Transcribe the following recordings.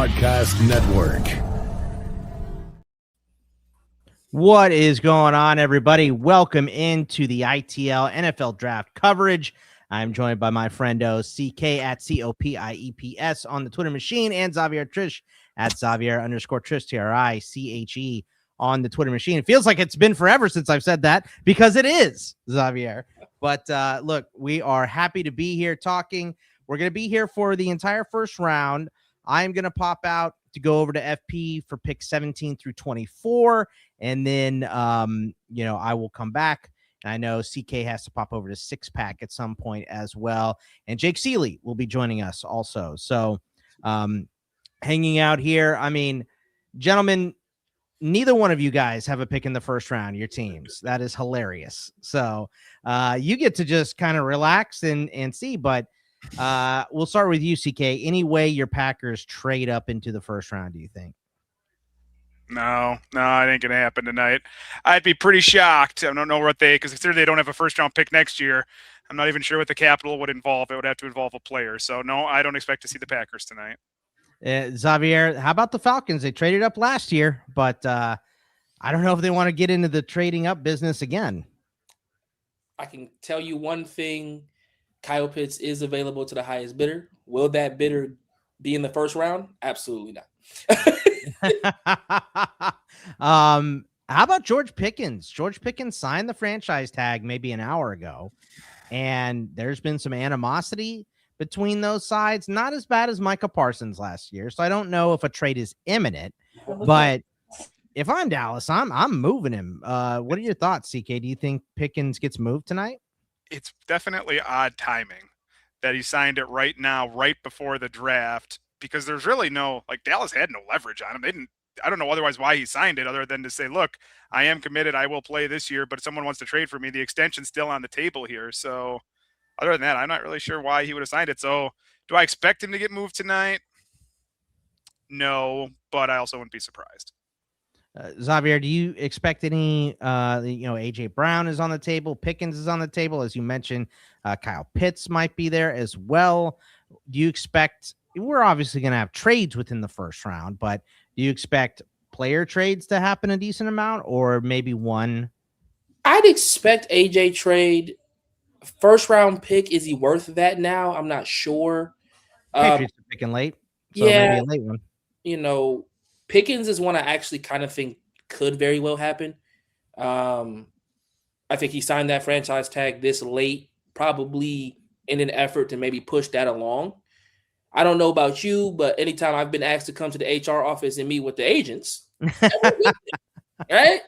Podcast Network. What is going on, everybody? Welcome into the ITL NFL Draft coverage. I'm joined by my friendo CK at COPIEPS on the Twitter machine, and Xavier Trish at Xavier_Trish TRICHE on the Twitter machine. It feels like it's been forever since I've said that, because it is, Xavier. But look, we are happy to be here talking. We're going to be here for the entire first round. I'm going to pop out to go over to FP for picks 17 through 24. And then, I will come back. And I know CK has to pop over to Six Pack at some point as well. And Jake Seeley will be joining us also. So hanging out here. I mean, gentlemen, neither one of you guys have a pick in the first round, your teams. That is hilarious. So you get to just kind of relax and see. But we'll start with you, CK. Any way your Packers trade up into the first round, do you think? No, it ain't going to happen tonight. I'd be pretty shocked. I don't know what because consider they don't have a first-round pick next year. I'm not even sure what the capital would involve. It would have to involve a player. So, no, I don't expect to see the Packers tonight. Xavier, how about the Falcons? They traded up last year, but I don't know if they want to get into the trading up business again. I can tell you one thing. Kyle Pitts is available to the highest bidder. Will that bidder be in the first round? Absolutely not. How about George Pickens? George Pickens signed the franchise tag maybe an hour ago, and there's been some animosity between those sides. Not as bad as Micah Parsons last year, so I don't know if a trade is imminent. But if I'm Dallas, I'm moving him. What are your thoughts, CK? Do you think Pickens gets moved tonight? It's definitely odd timing that he signed it right now, right before the draft, because there's really Dallas had no leverage on him. I don't know otherwise why he signed it other than to say, look, I am committed. I will play this year, but if someone wants to trade for me, the extension's still on the table here. So other than that, I'm not really sure why he would have signed it. So do I expect him to get moved tonight? No, but I also wouldn't be surprised. Xavier, do you expect any, AJ Brown is on the table, Pickens is on the table, as you mentioned, Kyle Pitts might be there as well. Do you expect, we're obviously going to have trades within the first round, but do you expect player trades to happen a decent amount, or maybe one? I'd expect AJ trade. First round pick, is he worth that now? I'm not sure. Patriots are picking late, so maybe a late one. Pickens is one I actually kind of think could very well happen. I think he signed that franchise tag this late, probably in an effort to maybe push that along. I don't know about you, but anytime I've been asked to come to the HR office and meet with the agents, right?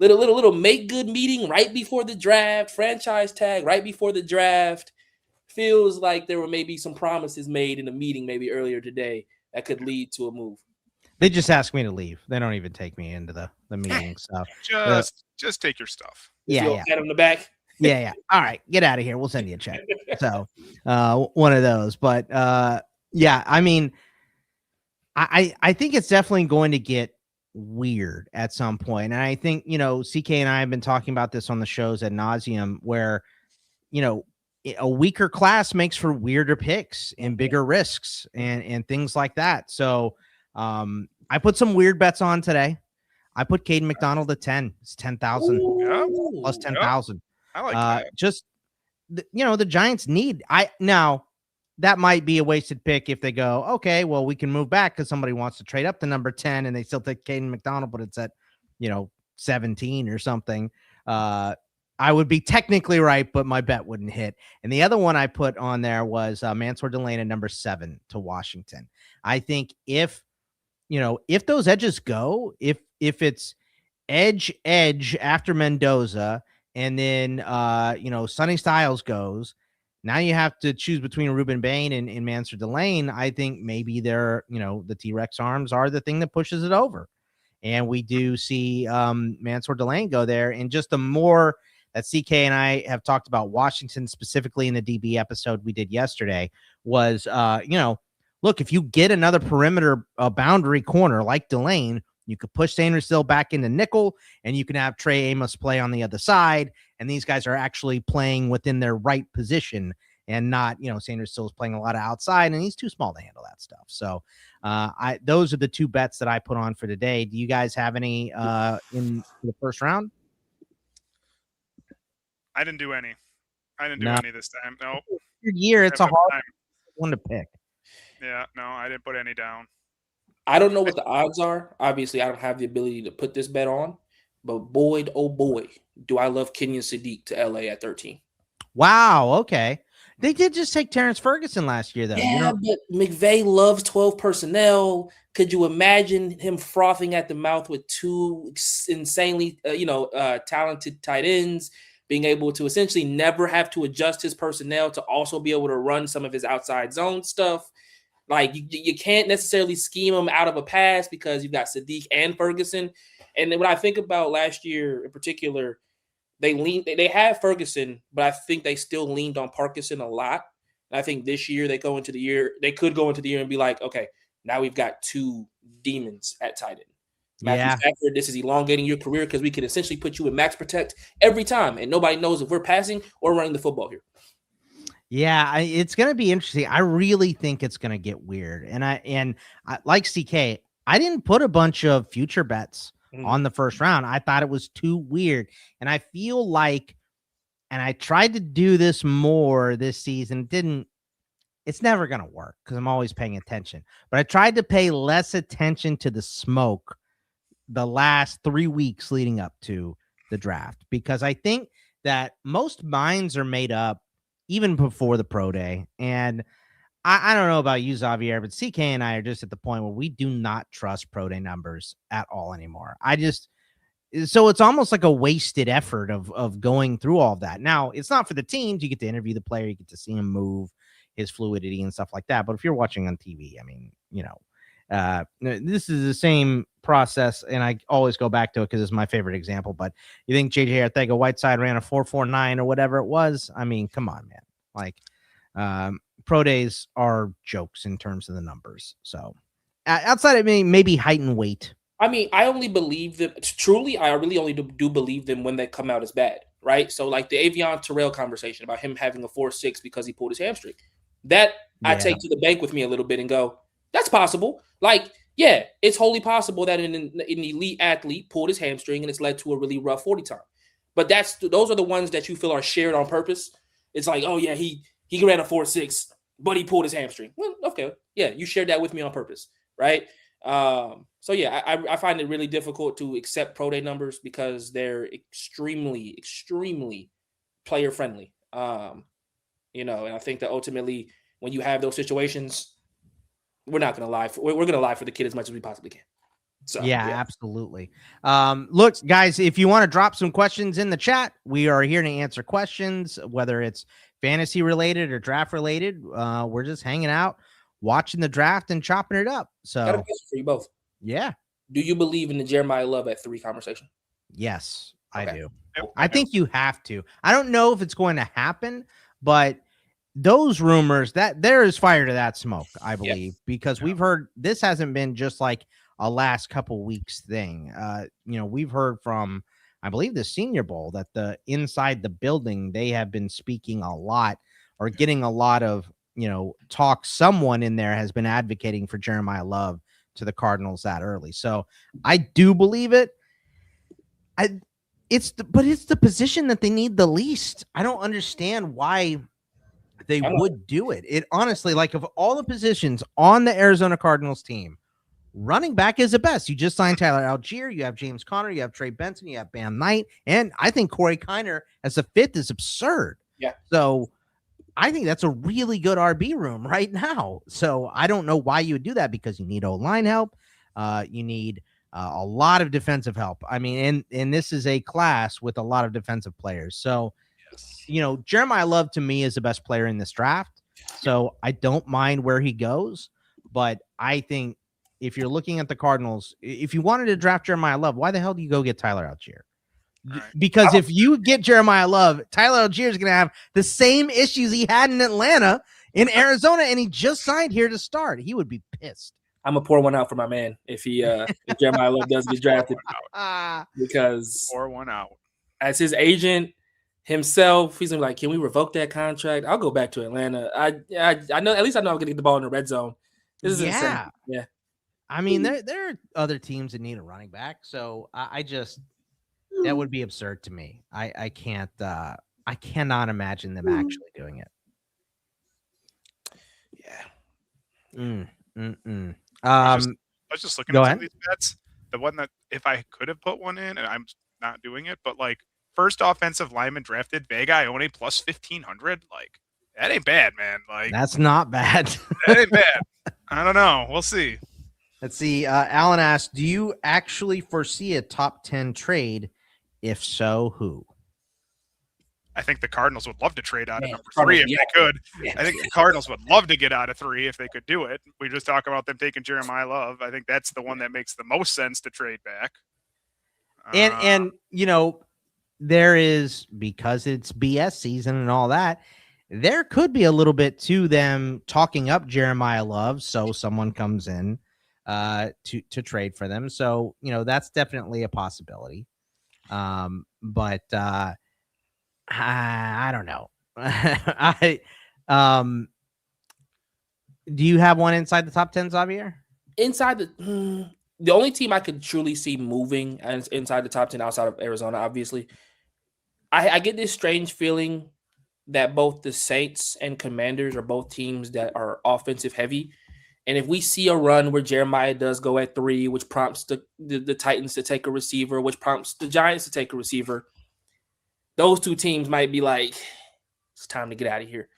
Little make good meeting right before the draft, franchise tag right before the draft. Feels like there were maybe some promises made in a meeting maybe earlier today that could lead to a move. They just ask me to leave. They don't even take me into the meeting. So just take your stuff. Yeah. Pat on the back. Yeah. All right, get out of here. We'll send you a check. So one of those. But I mean, I think it's definitely going to get weird at some point. And I think, CK and I have been talking about this on the shows ad nauseum, where, a weaker class makes for weirder picks and bigger risks and things like that. So I put some weird bets on today. I put Caden McDonald at 10. It's 10,000 plus 10,000. I like that. Just, the Giants need. Now that might be a wasted pick if they go, okay, well, we can move back because somebody wants to trade up to number 10 and they still take Caden McDonald, but it's at, 17 or something. I would be technically right, but my bet wouldn't hit. And the other one I put on there was Mansour Delane at number 7 to Washington. I think if those edges go, if it's edge after Mendoza, and then Sonny Styles goes, now you have to choose between Ruben Bain and Mansour Delane. I think maybe they're, the T-Rex arms are the thing that pushes it over. And we do see Mansour Delane go there. And just the more that CK and I have talked about Washington specifically in the DB episode we did yesterday was, look, if you get another perimeter boundary corner like Delane, you could push Sanders still back into nickel, and you can have Trey Amos play on the other side. And these guys are actually playing within their right position and not, Sanders still is playing a lot of outside, and he's too small to handle that stuff. So those are the two bets that I put on for today. Do you guys have any in the first round? I didn't do any. I didn't do any this time. Nope. Year, it's a hard one to pick. Yeah, no, I didn't put any down. I don't know what the odds are. Obviously, I don't have the ability to put this bet on, but boy, oh boy, do I love Kenyon Sadiq to LA at 13. Wow. Okay. They did just take Terrence Ferguson last year, though. Yeah, but McVay loves 12 personnel. Could you imagine him frothing at the mouth with two insanely, talented tight ends, being able to essentially never have to adjust his personnel to also be able to run some of his outside zone stuff? Like you can't necessarily scheme him out of a pass because you've got Sadiq and Ferguson. And then when I think about last year in particular, they had Ferguson, but I think they still leaned on Parkinson a lot. And I think this year they could go into the year and be like, okay, now we've got two demons at tight end. Matthew Stafford, this is elongating your career because we can essentially put you in max protect every time, and nobody knows if we're passing or running the football here. Yeah, it's going to be interesting. I really think it's going to get weird. And I like CK, I didn't put a bunch of future bets on the first round. I thought it was too weird. And I feel like, and I tried to do this more this season, it's never going to work because I'm always paying attention. But I tried to pay less attention to the smoke the last 3 weeks leading up to the draft, because I think that most minds are made up even before the pro day. And I don't know about you, Xavier, but CK and I are just at the point where we do not trust pro day numbers at all anymore. So it's almost like a wasted effort of going through all of that. Now, it's not for the teams. You get to interview the player. You get to see him move, his fluidity and stuff like that. But if you're watching on TV, I mean, this is the same process, and I always go back to it because it's my favorite example. But you think JJ Arcega-Whiteside ran a 4.49 or whatever it was? I mean, come on, man. Like, pro days are jokes in terms of the numbers. So outside of maybe height and weight. I mean, I only believe them truly. I really only do believe them when they come out as bad, right? So like the Avion Terrell conversation about him having a 4.6 because he pulled his hamstring, I take to the bank with me a little bit and go, that's possible. Like, yeah, it's wholly possible that an elite athlete pulled his hamstring and it's led to a really rough 40 time. But those are the ones that you feel are shared on purpose. It's like, oh yeah, he ran a 4.6, but he pulled his hamstring. Well, okay, yeah, you shared that with me on purpose, right? So yeah, I find it really difficult to accept pro day numbers because they're extremely, extremely player friendly. And I think that ultimately when you have those situations, we're not going to lie. We're going to lie for the kid as much as we possibly can. So, yeah, absolutely. Look, guys, if you want to drop some questions in the chat, we are here to answer questions, whether it's fantasy related or draft related. We're just hanging out, watching the draft and chopping it up. So, got a question for you both. Yeah. Do you believe in the Jeremiah Love at 3 conversation? Yes, I do. Yep. I think you have to. I don't know if it's going to happen, but those rumors, that there is fire to that smoke, I believe, because we've heard this hasn't been just like a last couple weeks thing. We've heard from, I believe, the Senior Bowl that the inside the building, they have been speaking a lot or getting a lot of, talk. Someone in there has been advocating for Jeremiah Love to the Cardinals that early. So I do believe it. It's the position that they need the least. I don't understand why they would do it. It honestly, like, of all the positions on the Arizona Cardinals team, running back is the best. You just signed Tyler Algier. You have James Conner. You have Trey Benson. You have Bam Knight. And I think Corey Kiner as a fifth is absurd. Yeah. So I think that's a really good RB room right now. So I don't know why you would do that, because you need O-line help. You need a lot of defensive help. I mean, and this is a class with a lot of defensive players. So, Jeremiah Love to me is the best player in this draft. So I don't mind where he goes, but I think if you're looking at the Cardinals, if you wanted to draft Jeremiah Love, why the hell do you go get Tyler Algier? Right. Because if you get Jeremiah Love, Tyler Algier is going to have the same issues he had in Atlanta, in Arizona, and he just signed here to start. He would be pissed. I'm gonna pour one out for my man if Jeremiah Love does get drafted, because pour one out as his agent. himself. He's like, can we revoke that contract? I'll go back to Atlanta. I know, at least I know I'm going to get the ball in the red zone. This is insane. Yeah. I mean, there are other teams that need a running back. So I just, that would be absurd to me. I cannot imagine them actually doing it. Yeah. I was just looking at some of these bets. The one that if I could have put one in, and I'm not doing it, but like first offensive lineman drafted, Vega Ione plus 1,500. Like that ain't bad, man. Like that's not bad. That ain't bad. I don't know. We'll see. Let's see. Alan asked, do you actually foresee a top 10 trade? If so, who? I think the Cardinals would love to trade out of number 3 if they could. Yeah. I think the Cardinals would love to get out of 3 if they could do it. We just talk about them taking Jeremiah Love. I think that's the one that makes the most sense to trade back. And you know, there is, because it's BS season and all that, there could be a little bit to them talking up Jeremiah Love so someone comes in to trade for them. So, you know, that's definitely a possibility. But I don't know. Do you have one inside the top 10, Xavier? Inside the only team I could truly see moving inside the top 10 outside of Arizona, obviously, I get this strange feeling that both the Saints and Commanders are both teams that are offensive heavy. And if we see a run where Jeremiah does go at 3, which prompts the Titans to take a receiver, which prompts the Giants to take a receiver, those two teams might be like, it's time to get out of here.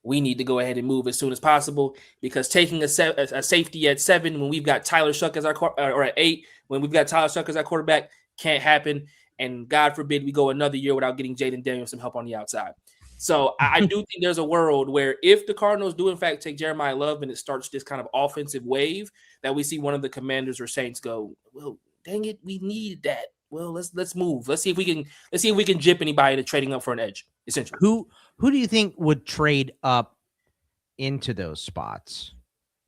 We need to go ahead and move as soon as possible, because taking a safety at 7 when we've got Tyler Shuck as our or at 8 when we've got Tyler Shuck as our quarterback can't happen. And God forbid we go another year without getting Jaden Daniels some help on the outside. So I do think there's a world where if the Cardinals do in fact take Jeremiah Love and it starts this kind of offensive wave, that we see one of the Commanders or Saints go, well, dang it, we need that. Well, let's move. Let's see if we can jip anybody to trading up for an edge. Essentially, who do you think would trade up into those spots,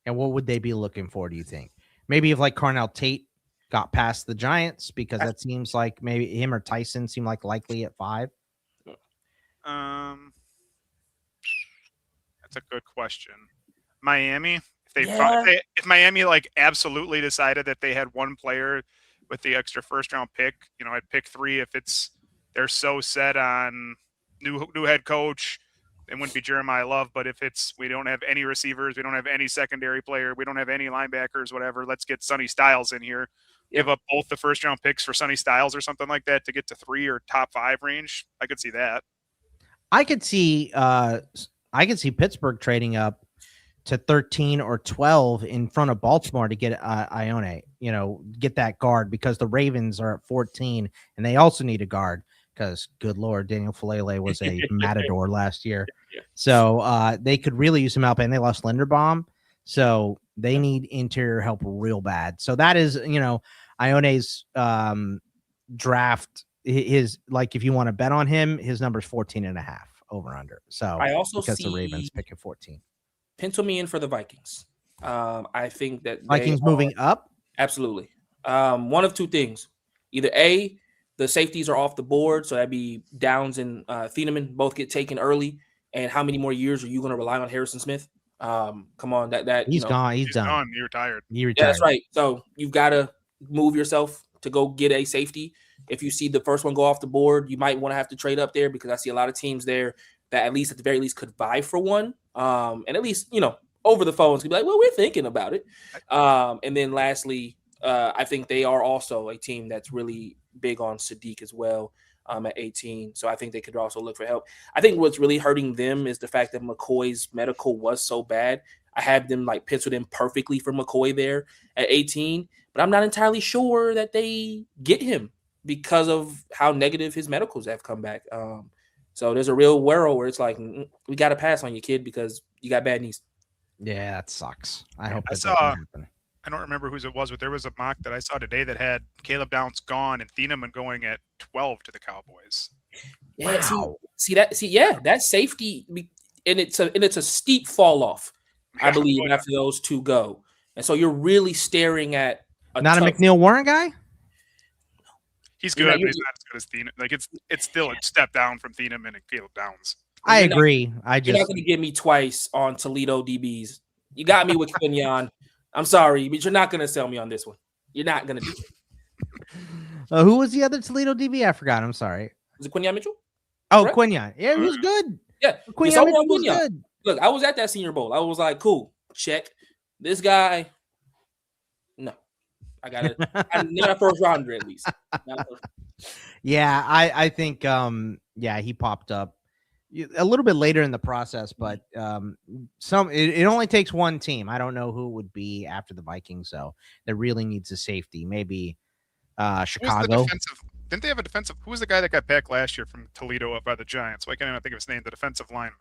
and what would they be looking for? Do you think maybe if like Carnell Tate got past the Giants, because that seems like maybe him or Tyson seem like likely at 5? That's a good question. Miami, if Miami like absolutely decided that they had one player with the extra first round pick, you know, I'd pick 3 if they're so set on new head coach. It wouldn't be Jeremiah Love, but if we don't have any receivers, we don't have any secondary player, we don't have any linebackers, whatever, let's get Sonny Styles in here. Give up both the first round picks for Sonny Styles or something like that to get to 3 or top 5 range. I could see that. I could see Pittsburgh trading up to 13 or 12 in front of Baltimore to get Ione, you know, get that guard, because the Ravens are at 14 and they also need a guard because, good Lord, Daniel Falele was a matador last year. Yeah. So they could really use some help, and they lost Linderbaum. So they need interior help real bad. So that is, you know, Ione's draft. His, like, if you want to bet on him, his number is 14.5 over under. So I also because see the Ravens pick at 14. Pencil me in for the Vikings. I think that Vikings moving up. Absolutely. One of two things: either A, the safeties are off the board, so that'd be Downs and Thieneman both get taken early. And how many more years are you going to rely on Harrison Smith? Come on, that he's gone. He's done. He retired. Yeah, that's right. So you've got to move yourself to go get a safety. If you see the first one go off the board, you might want to have to trade up there, because I see a lot of teams there that at the very least could vie for one. And at least, you know, over the phones could be like, well, we're thinking about it. And then lastly, I think they are also a team that's really big on Sadiq as well at 18. So I think they could also look for help. I think what's really hurting them is the fact that McCoy's medical was so bad. I have them like penciled in perfectly for McCoy there at 18, but I'm not entirely sure that they get him because of how negative his medicals have come back. So there's a real world where it's like, we got to pass on you, kid, because you got bad knees. Yeah, that sucks. I hope that doesn't happen. I don't remember whose it was, but there was a mock that I saw today that had Caleb Downs gone and Thieneman going at 12 to the Cowboys. Yeah, wow. That safety, and it's a steep fall off, I believe, after those two go. And so you're really staring at not a McNeil Warren guy? He's good, but he's not as good as Thielen. Like it's still a step down from Thielen and Caleb Downs. I agree. You're not going to get me twice on Toledo DBs. You got me with Quinyon. I'm sorry, but you're not going to sell me on this one. You're not going to do it. Who was the other Toledo DB? I forgot. I'm sorry. Was it Quinyon Mitchell? Oh, right? Quinyon. Yeah, he was good. Yeah, Quinyon Mitchell was good. Look, I was at that Senior Bowl. I was like, cool, check. This guy, no. I got a first rounder at least. Yeah, I think he popped up a little bit later in the process, but it only takes one team. I don't know who it would be after the Vikings, so that really needs a safety. Maybe Chicago. Didn't they have a defensive? Who was the guy that got back last year from Toledo up by the Giants? Why can't I think of his name? The defensive lineman.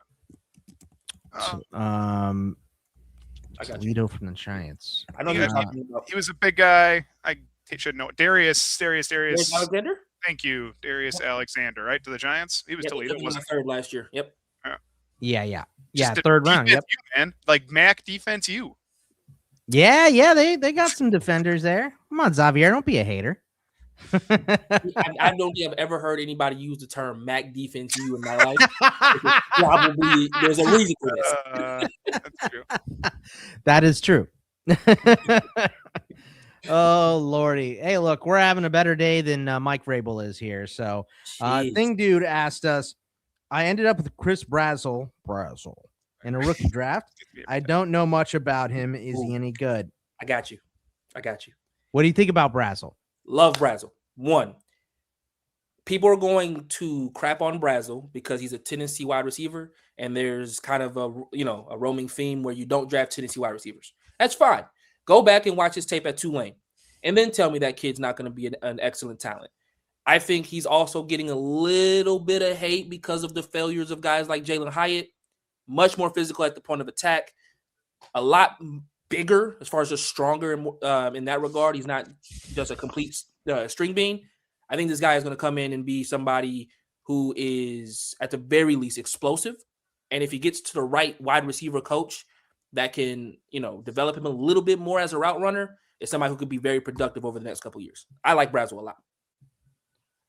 Toledo from the Giants. I know he was a big guy. I should know. Darius Alexander. Thank you, Darius Alexander. Right to the Giants. He was Toledo. Was third last year. Yep. Yeah. Third round. Yep. Man, like MAC defense. Yeah. They got some defenders there. Come on, Xavier. Don't be a hater. I don't think I've ever heard anybody use the term MAC defense in my life. Probably there's a reason for this. That's true. That is true. Oh Lordy. Hey, look, we're having a better day than Mike Vrabel is here. So Thing Dude asked us, I ended up with Chris Brazzell in a rookie draft. I don't know much about him. Is he any good? I got you. What do you think about Brazzell? Love Brazzell. One, people are going to crap on Brazzell because he's a Tennessee wide receiver, and there's kind of a roaming theme where you don't draft Tennessee wide receivers. That's fine. Go back and watch his tape at Tulane, and then tell me that kid's not going to be an excellent talent. I think he's also getting a little bit of hate because of the failures of guys like Jalen Hyatt. Much more physical at the point of attack, a lot bigger as far as just stronger in that regard. He's not just a complete string bean. I think this guy is going to come in and be somebody who is at the very least explosive. And if he gets to the right wide receiver coach that can, develop him a little bit more as a route runner, is somebody who could be very productive over the next couple of years. I like Brazzell a lot.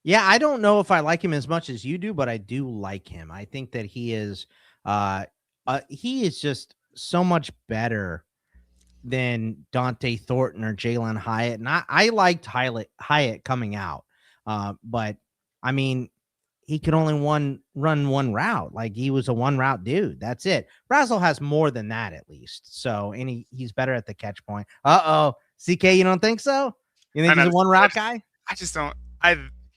Yeah, I don't know if I like him as much as you do, but I do like him. I think that he is just so much better than Dante Thornton or Jalen Hyatt. And I liked Hyatt coming out. But I mean, he could only run one route. Like, he was a one route dude. That's it. Brazzell has more than that at least. So, and he's better at the catch point. CK, you don't think so? You think he's a one route guy? I just don't.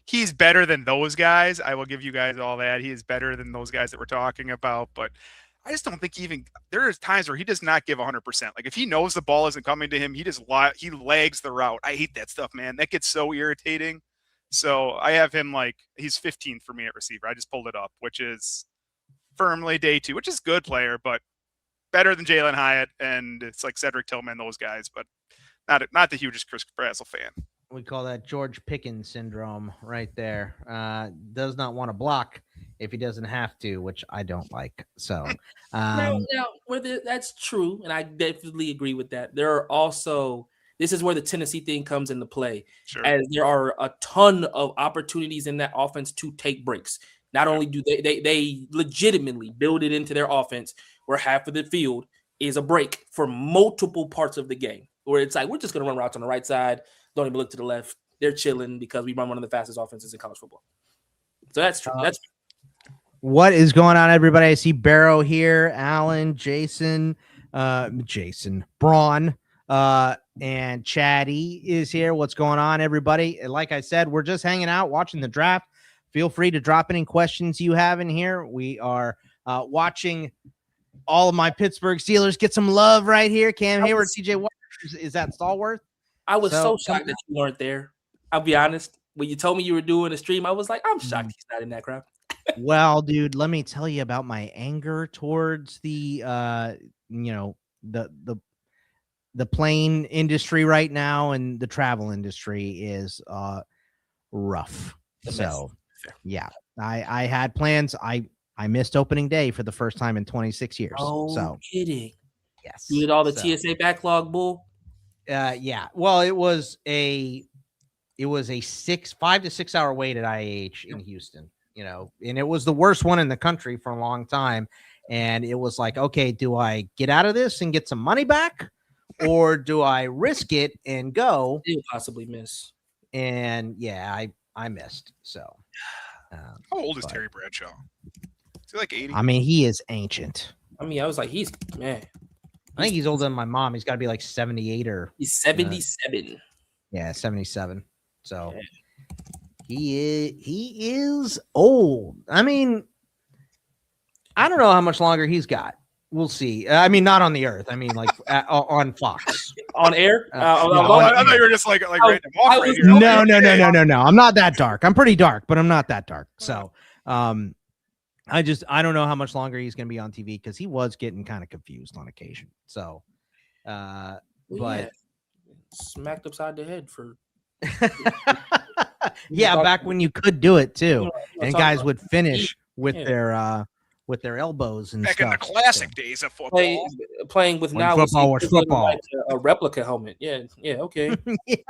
He's better than those guys. I will give you guys all that. He is better than those guys that we're talking about, but I just don't think there is times where he does not give 100%. Like, if he knows the ball isn't coming to him, he lags the route. I hate that stuff, man. That gets so irritating. So I have him he's 15th for me at receiver. I just pulled it up, which is firmly day 2, which is good player, but better than Jalen Hyatt. And it's like Cedric Tillman, those guys, but not the hugest Chris Brazzell fan. We call that George Pickens syndrome right there. Does not want to block if he doesn't have to, which I don't like. So now that's true, and I definitely agree with that. There are also, this is where the Tennessee thing comes into play, sure, as there are a ton of opportunities in that offense to take breaks. Not only do they legitimately build it into their offense where half of the field is a break for multiple parts of the game, where it's like, we're just going to run routes on the right side. Don't even look to the left. They're chilling because we run one of the fastest offenses in college football. So that's true. What is going on, everybody? I see Barrow here, Alan, Jason, Braun, and Chatty is here. What's going on, everybody? Like I said, we're just hanging out, watching the draft. Feel free to drop any questions you have in here. We are watching all of my Pittsburgh Steelers get some love right here. Cam Hayward, TJ Watt. Is that Stallworth? I was so shocked that you weren't there. I'll be honest. When you told me you were doing a stream, I was like, I'm shocked he's not in that crowd. Well, dude, let me tell you about my anger towards the plane industry right now, and the travel industry is rough. So yeah, I had plans. I missed opening day for the first time in 26 years. Oh, so kidding. Yes. You did all the TSA backlog bull? Yeah. Well, it was a it was a 5 to 6 hour wait at IAH in Houston, and it was the worst one in the country for a long time. And it was like, okay, do I get out of this and get some money back, or do I risk it and go? You'll possibly miss. And yeah, I missed. So, how old is Terry Bradshaw? Is he like 80? I mean, he is ancient. I mean, I was like, man. I think he's older than my mom. He's got to be like 78 or he's 77. Yeah, 77. So yeah. he is old. I mean, I don't know how much longer he's got. We'll see. I mean, not on the earth. I mean, like on Fox. On air? I thought you were just like random off right here. No. I'm not that dark. I'm pretty dark, but I'm not that dark. So, I don't know how much longer he's going to be on TV, because he was getting kind of confused on occasion. So, smacked upside the head for. Yeah, back when you could do it too, and guys would finish with their elbows and back stuff. in the classic days of football. Playing with when now football was football. Like a replica helmet. Yeah, okay. It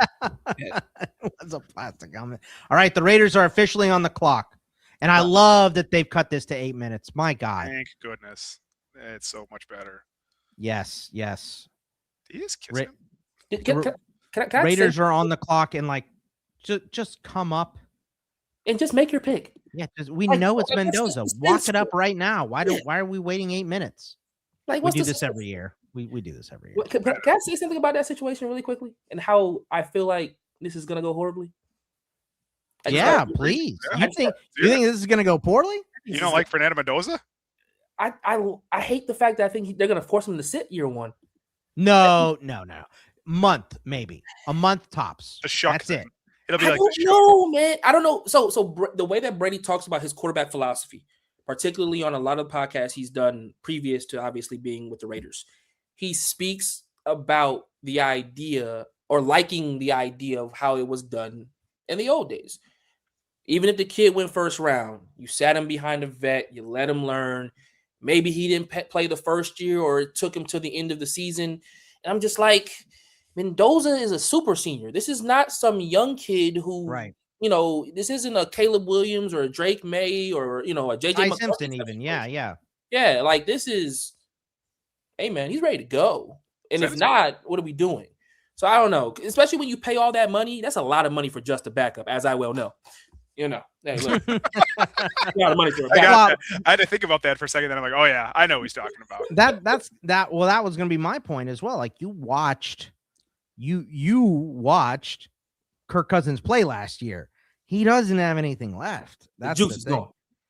was a plastic helmet. All right, the Raiders are officially on the clock, and I love that they've cut this to 8 minutes. My God, thank goodness, it's so much better. Yes. He is kissing. Can I Raiders are on the clock, and like, just come up and just make your pick. Yeah, we know it's Mendoza. Walk it up right now. Why are we waiting 8 minutes? Like, we do this every year. We do this every year. Can I say something about that situation really quickly and how I feel like this is gonna go horribly? Please. You think this is gonna go poorly? You don't like Fernando Mendoza? I hate the fact that I think they're gonna force him to sit year one. No. Month, maybe a month tops. That's it. It'll be man. I don't know. So the way that Brady talks about his quarterback philosophy, particularly on a lot of podcasts he's done previous to obviously being with the Raiders, he speaks about the idea or liking the idea of how it was done in the old days. Even if the kid went first round, you sat him behind a vet, you let him learn. Maybe he didn't play the first year, or it took him to the end of the season. And I'm just like, Mendoza is a super senior. This is not some young kid who, right. This isn't a Caleb Williams or a Drake May or, a JJ Simpson even. Yeah. Like, this is, hey, man, he's ready to go. And if not, what are we doing? So I don't know. Especially when you pay all that money, that's a lot of money for just a backup, as I well know. Hey, look. A lot of money for a backup. I had to think about that for a second. Then I'm like, oh, yeah, I know what he's talking about. That was going to be my point as well. Like, you watched Kirk Cousins play last year. He doesn't have anything left. That's the juice is gone.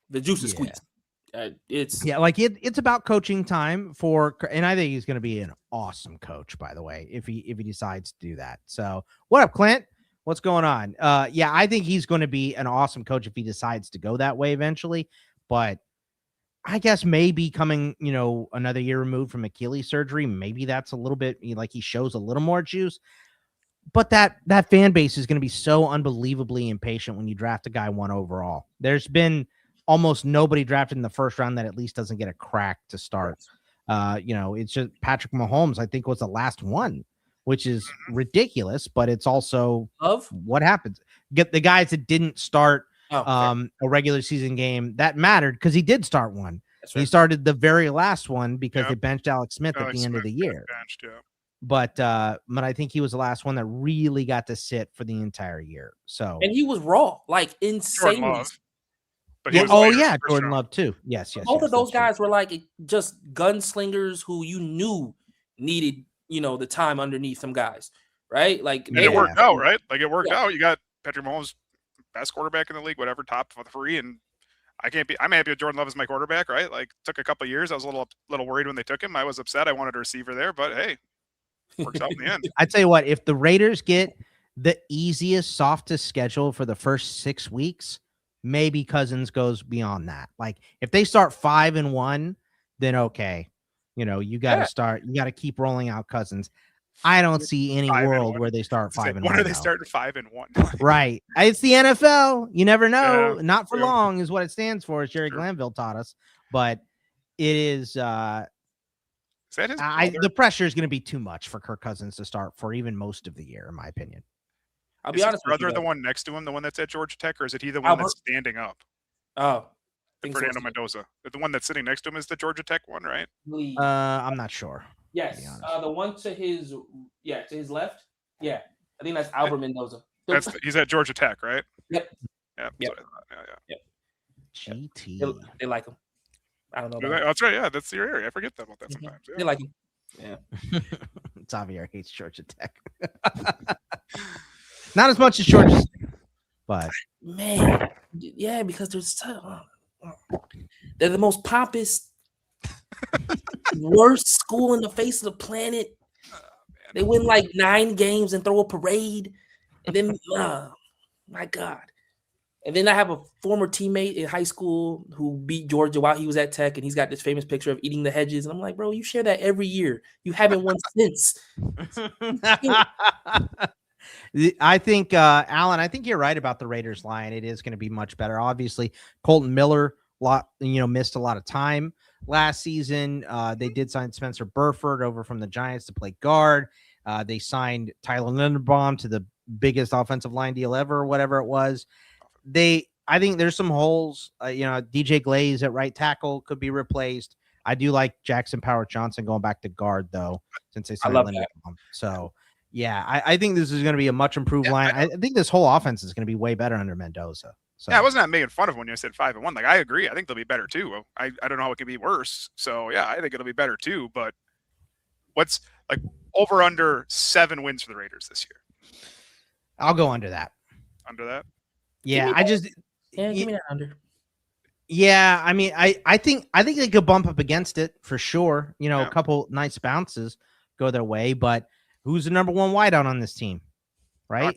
The juice is squeezed. It's about coaching time and I think he's going to be an awesome coach, by the way, if he decides to do that. So what up, Clint? What's going on? I think he's going to be an awesome coach if he decides to go that way eventually. But I guess maybe coming, another year removed from Achilles surgery, maybe that's a little bit like he shows a little more juice. But that fan base is going to be so unbelievably impatient when you draft a guy 1 overall. There's been almost nobody drafted in the first round that at least doesn't get a crack to start. It's just Patrick Mahomes, I think, was the last one, which is ridiculous, but it's also what happens. Get the guys that didn't start a regular season game that mattered, because he did start one. Right. He started the very last one because they benched Alex Smith at the end of the year. But I think he was the last one that really got to sit for the entire year. So, and he was raw, like insane. Jordan Love too. Yes. Both of those guys were like just gunslingers who you knew needed, the time underneath some guys, right? Like, and it worked out, right? Like, it worked out. You got Patrick Mahomes, best quarterback in the league, whatever, top 3, and I'm happy with Jordan Love as my quarterback, right? Like, took a couple of years. I was a little worried when they took him. I was upset. I wanted a receiver there, but hey, works out in the end. I tell you what, if the Raiders get the easiest, softest schedule for the first 6 weeks, maybe Cousins goes beyond that. Like, if they start 5-1, then okay, you got to keep rolling out Cousins. I don't see any world where they start 5-1. When are they starting 5-1? Right. It's the NFL. You never know. Not for long is what it stands for, as Jerry Glanville taught us. But it is. The pressure is going to be too much for Kirk Cousins to start for even most of the year, in my opinion. I'll be honest with you. Is his brother the one next to him, the one that's at Georgia Tech, or is he the one that's standing up? Oh, Fernando Mendoza. The one that's sitting next to him is the Georgia Tech one, right? I'm not sure. Yes. The one to his left. Yeah. I think that's Albert Mendoza. He's at Georgia Tech, right? Yep. Yeah. GT. They like him. I don't know. That's right. Yeah, that's your area. I forget about that sometimes. Yeah. They like him. Yeah. Xavier hates Georgia Tech. Not as much as Georgia State, but man, yeah, because they're the most pompous, worst school in the face of the planet. They win like 9 games and throw a parade, and then my God. And then I have a former teammate in high school who beat Georgia while he was at Tech, and he's got this famous picture of eating the hedges. And I'm like, bro, you share that every year. You haven't won since. I think, Alan, I think you're right about the Raiders line. It is going to be much better. Obviously, Colton Miller, missed a lot of time last season. They did sign Spencer Burford over from the Giants to play guard. They signed Tyler Linderbaum to the biggest offensive line deal ever, or whatever it was. I think there's some holes. DJ Glaze at right tackle could be replaced. I do like Jackson Powers Johnson going back to guard though, since they signed Linderbaum. So yeah, I think this is going to be a much improved line. I think this whole offense is going to be way better under Mendoza. So yeah, I wasn't making fun of when you said 5-1. Like I agree. I think they'll be better too. I don't know how it can be worse. So yeah, I think it'll be better too. But what's like over under 7 wins for the Raiders this year? I'll go under that. Under that? Yeah, give me that under. Yeah, I mean, I think they could bump up against it for sure. A couple nice bounces go their way, but who's the number 1 wideout on this team? Right?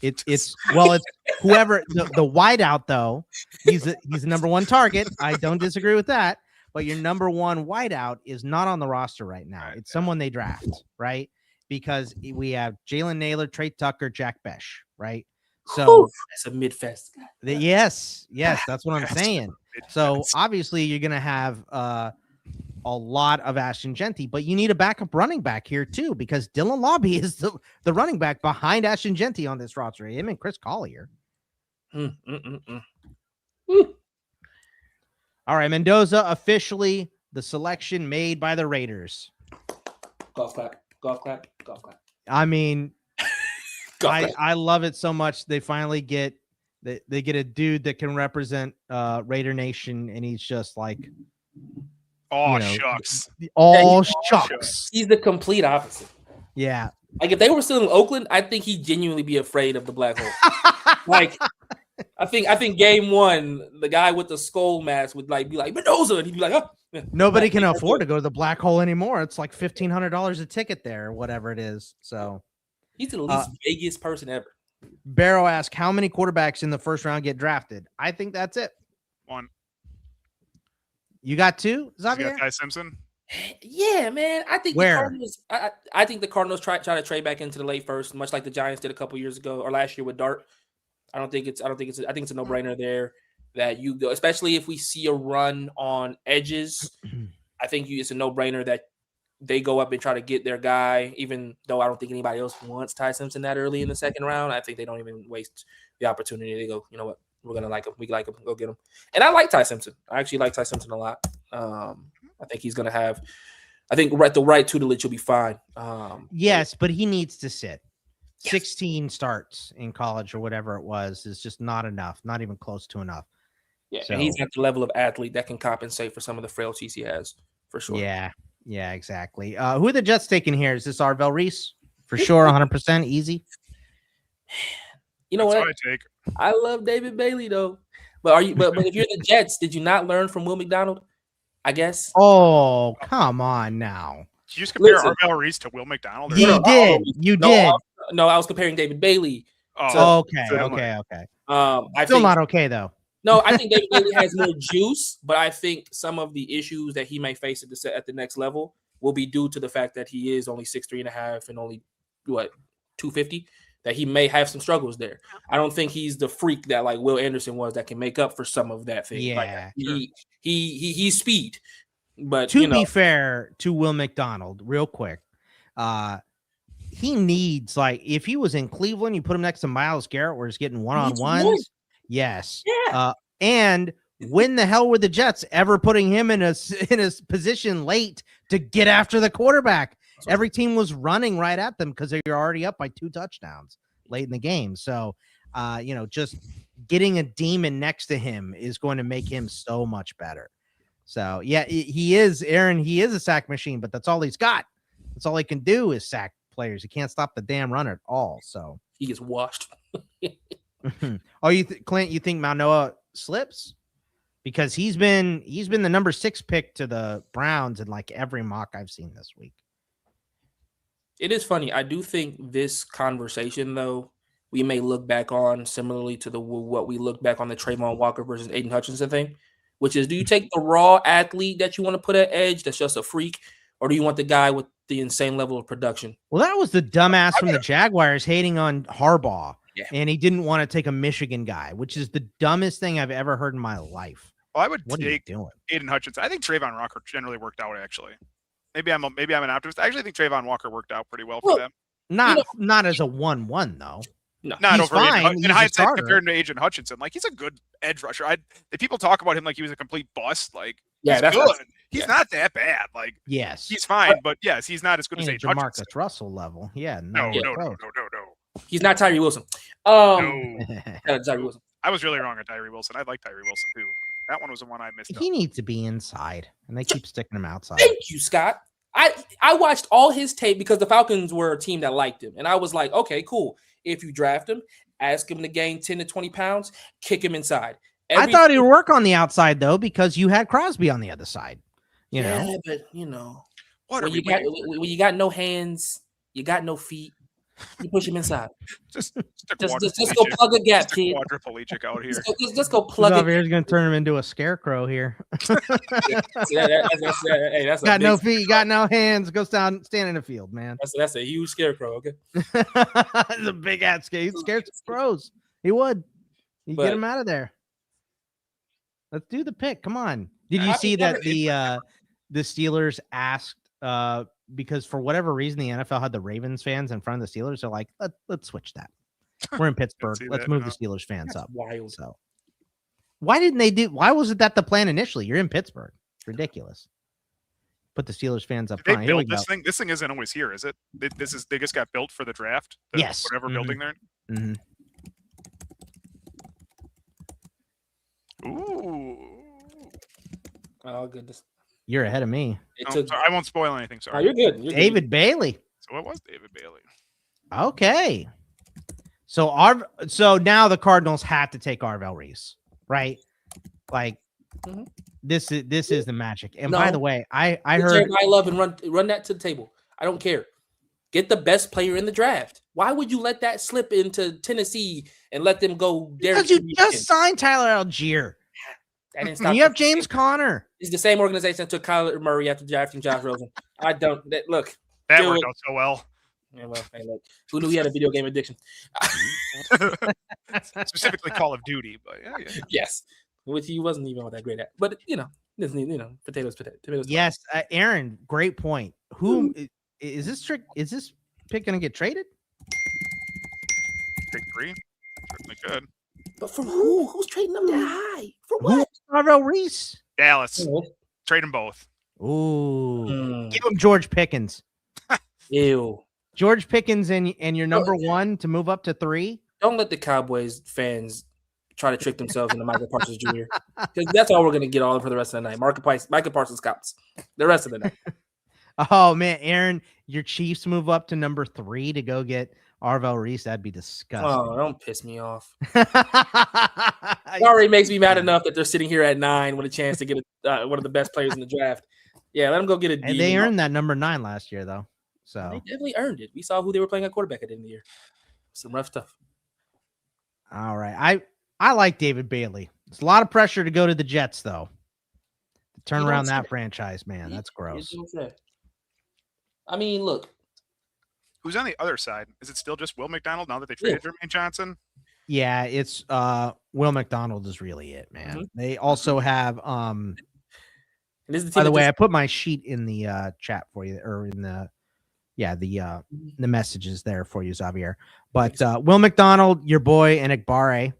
It's whoever the wideout though. He's the number 1 target. I don't disagree with that, but your number 1 wideout is not on the roster right now. It's someone they draft, right? Because we have Jalen Naylor, Trey Tucker, Jack Besh, right? So that's a mid-fest. Yes, that's what I'm saying. So obviously you're going to have a lot of Ashton Genty, but you need a backup running back here too, because Dylan Lobby is the running back behind Ashton Genty on this roster. Him and Chris Collier. All right, Mendoza officially the selection made by the Raiders. Golf clap. I mean, I love it so much. They finally get they get a dude that can represent Raider Nation, and he's just like, shucks. Shucks. He's the complete opposite. Yeah. Like if they were still in Oakland, I think he'd genuinely be afraid of the black hole. Like I think game 1, the guy with the skull mask would be like Mendoza, and he'd be like, oh. Nobody can afford to go to the black hole anymore. It's like $1,500 a ticket there, or whatever it is. So he's the least Vegas person ever. Barrow asked, how many quarterbacks in the first round get drafted? I think that's it. 1. You got 2, Xavier? You got Ty Simpson? Yeah, man. I think Where? I think the Cardinals try to trade back into the late first, much like the Giants did a couple years ago or last year with Dart. I think it's a no-brainer there that you go, especially if we see a run on edges. I think it's a no-brainer that they go up and try to get their guy, even though I don't think anybody else wants Ty Simpson that early in the second round. I think they don't even waste the opportunity. They go, you know what, we're going to like him. We like him. Go get him. And I like Ty Simpson. I actually like Ty Simpson a lot. I think he's going to have – I think the right tutelage will be fine. Yes, but he needs to sit. 16 starts in college or whatever it was is just not enough, not even close to enough. Yeah, so, and he's at the level of athlete that can compensate for some of the frailties he has, for sure. Yeah, exactly. Who are the Jets taking here? Is this Arvell Reese? For sure, 100% easy. You know That's what? I love David Bailey though. But if you're the Jets, did you not learn from Will McDonald? I guess. Oh, come on now. Did you just compare Arvell Reese to Will McDonald? You did. You did. No, I was comparing David Bailey. Okay. Still not okay though. No, I think David Bailey has more juice, but I think some of the issues that he may face at the next level will be due to the fact that he is only 6'3.5" and only 250. That he may have some struggles there. I don't think he's the freak that like Will Anderson was that can make up for some of that thing. Yeah, he's speed. But to be fair to Will McDonald, real quick, he needs, like, if he was in Cleveland, you put him next to Myles Garrett, where he's getting one-on-ones. Yes. Yeah. And when the hell were the Jets ever putting him in a position late to get after the quarterback? Every team was running right at them because they're already up by 2 touchdowns late in the game. So, just getting a demon next to him is going to make him so much better. So, yeah, he is, Aaron. He is a sack machine, but that's all he's got. That's all he can do is sack players. He can't stop the damn run at all. So he gets washed. Oh, Clint, you think Manoa slips? Because he's been the number 6 pick to the Browns in like every mock I've seen this week. It is funny. I do think this conversation, though, we may look back on similarly to what we look back on the Trayvon Walker versus Aiden Hutchinson thing, which is, do you take the raw athlete that you want to put at edge that's just a freak, or do you want the guy with the insane level of production? Well, that was the dumbass from the Jaguars hating on Harbaugh, and he didn't want to take a Michigan guy, which is the dumbest thing I've ever heard in my life. Well, I would what take Aiden Hutchinson. I think Trayvon Walker generally worked out, actually. Maybe I'm an optimist. I actually think Trayvon Walker worked out pretty well for them. Not as a 1-1 though. No, not over fine. In hindsight, compared to Aiden Hutchinson, like, he's a good edge rusher. The people talk about him like he was a complete bust. Like, he's good. He's not that bad. Like, yes, he's fine, but yes, he's not as good as Aiden Jamarcus Hutchinson. Russell level. Yeah, no. He's not Tyree Wilson. No. Tyree Wilson. I was really wrong on Tyree Wilson. I like Tyree Wilson too. That one was the one I missed. He needs to be inside, and they keep sticking him outside. Thank you, Scott. I watched all his tape because the Falcons were a team that liked him. And I was like, okay, cool. If you draft him, ask him to gain 10 to 20 pounds, kick him inside. I thought he would work on the outside, though, because you had Crosby on the other side. You know? But, when you got no hands, you got no feet, you push him inside. Just go plug a gap, kid. Quadriplegic out here. Just go plug it. He's going to turn him into a scarecrow here. That's got no feet, got no hands. Go stand in the field, man. That's a huge scarecrow. Okay, it's a big ass scare. He scares crows. He would. You get him out of there. Let's do the pick. Come on. Did you see that the Steelers asked? Because for whatever reason, the NFL had the Ravens fans in front of the Steelers. They're like, let's switch that. We're in Pittsburgh. Let's move the Steelers fans That's up. Wild. So why wasn't that the plan initially? You're in Pittsburgh. It's ridiculous. Put the Steelers fans up front. They built this thing. This thing isn't always here, is it? They just got built for the draft. Yes. Whatever building they're in. Mm-hmm. Ooh. Oh goodness. You're ahead of me. Sorry, I won't spoil anything. Sorry. Oh, you're good. David Bailey. So it was David Bailey. Okay. So now the Cardinals had to take Arvell Reese, right? Like this is the magic. And by the way, I heard I love and run that to the table. I don't care. Get the best player in the draft. Why would you let that slip into Tennessee and let them go there? Because you just signed Tyler Algier. And you have James Conner. It's the same organization that took Kyler Murray after drafting Josh Rosen. That worked out so well. Yeah, well, hey, look, who knew he had a video game addiction? Specifically Call of Duty, but yeah. Yes, which he wasn't even all that great at. But potatoes. Yes, Aaron, great point. Who is this trick? Is this pick going to get traded? Pick 3, certainly could. But for who? Who's trading them that high? For what? Arvell Reese. Dallas. Trade them both. Ooh. Give him George Pickens. Ew. George Pickens and your number 1 to move up to 3. Don't let the Cowboys fans try to trick themselves into Michael Parsons Jr. Because that's all we're going to get all for the rest of the night. Michael Parsons scouts the rest of the night. Oh, man. Aaron, your Chiefs move up to number 3 to go get Arvell Reese. That'd be disgusting. Oh, don't piss me off. It already makes me mad enough that they're sitting here at 9 with a chance to get one of the best players in the draft. Yeah, let them go get a D. And they earned that number 9 last year, though. So they definitely earned it. We saw who they were playing at quarterback at the end of the year. Some rough stuff. All right. I like David Bailey. It's a lot of pressure to go to the Jets, though. To turn around that franchise, man. That's gross. I mean, look. Who's on the other side? Is it still just Will McDonald now that they traded Jermaine Johnson? Yeah, it's Will McDonald is really it, man. They also have by the way, I put my sheet in the chat for you, or in the the message is there for you, Xavier. But Will McDonald, your boy, and Ekbare,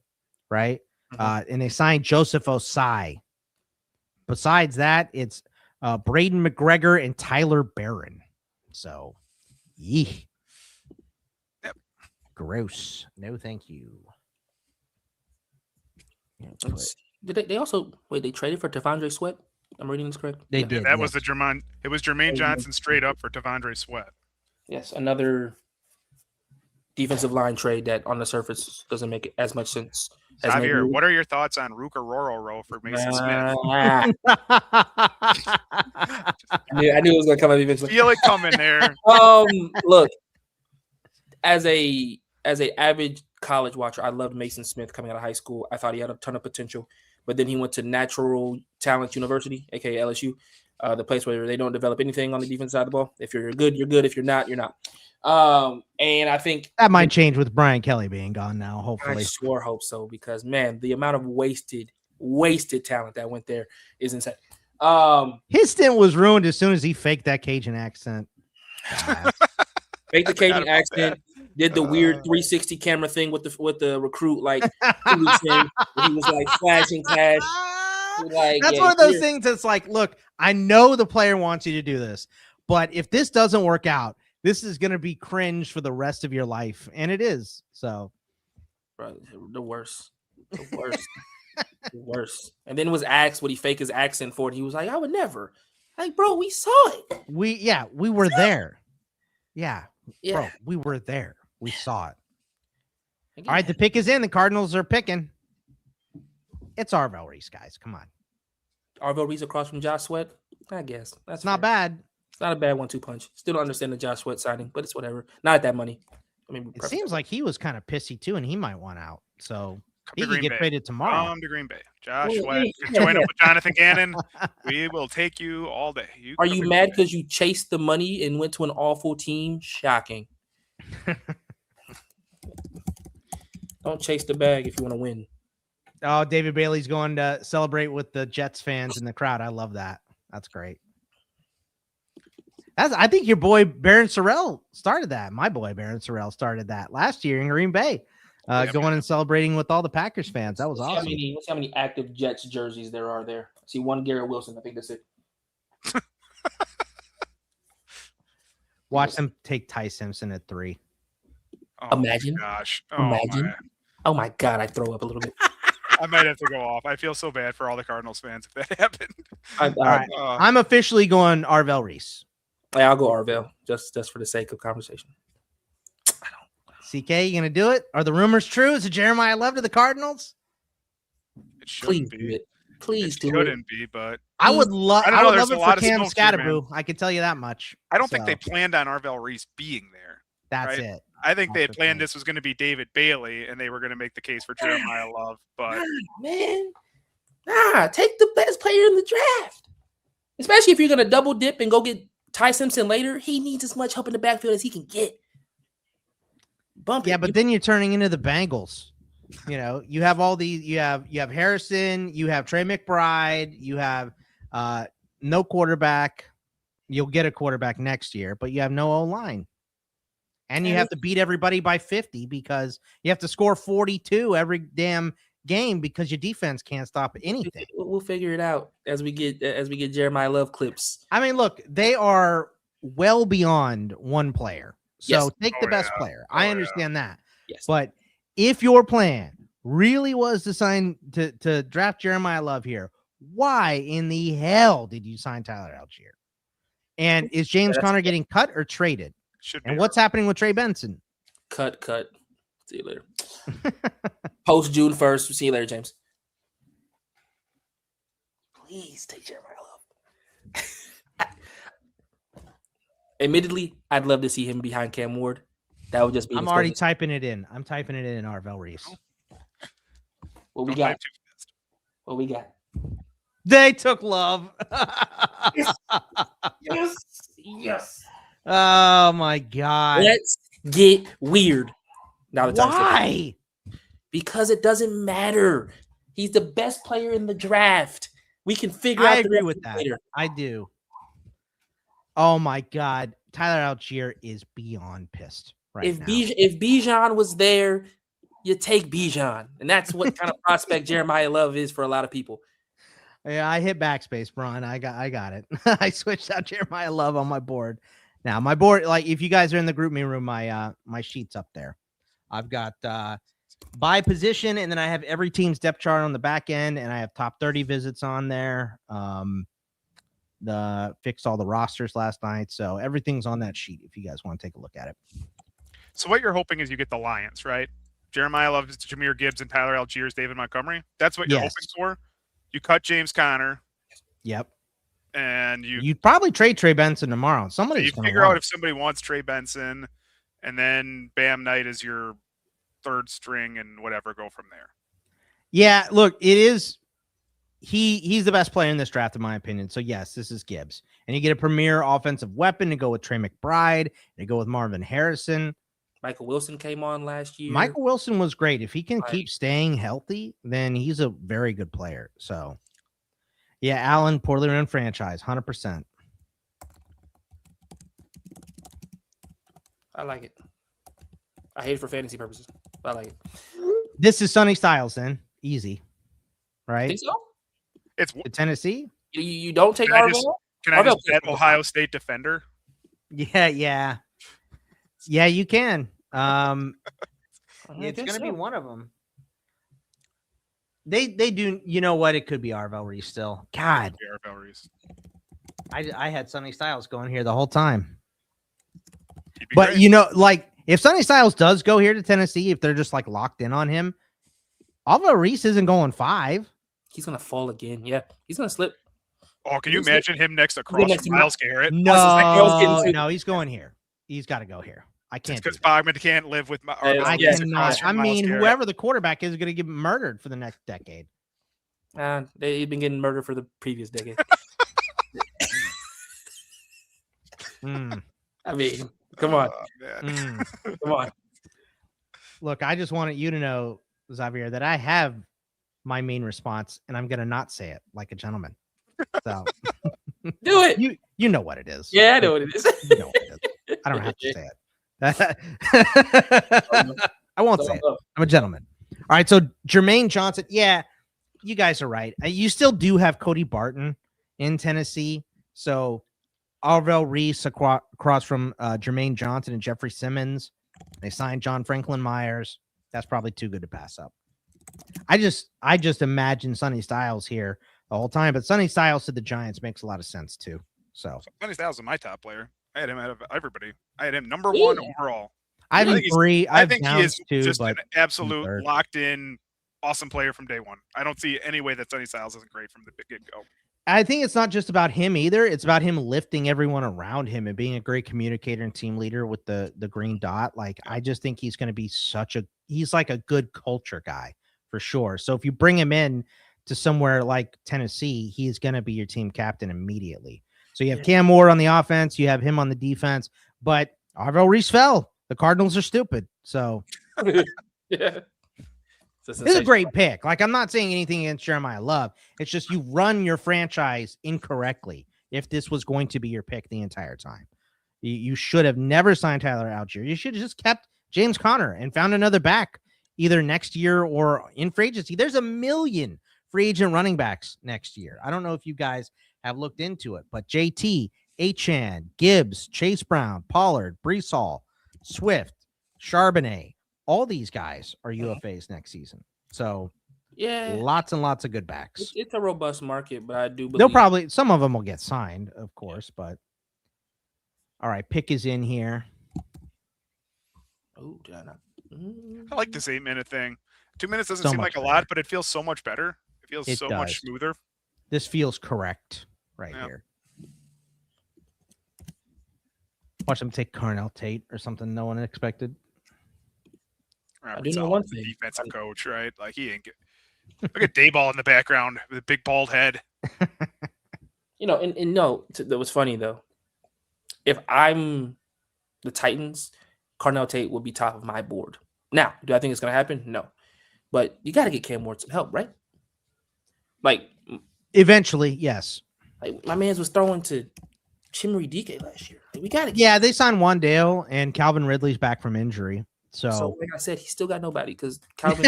right? And they signed Joseph Osai. Besides that, it's Braden McGregor and Tyler Barron. So, yee. Yep. Gross. No, thank you. Did they also they traded for Tavondre Sweat? I'm reading this correct. They did. That was the Jermaine. It was Jermaine Johnson straight up for Tavondre Sweat. Yes, another defensive line trade that on the surface doesn't make as much sense. Xavier, what are your thoughts on Ruka Rororo for Mason Smith? I knew it was going to come up eventually. Feel it coming there. Look, as a average college watcher, I loved Mason Smith coming out of high school. I thought he had a ton of potential, but then he went to Natural Talent University, aka LSU, the place where they don't develop anything on the defense side of the ball. If you're good, you're good. If you're not, you're not. And I think that might change with Brian Kelly being gone now. Hopefully, I sure hope so, because man, the amount of wasted talent that went there is insane. His stint was ruined as soon as he faked that Cajun accent. Faked the Cajun accent. Did the weird 360 camera thing with the recruit, like 2 weeks in, he was like flashing cash. Like, that's one of those things that's like, look, I know the player wants you to do this, but if this doesn't work out, this is going to be cringe for the rest of your life. And it is. So, bro, the worst. The worst. And then was asked, would he fake his accent for it? He was like, I would never. Like, bro, we saw it. We were there. Yeah. Yeah. Bro, we were there. We saw it. Again. All right, the pick is in. The Cardinals are picking. It's Arvell Reese, guys. Come on. Arvell Reese across from Josh Sweat? I guess. That's not bad. It's not a bad 1-2 punch. Still don't understand the Josh Sweat signing, but it's whatever. Not at that money. I mean, it seems like he was kind of pissy too, and he might want out. So he could get Bay. traded tomorrow. Come to Green Bay. Josh Sweat, join up with Jonathan Gannon. We will take you all day. Are you mad because you chased the money and went to an awful team? Shocking. Don't chase the bag if you want to win. Oh, David Bailey's going to celebrate with the Jets fans in the crowd. I love that. That's great. I think your boy Baron Sorrell started that. My boy Baron Sorrell started that last year in Green Bay, going and celebrating with all the Packers fans. That was awesome. Let's see how many active Jets jerseys there are there. I see one Garrett Wilson. I think that's it. Watch them take Ty Simpson at 3. Oh, imagine. Gosh. Imagine. Oh my God, I throw up a little bit. I might have to go off. I feel so bad for all the Cardinals fans if that happened. All right. I'm officially going Arvell Reese. Yeah, I'll go Arvell just for the sake of conversation. CK, you gonna do it? Are the rumors true? Is it Jeremiah Love to the Cardinals? It shouldn't do be. It. Please do it. Shouldn't be, but I would love. I would love it for Cam Scatterboo. I can tell you that much. I don't think they planned on Arvell Reese being there. That's it. I think they had planned this was going to be David Bailey, and they were going to make the case for Jeremiah Love. But take the best player in the draft. Especially if you're going to double dip and go get Ty Simpson later, he needs as much help in the backfield as he can get. Bump it. But then you're turning into the Bengals. You know, you have all these. You have Harrison. You have Trey McBride. You have no quarterback. You'll get a quarterback next year, but you have no O-line. And you have to beat everybody by 50 because you have to score 42 every damn game because your defense can't stop anything. We'll figure it out as we get Jeremiah Love clips. I mean, look, they are well beyond one player. So take the best player. I understand that. Yes. But if your plan really was to sign to draft Jeremiah Love here, why in the hell did you sign Tyler Algier? And is James Conner getting cut or traded? And what's happening with Trey Benson? Cut. See you later. Post June 1st. See you later, James. Please take Jeremiah Love. Admittedly, I'd love to see him behind Cam Ward. That would just be. I'm already typing it in. I'm typing it in Arvell Reese. What we got? What we got? They took Love. Yes. Oh my God. Let's get weird. Now the why? Because it doesn't matter. He's the best player in the draft. We can figure out. I agree with that. Later. I do. Oh my God. Tyler Algier is beyond pissed right If now. if Bijan was there, you take Bijan, and that's what kind of prospect Jeremiah Love is for a lot of people. Yeah, I hit backspace, Brian. I got it. I switched out Jeremiah Love on my board. Now my board, like if you guys are in the group me room, my sheet's up there. I've got by position, and then I have every team's depth chart on the back end, and I have top 30 visits on there. The fixed all the rosters last night, so everything's on that sheet if you guys want to take a look at it. So what you're hoping is you get the Lions, right? Jeremiah Love, Jahmyr Gibbs, and Tyler Algier, David Montgomery. That's what you're hoping for. You cut James Conner. Yep. And you'd probably trade Trey Benson tomorrow. Somebody's going to figure out if somebody wants Trey Benson, and then Bam Knight is your third string and whatever, go from there. Yeah, look, it is. He's the best player in this draft, in my opinion. So yes, this is Gibbs, and you get a premier offensive weapon to go with Trey McBride, to go with Marvin Harrison. Michael Wilson came on last year. Michael Wilson was great. If he can keep staying healthy, then he's a very good player. So, yeah, Allen, poorly run franchise, 100%. I like it. I hate it for fantasy purposes, but I like it. This is Sonny Styles, then. Easy. Right? Think so? It's Tennessee? You don't take Arvell? Can I just bet Ohio State defender? Yeah, you can. It's going to be one of them. They do. You know what? It could be Arvell Reese still. God. Arvell Reese. I had Sonny Styles going here the whole time. But great. You know, like if Sonny Styles does go here to Tennessee, if they're just like locked in on him, Arvell Reese isn't going 5. He's going to fall again. Yeah, he's going to slip. Oh, can you imagine him next across from Myles Garrett? No, he's going here. He's got to go here. I can't. Because Bogman can't live with my. I cannot. I mean, whoever the quarterback is going to get murdered for the next decade. They've been getting murdered for the previous decade. I mean, come on. Come on. Look, I just wanted you to know, Xavier, that I have my main response, and I'm going to not say it like a gentleman. So do it. You know what it is. Yeah, I know what it is. You know what it is. I don't have to say it. I won't say it. I'm a gentleman. All right. So Jermaine Johnson. Yeah, you guys are right. You still do have Cody Barton in Tennessee. So Arvell Reese across from Jermaine Johnson and Jeffrey Simmons. They signed John Franklin Myers. That's probably too good to pass up. I just imagine Sonny Styles here the whole time, but Sonny Styles to the Giants makes a lot of sense too. So Sonny Styles is my top player. I had him out of everybody. I had him number 1 overall. I think he is just an absolute locked in, awesome player from day one. I don't see any way that Sonny Styles isn't great from the get-go. I think it's not just about him either. It's about him lifting everyone around him and being a great communicator and team leader with the green dot. Like, I just think he's going to be he's like a good culture guy for sure. So if you bring him in to somewhere like Tennessee, he's going to be your team captain immediately. So you have Cam Moore on the offense, you have him on the defense, but Arvell Reese fell. The Cardinals are stupid. So yeah. This is a great pick. Like, I'm not saying anything against Jeremiah Love. It's just you run your franchise incorrectly if this was going to be your pick the entire time. You should have never signed Tyler Algier. You should have just kept James Conner and found another back either next year or in free agency. There's 1 million free agent running backs next year. I don't know if you guys have looked into it, but JT, Achane, Gibbs, Chase Brown, Pollard, Breece Hall, Swift, Charbonnet, all these guys are UFAs next season. So yeah, lots and lots of good backs. It's a robust market, but I do believe some of them will get signed, of course, but all right, pick is in here. Oh, I like this 8-minute thing. 2 minutes doesn't seem like a lot, but it feels so much better. It feels so much smoother. This feels correct here. Watch them take Carnell Tate or something no one expected. I do know one thing. Defensive coach, right? Like, he ain't get. Look at Dayball in the background with a big bald head. That was funny though. If I'm the Titans, Carnell Tate would be top of my board. Now, do I think it's going to happen? No, but you got to get Cam Ward some help, right? Like, eventually, yes. Like, my man's was throwing to Chimere DK last year. We got it. Yeah, they signed Wandale, and Calvin Ridley's back from injury. So like I said, he still got nobody because Calvin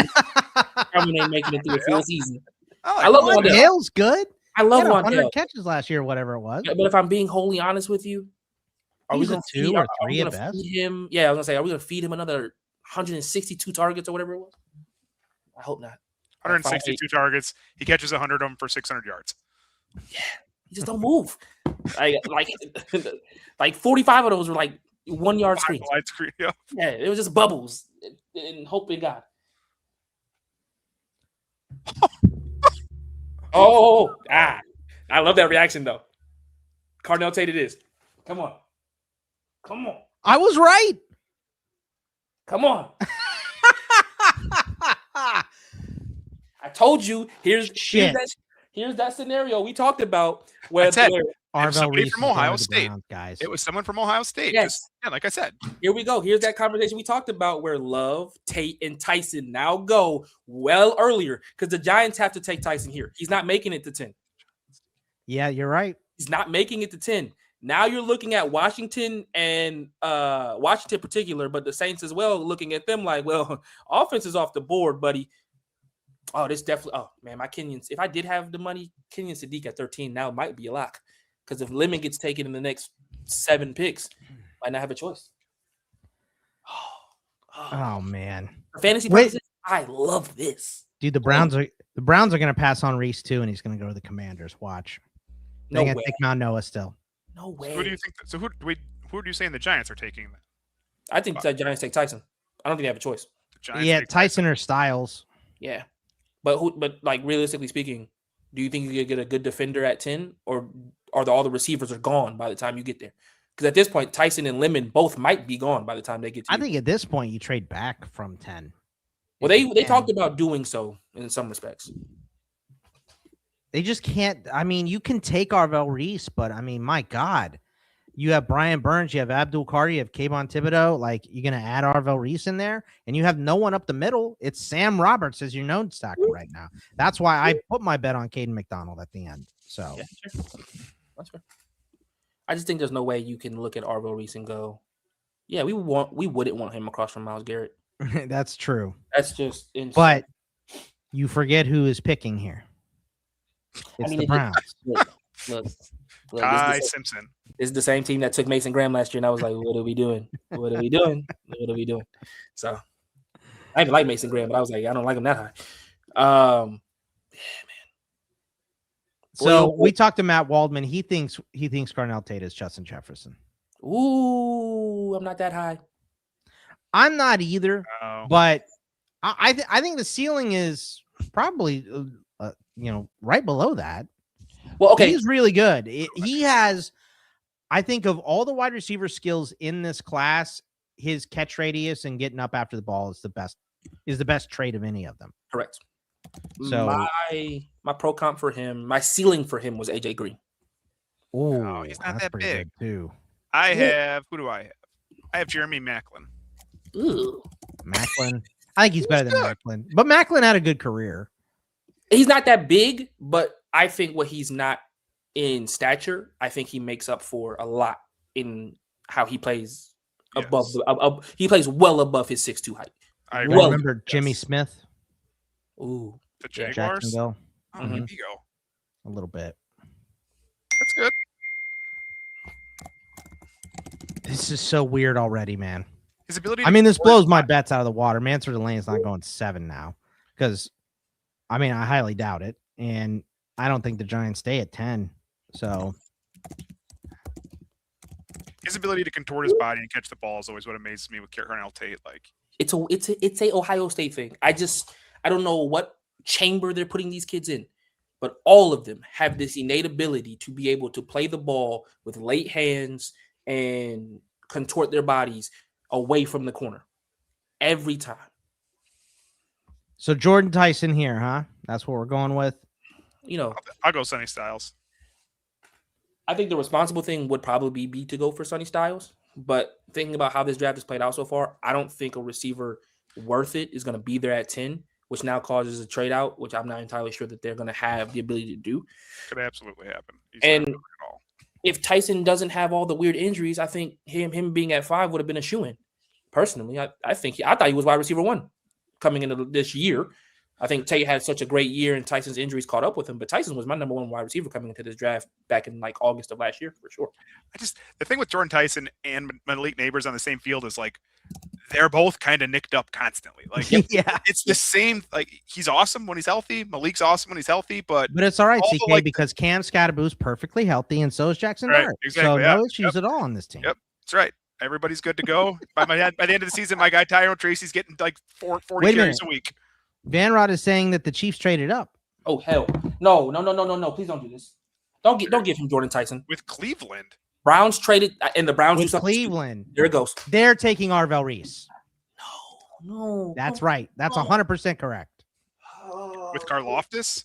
ain't making it through a full season. I I love Wandale. Wandale's good. I love He had 100 Wandale. catches last year, whatever it was. Yeah, but if I'm being wholly honest with you, He's a 2 or 3 at best. Feed him? Yeah, I was gonna say, are we gonna feed him another 162 targets or whatever it was? I hope not. 162 targets. He catches 100 of them for 600 yards. Yeah, he just don't move. Like 45 of those were like 1 yard screens. Yeah. Yeah, it was just bubbles and hope in God. I love that reaction though. Carnell Tate it is. Come on. I was right. Come on. I told you. Here's that scenario we talked about where Arvell Reese from Ohio State. Browns, guys. It was someone from Ohio State. Yes. Like I said. Here we go. Here's that conversation we talked about where Love, Tate, and Tyson now go well earlier because the Giants have to take Tyson here. He's not making it to 10. Yeah, you're right. He's not making it to 10. Now you're looking at Washington and Washington in particular, but the Saints as well, looking at them like, well, offense is off the board, buddy. Oh, this definitely. Oh, man, my Kenyans. If I did have the money, Kenyon Sadiq at 13 now might be a lock. Because if Lemon gets taken in the next 7 picks, might not have a choice. Oh man. For fantasy purposes, I love this. Dude, the Browns are going to pass on Reese too, and he's going to go to the Commanders. Watch. They're going to take Mount Noah still. No way. So who do you think? So who do you saying the Giants are taking? I think the Giants take Tyson. I don't think they have a choice. Yeah, Tyson or Styles. Yeah, but like realistically speaking, do you think you could get a good defender at 10, or are all the receivers are gone by the time you get there? Because at this point, Tyson and Lemon both might be gone by the time they get to you. I think at this point you trade back from 10. Well, they talked about doing so in some respects. They just can't. I mean, you can take Arvell Reese, but I mean, my God, you have Brian Burns, you have Abdul Carter, you have Kayvon Thibodeau. Like, you're going to add Arvell Reese in there, and you have no one up the middle. It's Sam Roberts as your known stacker right now. That's why I put my bet on Caden McDonald at the end. So, yeah, sure. That's fair. I just think there's no way you can look at Arvell Reese and go, yeah, we wouldn't want him across from Myles Garrett. That's true. That's just insane. But you forget who is picking here. It's the Browns. Look, Kai Simpson. This is the same team that took Mason Graham last year, and I was like, what are we doing? What are we doing? What are we doing? So I even like Mason Graham, but I was like, I don't like him that high. Yeah, man. So we talked to Matt Waldman. He thinks Carnell Tate is Justin Jefferson. Ooh, I'm not that high. I'm not either, but I think the ceiling is probably right below that. Well, okay, he's really good. He has, I think, of all the wide receiver skills in this class, his catch radius and getting up after the ball is the best trait of any of them. Correct. So my pro comp for him, my ceiling for him was AJ Green. Oh, he's not that big too. Who do I have? I have Jeremy Maclin. Ooh. Maclin. I think he's better than Maclin, but Maclin had a good career. He's not that big, but I think what he's not in stature, I think he makes up for a lot in how he plays above. He plays well above his 6'2" height. I remember Jimmy Smith. Ooh, the Jaguars. Jacksonville. There you go. A little bit. That's good. This is so weird already, man. His ability. This blows my bets out of the water. Mansard Lane's not going 7 now because, I highly doubt it, and I don't think the Giants stay at 10. So his ability to contort his body and catch the ball is always what amazes me with Carnell Tate. Like it's a Ohio State thing. I don't know what chamber they're putting these kids in, but all of them have this innate ability to be able to play the ball with late hands and contort their bodies away from the corner every time. So Jordan Tyson here, huh? That's what we're going with. I'll go Sonny Styles. I think the responsible thing would probably be to go for Sonny Styles, but thinking about how this draft has played out so far, I don't think a receiver worth it is going to be there at 10, which now causes a trade out, which I'm not entirely sure that they're going to have the ability to do. Could absolutely happen. if Tyson doesn't have all the weird injuries, I think him being at 5 would have been a shoo-in. Personally, I thought he was wide receiver 1 coming into this year. I think Tate had such a great year, and Tyson's injuries caught up with him. But Tyson was my number 1 wide receiver coming into this draft back in like August of last year, for sure. The thing with Jordan Tyson and Malik Neighbors on the same field is like they're both kind of nicked up constantly. Like, yeah, it's the same. Like, he's awesome when he's healthy. Malik's awesome when he's healthy, but it's all right, all CK, like because Cam Scatterboo's perfectly healthy, and so is Jackson Right, Dart. exactly, So yeah. no issues at all on this team. Yep, that's right. Everybody's good to go. By the end of the season, my guy Tyrone Tracy's getting like 40 carries a week. Van Rod is saying that the Chiefs traded up. Oh hell, no! Please don't do this. Don't give him Jordan Tyson With Cleveland. Browns traded, and the Browns With Cleveland. There it goes. They're taking Arvell Reese. No, That's right. That's 100% correct. With Karlaftis.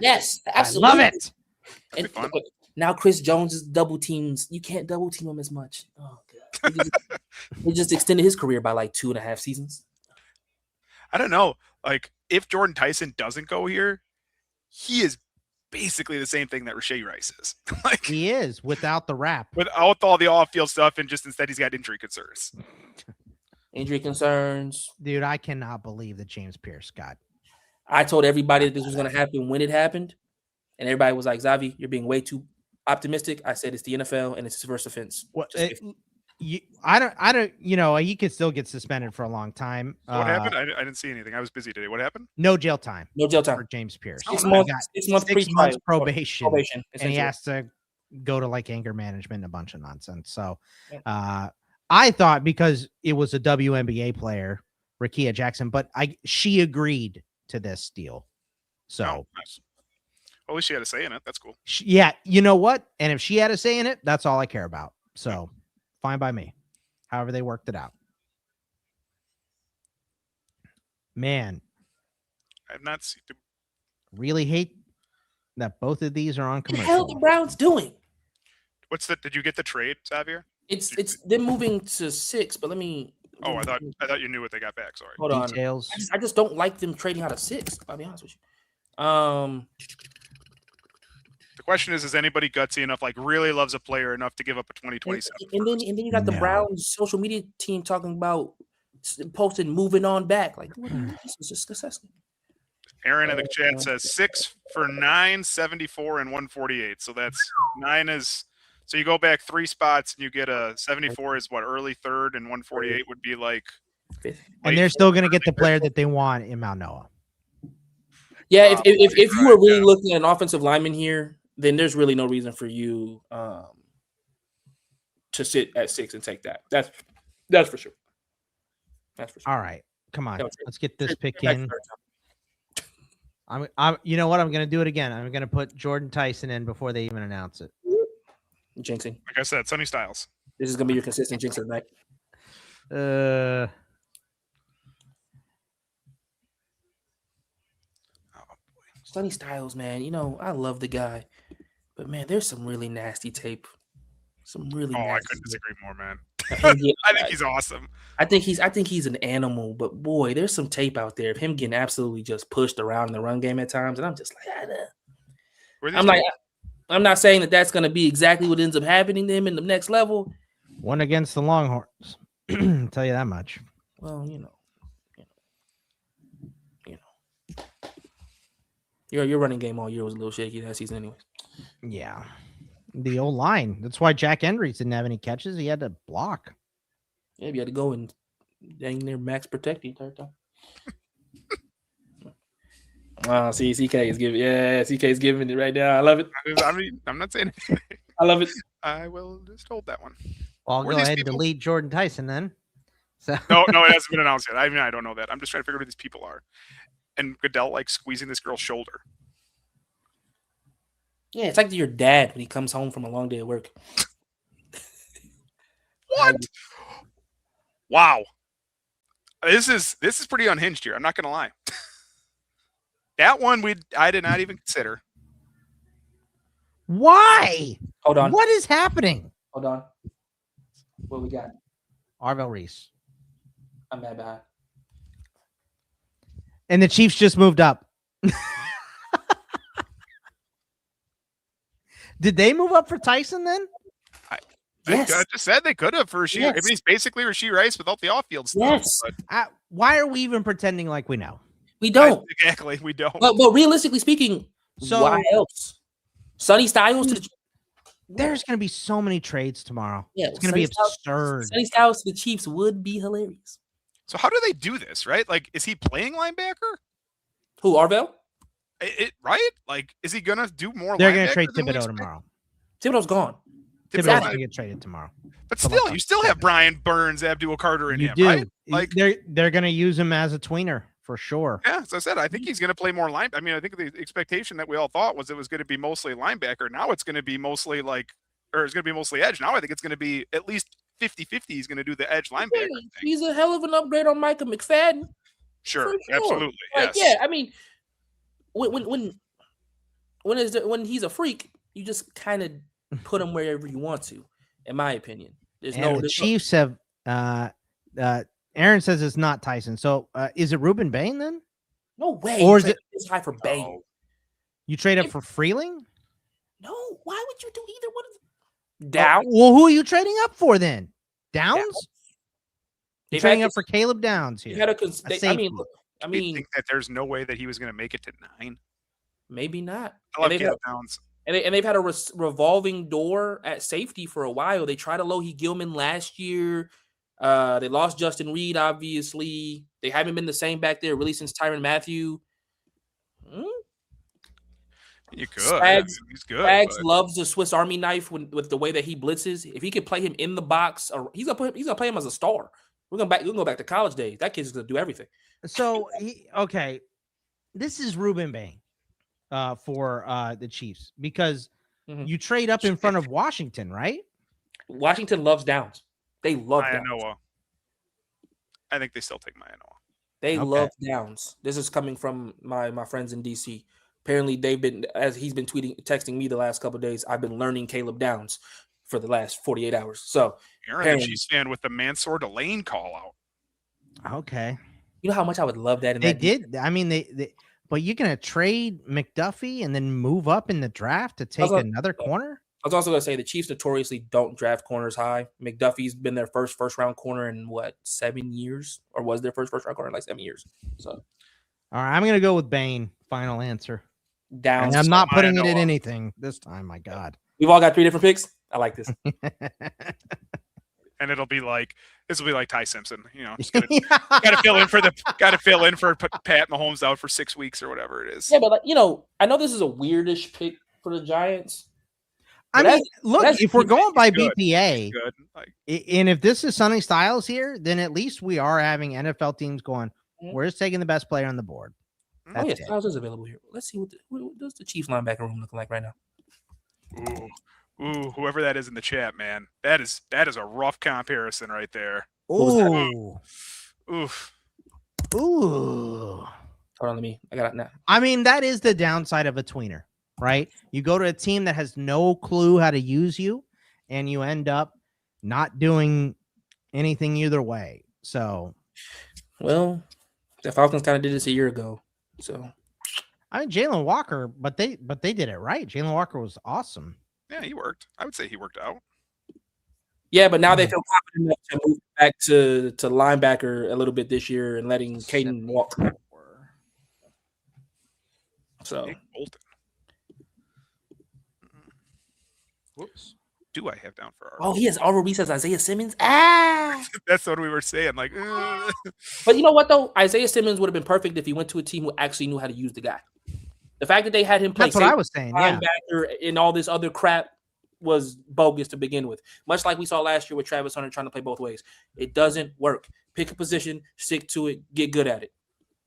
Yes, absolutely. I love it. And now Chris Jones is double teams. You can't double team him as much. Oh god, he just extended his career by like 2.5 seasons. I don't know. Like, if Jordan Tyson doesn't go here, he is basically the same thing that Rashee Rice is. Like, He is without the rap. without all the off-field stuff, and just instead he's got injury concerns. Injury concerns. Dude, I cannot believe that James Pierce got. I told everybody that this was going to happen when it happened, and everybody was like, "Xavi, you're being way too optimistic." I said it's the NFL and it's his first offense. What? I don't. You know, he could still get suspended for a long time. So what happened? I didn't see anything. I was busy today. What happened? No jail time. No jail time For James Pierce. 6 He months. got 6 months, 6 months probation, and he essentially. has to go to like anger management and a bunch of nonsense. So, I thought because it was a WNBA player, Rakia Jackson, but she agreed to this deal. So, nice. Well, at least she had a say in it. That's cool. Yeah, you know what? And if she had a say in it, that's all I care about. So, fine by me. However they worked it out. Man, I've not seen. really hate that both of these are on What the commercial. hell the Browns doing? Did you get the trade, Xavier? It's they're moving to 6, but let me. Oh, I thought you knew what they got back. Sorry. Hold on. Details. I just don't like them trading out of 6. I'll be honest with you. The question is anybody gutsy enough, like really loves a player enough to give up a 2027? And then you got the Browns social media team talking about posting moving on back. Like, what this is just disgusting. Aaron in the chat says 6 for 974 and 148. So that's 9 is. So you go back 3 spots and you get a 74 is what, early third, and 148 would be like. And they're still going to get the player that they want in Mount Noah. Yeah, if you were really looking at an offensive lineman here, then there's really no reason for you to sit at 6 and take that. That's for sure. That's for sure. All right, come on, let's get this pick in. I'm you know what? I'm going to do it again. I'm going to put Jordan Tyson in before they even announce it. Jinxing. Like I said, Sonny Styles. This is going to be your consistent jinx of the night. Sonny Styles, man. You know, I love the guy. But, man, there's some really nasty tape. Some really nasty I couldn't disagree more, man. Yeah, I think he's awesome. I think he's an animal, but boy, there's some tape out there of him getting absolutely just pushed around in the run game at times, and I'm just like, I'm not saying that that's going to be exactly what ends up happening to him in the next level. One against the Longhorns, tell you that much. Well, your running game all year was a little shaky that season, anyways. Yeah, the old line. That's why Jack Hendricks didn't have any catches. He had to block. Yeah, you had to go and dang near max protect the entire time. Wow, see, CK is giving it right now. I love it. I mean, I'm not saying anything. I love it. I will just hold that one. Well, I'll go ahead and delete Jordan Tyson then. So No, it hasn't been announced yet. I mean, I don't know that. I'm just trying to figure out who these people are. And Goodell like squeezing this girl's shoulder. Yeah, it's like your dad when he comes home from a long day at work. What? Wow. This is pretty unhinged here. I'm not gonna lie. That one I did not even consider. Why? Hold on. What is happening? Hold on. What we got? Arvell Reese. I'm mad behind. And the Chiefs just moved up. Did they move up for Tyson then? I just said they could have for Rasheed. Yes. I mean, he's basically Rasheed Rice without the off-field stuff. Yes. But Why are we even pretending like we know? We don't. Exactly, we don't. But realistically speaking, why else? Sonny Styles to the There's going to be so many trades tomorrow. Yeah, it's going to be absurd. Sonny Styles to the Chiefs would be hilarious. So how do they do this, right? Like, is he playing linebacker? Who, Arvell? Right? Like, is he going to do more They're going linebacker to trade than we Thibodeau expect? tomorrow. Thibodeau's gone. Thibodeau's going to get traded tomorrow. But still, you still have Brian Burns, Abdul Carter in him, right? Like, they're going to use him as a tweener for sure. Yeah, as I said, I think he's going to play more line. I mean, I think the expectation that we all thought was it was going to be mostly linebacker. Now it's going to be mostly it's going to be mostly edge. Now I think it's going to be at least 50-50. He's going to do the edge linebacker thing. He's a hell of an upgrade on Micah McFadden. Sure. Absolutely. Like, yes. yeah, I mean, when he's a freak, you just kind of put him wherever you want to, in my opinion. The Chiefs have Aaron says it's not Tyson. So is it Ruben Bain then? No way. Or is it this high for Bain? Oh. You trade up for Freeling? No. Why would you do either one of them? Downs? Well, who are you trading up for then? Downs? You're trading up for Caleb Downs here. I mean, you think that there's no way that he was going to make it to 9? Maybe not. I love Caleb Downs. And they've had a revolving door at safety for a while. They tried a Alohi Gilman last year. They lost Justin Reed, obviously. They haven't been the same back there really since Tyrann Mathieu. You could. He's good. Spags loves the Swiss Army knife with the way that he blitzes. If he could play him in the box, he's gonna play him as a star. We're gonna go back to college days. That kid's gonna do everything. So this is Ruben Bain for the Chiefs because you trade up in front of Washington, right? Washington loves Downs. They love Maya. I think they still take Maya. They love Downs. This is coming from my friends in DC. Apparently, as he's been texting me the last couple of days, I've been learning Caleb Downs for the last 48 hours. So, Aaron, the Chiefs fan with the Mansour Delane call out. Okay. You know how much I would love that. They did. I mean, but you're going to trade McDuffie and then move up in the draft to take another corner? I was also going to say the Chiefs notoriously don't draft corners high. McDuffie's been their first round corner in 7 years, or was their first round corner in 7 years. So, all right, I'm going to go with Bain. Final answer. Downs. And I'm not putting it in anything this time. My God, we've all got 3 different picks. I like this. And it'll be like Ty Simpson, just gotta fill in for Pat Mahomes out for 6 weeks or whatever it is. Yeah, but I know this is a weirdish pick for the Giants. I mean, look, if we're going by BPA, and if this is Sonny Styles here, then at least we are having NFL teams going, we're just taking the best player on the board. That's Styles is available here. Let's see what does the Chiefs linebacker room look like right now. Ooh, whoever that is in the chat, man, that is a rough comparison right there. Ooh. Oof. Ooh. Hold on, I got it now. I mean, that is the downside of a tweener, right? You go to a team that has no clue how to use you, and you end up not doing anything either way. So, well, the Falcons kind of did this a year ago. So, I mean, Jalen Walker, but they did it right. Jalen Walker was awesome. Yeah, he worked. I would say he worked out. Yeah, but now they feel confident enough to move back to linebacker a little bit this year and letting Caden walk. So, Bolton. Whoops. Do I have down for our? Oh, he has Aubrey says Isaiah Simmons. That's what we were saying. Like, but you know what though? Isaiah Simmons would have been perfect if he went to a team who actually knew how to use the guy. The fact that they had him play that's what I was saying, linebacker and all this other crap was bogus to begin with. Much like we saw last year with Travis Hunter trying to play both ways. It doesn't work. Pick a position, stick to it, get good at it.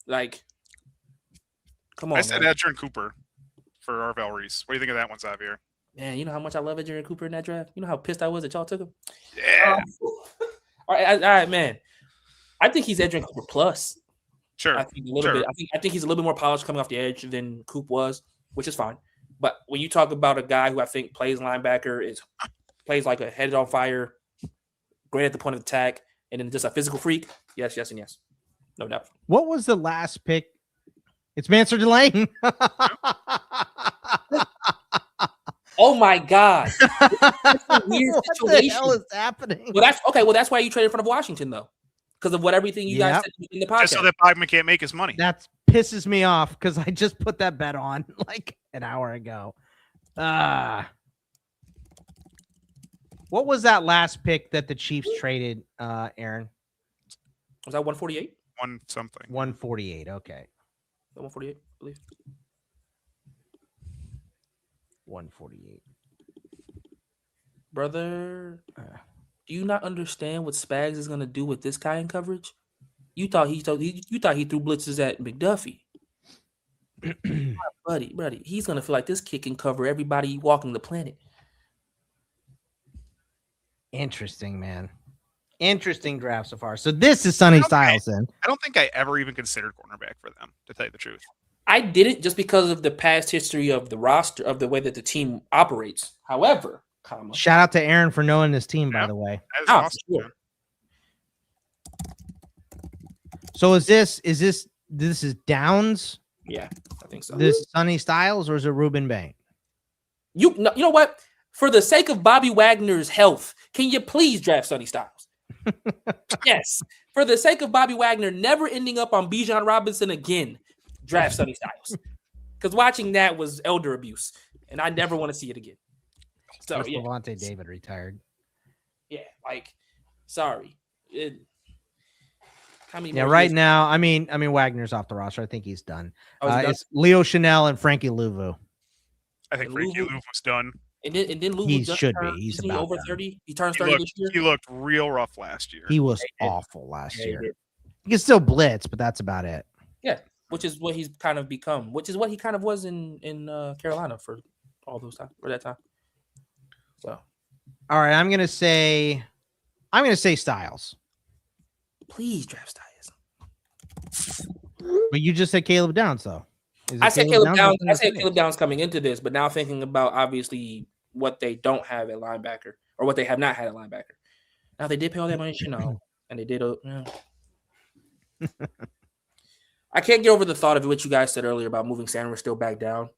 Like, come on. I said Adrian Cooper for Arvell Reese. What do you think of that one, Xavier? Man, you know how much I love Adrian Cooper in that draft? You know how pissed I was that y'all took him? Yeah. All right, man. I think he's Adrian Cooper plus. Sure. I think a little bit. I think he's a little bit more polished coming off the edge than Coop was, which is fine. But when you talk about a guy who I think plays linebacker, plays like a head on fire, great at the point of attack, and then just a physical freak, yes, and yes. No doubt. What was the last pick? It's Mansour Delane. Oh my God. What a weird the situation. hell is happening? Well, that's okay. Well, that's why you traded in front of Washington, though, because of what everything you guys Yep. said in the podcast. Just so that Bogman can't make his money. That pisses me off because I just put that bet on like an hour ago. What was that last pick that the Chiefs traded, Aaron? Was that 148? One something. 148. Okay. 148, I believe. 148. Brother, do you not understand what Spags is gonna do with this guy in coverage? You thought he threw blitzes at McDuffie. buddy, he's gonna feel like this kid can cover everybody walking the planet. Interesting, man. Interesting draft so far. So this is Sonny Styles then. I don't think I ever even considered cornerback for them, to tell you the truth. I didn't, just because of the past history of the roster, of the way that the team operates. However, shout out to Aaron for knowing this team, by the way. That is awesome, sure. So this is Downs? Yeah, I think so. This Sonny Styles, or is it Ruben Bank? You know what? For the sake of Bobby Wagner's health, can you please draft Sonny Styles? Yes. For the sake of Bobby Wagner never ending up on Bijan Robinson again, draft Sonny Styles. Because watching that was elder abuse, and I never want to see it again. So yeah. Levante David retired. Yeah, like, sorry. Right now, I mean, Wagner's off the roster. I think he's done. It's Leo Chanel and Frankie Louvu. I think Frankie Louvu was done. And then Louvu he should be. He's about over done. 30. He turned 30 this year. He looked real rough last year. He was awful last year. He can still blitz, but that's about it. Yeah, which is what he's kind of become. Which is what he kind of was in Carolina for all those time, for that time. So, all right, I'm gonna say Styles. Please draft Styles. But you just said Caleb Downs, though. I said Caleb Downs. I said Caleb Downs coming into this, but now thinking about obviously what they don't have at linebacker, or what they have not had at linebacker. Now they did pay all that money, and they did. I can't get over the thought of what you guys said earlier about moving Sanders still back down.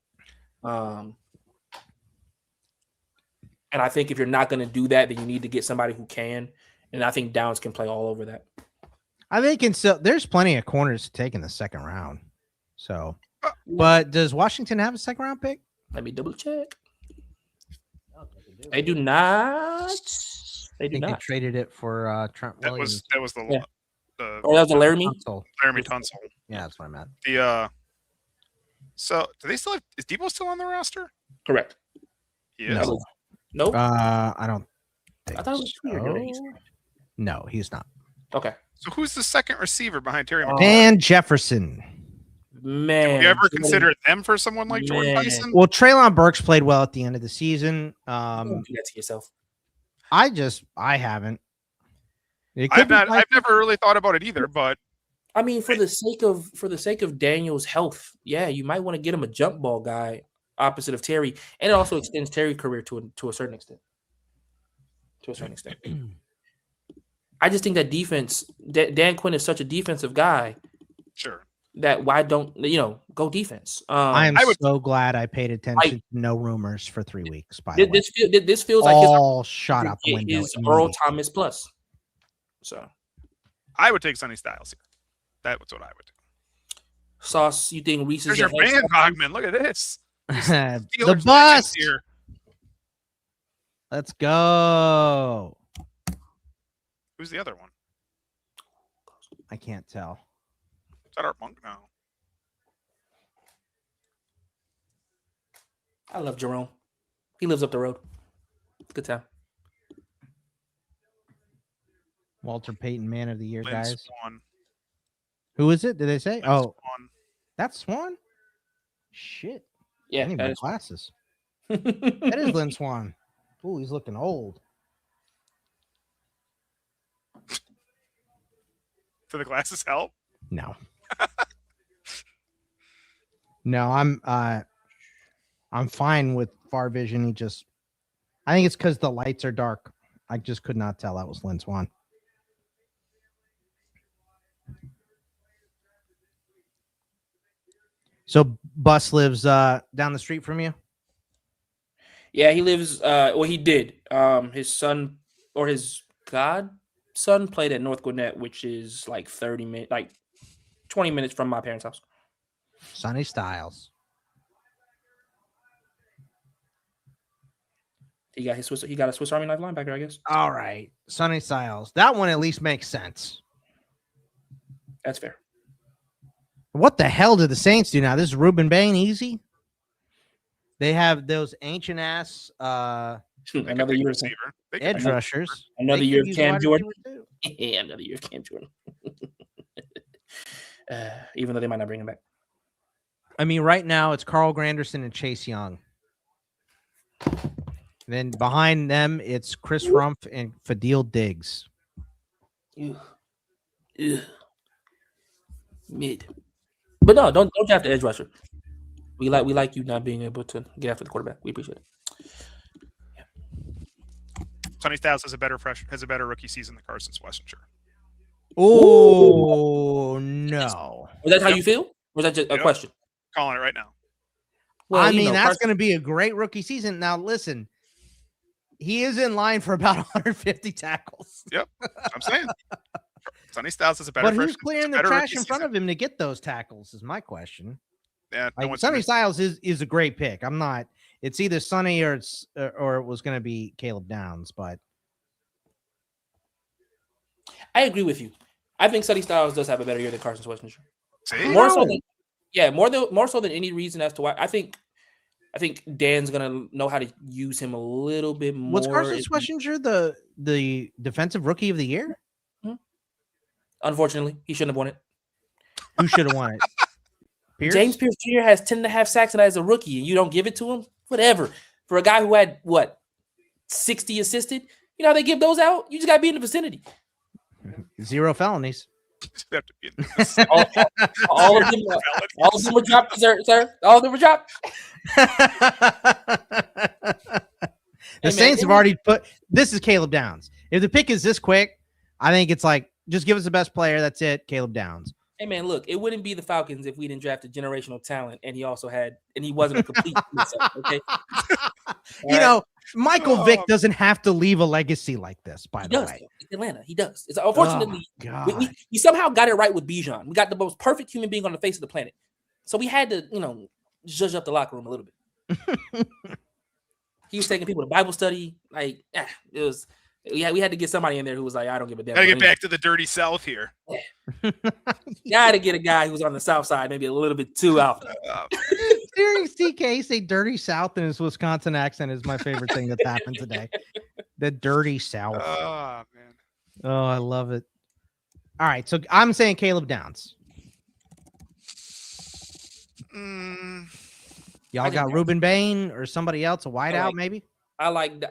And I think if you're not going to do that, then you need to get somebody who can. And I think Downs can play all over that. I think there's plenty of corners to take in the second round. So, but does Washington have a second round pick? Let me double check. They do not. They do not. They traded it for Trent Williams. That was that was a Laramie Tunsil. Yeah, that's what I meant. So do they still have? Is Debo still on the roster? Correct. He is. Nope. I don't think I thought it was 2 years ago. No, he's not. Okay. So who's the second receiver behind Terry McLaurin? Dan Jefferson. Man, have you ever considered them for someone like Jordan Tyson? Well, Treylon Burks played well at the end of the season. Don't do that to yourself. I haven't. I've never really thought about it either, but I mean, for the sake of Daniel's health, yeah, you might want to get him a jump ball guy opposite of Terry, and it also extends Terry's career to a certain extent. I just think that defense, Dan Quinn is such a defensive guy. Sure. That why don't go defense? I am so glad I paid attention to no rumors for 3 weeks. By the way, this feels like all shot out the window. Is Earl Thomas plus? So, I would take Sonny Styles here. That's what I would do. Sauce, you think Reese is your man, Bogman? Look at this. The bus here. Let's go. Who's the other one? I can't tell. Is that our Monk? No. I love Jerome. He lives up the road. Good time. Walter Payton, Man of the Year, Lynn guys. Swan. Who is it? Did they say? Lynn Swan. That's Swan? Shit. Yeah, I need my glasses. That is Lynn Swan. Ooh, he's looking old. Do the glasses help? No. No, I'm fine with far vision. I think it's because the lights are dark. I just could not tell that was Lynn Swan. So Bus lives down the street from you? Yeah, he lives. Well, he did. His son or his godson played at North Gwinnett, which is like 30 minutes, like 20 minutes from my parents' house. Sonny Styles. He got a Swiss Army knife linebacker, I guess. All right, Sonny Styles. That one at least makes sense. That's fair. What the hell do the Saints do now? This is Ruben Bain easy. They have those ancient ass Another year of edge rushers. Another year of Cam Jordan. Yeah, another year of Cam Jordan. Even though they might not bring him back. I mean, right now it's Carl Granderson and Chase Young. Then behind them, it's Chris Rumph and Fadil Diggs. Ugh. Mid. But no, don't draft the edge rusher. We like you not being able to get after the quarterback. We appreciate it. Yeah. Sonny Styles has a better rookie season than Carson Schlesinger. Oh no! Was that how you feel? Or was that just a question? Calling it right now. Well, I mean, that's going to be a great rookie season. Now, listen, he is in line for about 150 tackles. Yep, I'm saying. Sonny Styles is a better. But who's clearing the trash in front of him to get those tackles? Is my question. Yeah, like, Sonny Styles is a great pick. I'm not. It's either Sonny or it was going to be Caleb Downs. But I agree with you. I think Sonny Styles does have a better year than Carson Schlesinger. More so than any reason as to why. I think Dan's gonna know how to use him a little bit more. Was Carson Schlesinger the defensive rookie of the year? Unfortunately, he shouldn't have won it. Who should have won it? Pierce? James Pierce Jr. has 10.5 sacks and as a rookie, and you don't give it to him? Whatever. For a guy who had 60 assisted, you know how they give those out? You just gotta be in the vicinity. 0 felonies. all of them were dropped, sir. All of them were dropped. The Saints have already put. This is Caleb Downs. If the pick is this quick, I think it's like just give us the best player. That's it. Caleb Downs. Hey man, look, it wouldn't be the Falcons if we didn't draft a generational talent, and he wasn't a complete himself, okay. You know, Michael Vick doesn't have to leave a legacy like this. By the way, it's Atlanta, he does. It's unfortunately we somehow got it right with Bijan. We got the most perfect human being on the face of the planet, so we had to, judge up the locker room a little bit. He was taking people to Bible study, we had to get somebody in there who was like, I don't give a damn. Gotta get back to the dirty South here. Gotta get a guy who's on the South side, maybe a little bit too out. Hearing CK say dirty South in his Wisconsin accent is my favorite thing that's happened today. The dirty South. Oh, man. Oh, I love it. All right, so I'm saying Caleb Downs. Y'all got Ruben Bain or somebody else, a wideout maybe? I like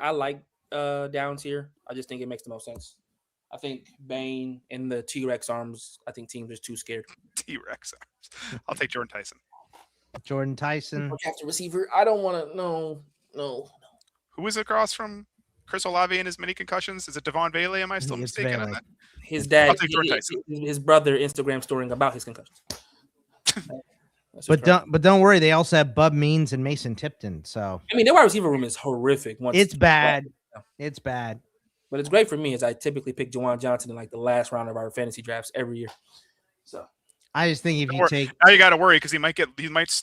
Downs here. I just think it makes the most sense. I think Bain and the T-Rex arms, I think teams are too scared. T-Rex arms. I'll take Jordan Tyson. Jordan Tyson. After receiver, I don't want to. No. Who is across from Chris Olave and his many concussions? Is it Devon Bailey? Am I still mistaken on that? His dad, his brother, Instagram storing about his concussions. But don't worry, they also have Bub Means and Mason Tipton. So I mean, their wide receiver room is horrific. It's bad. It's bad. But it's great for me as I typically pick Juwan Johnson in like the last round of our fantasy drafts every year. So I just think if you take now, you got to worry because he might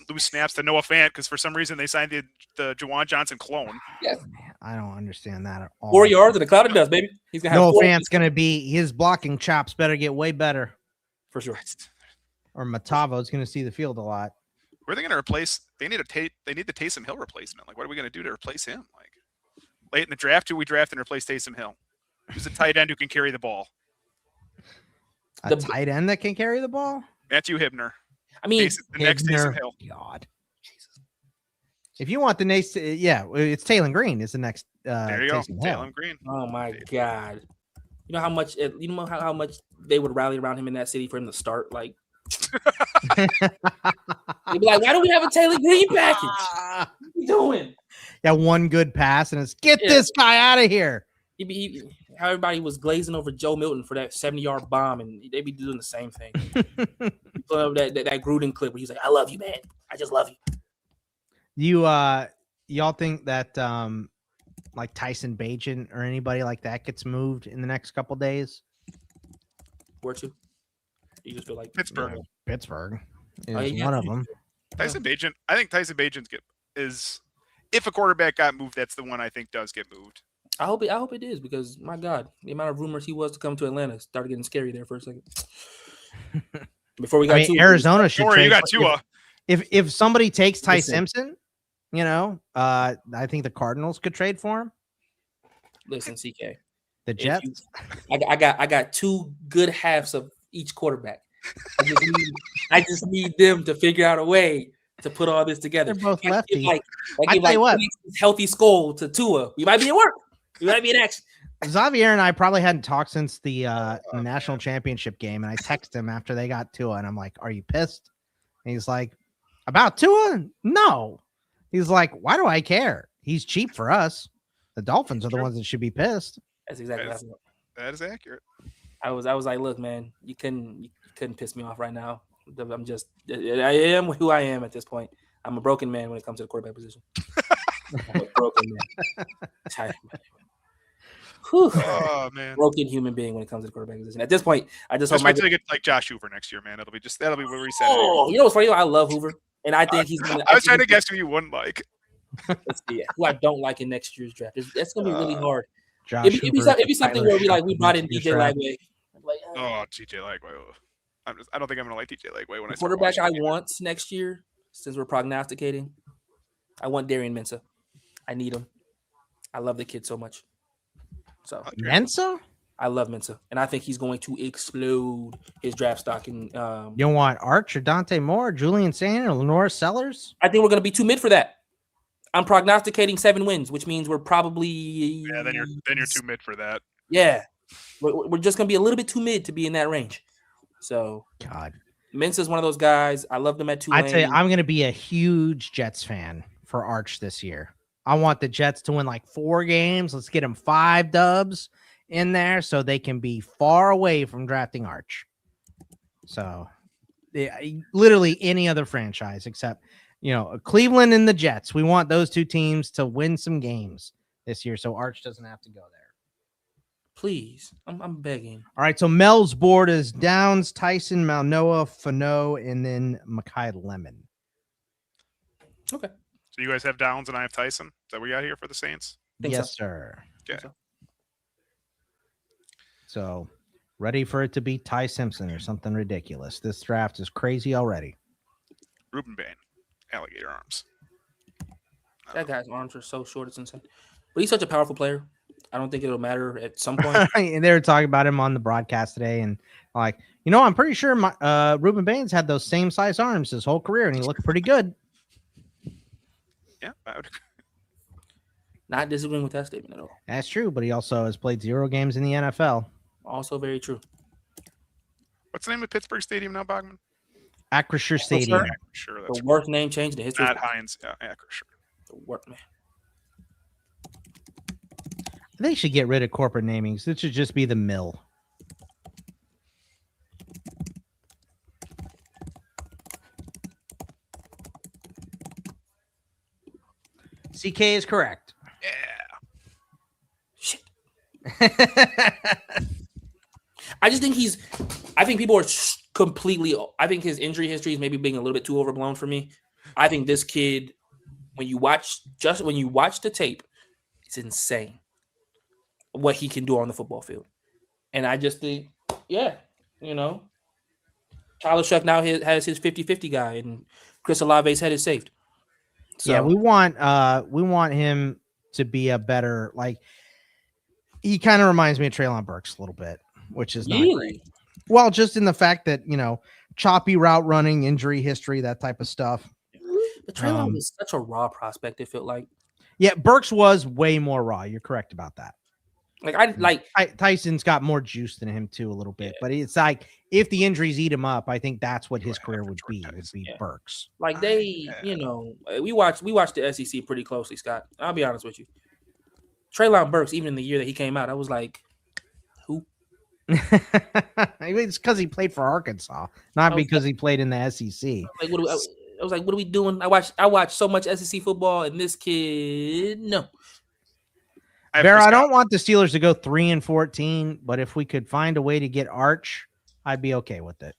lose snaps to Noah Fant because for some reason they signed the Juwan Johnson clone. Yeah, I don't understand that at all. 4 yards in a cloud of dust, baby. He's gonna have Noah Fant's gonna be his blocking chops better get way better for sure. Or Matavo's gonna see the field a lot. Who are they gonna replace? They need the Taysom Hill replacement. Like, what are we gonna do to replace him? Like late in the draft, who we draft and replace Taysom Hill? Who's a tight end who can carry the ball? A tight end that can carry the ball? Matthew Hibner. I mean, the next Taysom Hill. God. Jesus. If you want the next, it's Taylor Green is the next. There you go, Taylor Green. Oh my God. You know how much they would rally around him in that city for him to start? Like, they'd be like, "Why don't we have a Taylor Green package? What are you doing?" Yeah, one good pass and it's get this guy out of here. How everybody was glazing over Joe Milton for that 70-yard bomb, and they'd be doing the same thing. that Gruden clip where he's like, "I love you, man. I just love you." y'all think that like Tyson Bagent or anybody like that gets moved in the next couple days? Where to? You just feel like Pittsburgh. Yeah, Pittsburgh is Oh, yeah, one of them. Tyson Bagent. I think Tyson Bagent is, if a quarterback got moved, that's the one I think does get moved. I hope it is, because my God, the amount of rumors he was to come to Atlanta started getting scary there for a second. Before we got to Arizona should Or trade. you got Tua. If somebody takes Ty Listen. Simpson, I think the Cardinals could trade for him. Listen, CK. The Jets. I got two good halves of each quarterback. I just need them to figure out a way to put all this together. They're both lefty. I tell you what, healthy skull to Tua. We might be at work. We might be in action. Xavier and I probably hadn't talked since the national championship game, and I texted him after they got Tua, and I'm like, "Are you pissed?" And he's like, "About Tua? No." He's like, "Why do I care? He's cheap for us. The Dolphins are the ones that should be pissed." That's exactly what that is accurate. I was like, "Look, man, you couldn't piss me off right now. I am who I am at this point. I'm a broken man when it comes to the quarterback position. I'm a broken man. Oh man, broken human being when it comes to the quarterback position. At this point, I just hope wait till you get like Josh Hoover next year, man. That'll be where we set it. Oh, you know what's funny? I love Hoover, and I think he's gonna. I was trying to guess who you wouldn't like. Let's see, who I don't like in next year's draft. That's gonna be really hard. It'd be something where we brought in DJ Lagway. Like, TJ Lagway. I don't think I'm gonna like TJ Lagway when I quarterback I want next year. Since we're prognosticating, I want Darian Mensah. I need him. I love the kid so much. So Mensah? I love Mensah, and I think he's going to explode his draft stock. And you don't want Arch or Dante Moore, Julian Sanders, or Lenore Sellers? I think we're going to be too mid for that. I'm prognosticating 7 wins, which means we're probably then you're too mid for that. Yeah, we're just going to be a little bit too mid to be in that range. So God, Mensah's one of those guys. I love them at Tulane. I'd say I'm going to be a huge Jets fan for Arch this year. I want the Jets to win like 4 games. Let's get them 5 dubs in there so they can be far away from drafting Arch. So literally any other franchise except, Cleveland and the Jets. We want those 2 teams to win some games this year so Arch doesn't have to go there. Please. I'm begging. All right, so Mel's board is Downs, Tyson, Malnoa, Fano, and then Mekhi Lemon. Okay. So you guys have Downs and I have Tyson. Is that what we got here for the Saints? Yes, sir. Okay. So ready for it to be Ty Simpson or something ridiculous. This draft is crazy already. Ruben Bain, alligator arms. That guy's arms are so short, it's insane. But he's such a powerful player. I don't think it'll matter at some point. And they were talking about him on the broadcast today, and like, I'm pretty sure Ruben Bain's had those same size arms his whole career, and he looked pretty good. Yeah, I would agree. Not disagreeing with that statement at all. That's true, but he also has played 0 games in the NFL. Also very true. What's the name of Pittsburgh Stadium now, Bogman? Acrisure Stadium. Sure, the worst name change in the history. Not Heinz. Yeah, Acrisure. The worst, man. They should get rid of corporate namings. It should just be the Mill. CK is correct. Yeah. Shit. I just think I think people are completely. I think his injury history is maybe being a little bit too overblown for me. I think this kid, when you watch the tape, it's insane what he can do on the football field. And I just think, Tyler Shuck now has his 50-50 guy, and Chris Olave's head is saved. So, yeah, we want him to be a better, like, he kind of reminds me of Treylon Burks a little bit, which is not great. Well, just in the fact that, choppy route running, injury history, that type of stuff. But Treylon was such a raw prospect, it felt like. Yeah, Burks was way more raw. You're correct about that. Tyson's got more juice than him too, a little bit. Yeah. But it's like, if the injuries eat him up, I think that's what his career would be. Would be Burks. Like we watched the SEC pretty closely, Scott. I'll be honest with you. Treylon Burks, even in the year that he came out, I was like, who? It's because he played for Arkansas, not because he played in the SEC. Like, I was like, what are we doing? I watched so much SEC football, and this kid, no. Bear, I don't want the Steelers to go 3-14, but if we could find a way to get Arch, I'd be okay with it.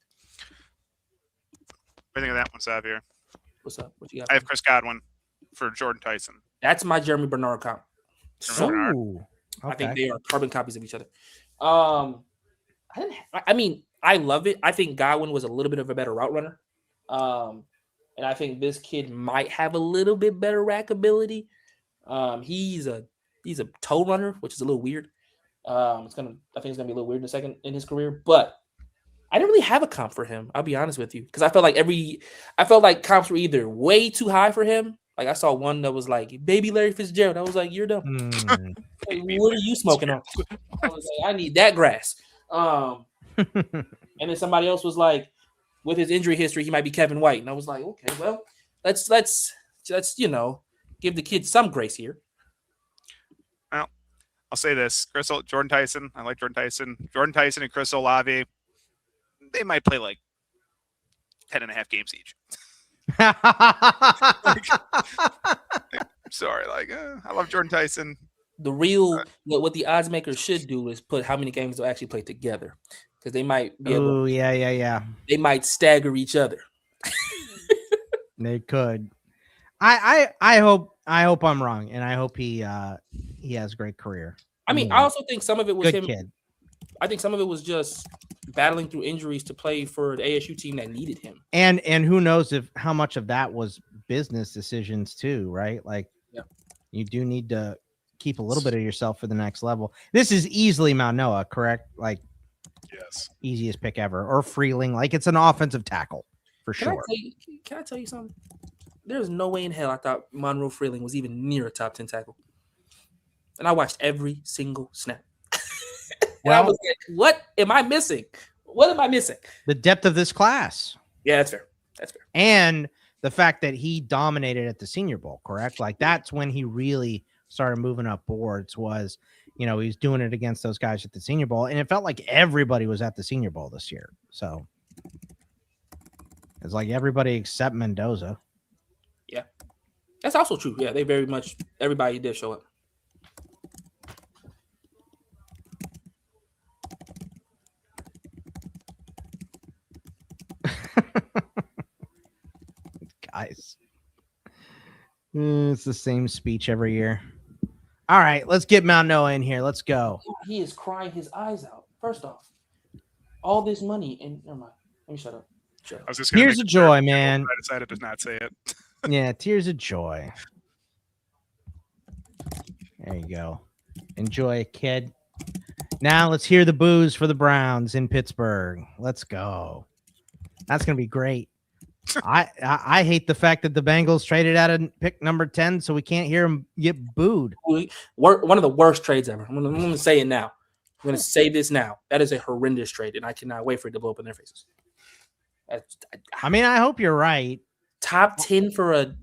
What do you think of that one, Xavier? What's up? What you got? I have Chris Godwin for Jordan Tyson. That's my Jeremy Bernard comp. Okay. I think they are carbon copies of each other. I mean, I love it. I think Godwin was a little bit of a better route runner. And I think this kid might have a little bit better rack ability. He's a toe runner, which is a little weird. I think it's gonna be a little weird in his career, but I didn't really have a comp for him. I'll be honest with you, because I felt like comps were either way too high for him. Like I saw one that was like baby Larry Fitzgerald. I was like, you're dumb. Like, what are you smoking on? I was like, I need that grass. And then somebody else was like, with his injury history, he might be Kevin White. And I was like, okay, well, let's give the kid some grace here. Well, I'll say this: Jordan Tyson. I like Jordan Tyson. Jordan Tyson and Chris Olave. They might play like 10.5 games each. Sorry, I love Jordan Tyson. What the odds makers should do is put how many games they'll actually play together, because they might be able. Oh yeah. They might stagger each other. They could. I hope I'm wrong, and I hope he has a great career. I mean, I also think some of it was good him. Kid. I think some of it was just battling through injuries to play for the ASU team that needed him. And who knows how much of that was business decisions too, right? Like, you do need to keep a little bit of yourself for the next level. This is easily Mount Noah, correct? Like, yes, easiest pick ever. Or Freeling, like it's an offensive tackle for sure. Can I tell you something? There's no way in hell I thought Monroe Freeling was even near a top 10 tackle. And I watched every single snap. And I was like, what am I missing? What am I missing? The depth of this class. Yeah, that's fair. And the fact that he dominated at the Senior Bowl, correct? Like, that's when he really started moving up boards, was, he was doing it against those guys at the Senior Bowl. And it felt like everybody was at the Senior Bowl this year. So it's like everybody except Mendoza. Yeah, that's also true. Yeah, everybody did show up. Guys, it's the same speech every year. All right, let's get Mount Noah in here. Let's go. He is crying his eyes out. First off, all this money, and never mind. Let me shut up. Tears of joy, man. I decided to not say it. Yeah, tears of joy. There you go. Enjoy, kid. Now let's hear the boos for the Browns in Pittsburgh. Let's go. That's gonna be great. I hate the fact that the Bengals traded out of pick number 10, so we can't hear them get booed. One of the worst trades ever. I'm going to say it now. I'm going to say this now. That is a horrendous trade, and I cannot wait for it to blow up in their faces. I mean, I hope you're right. Top 10 for a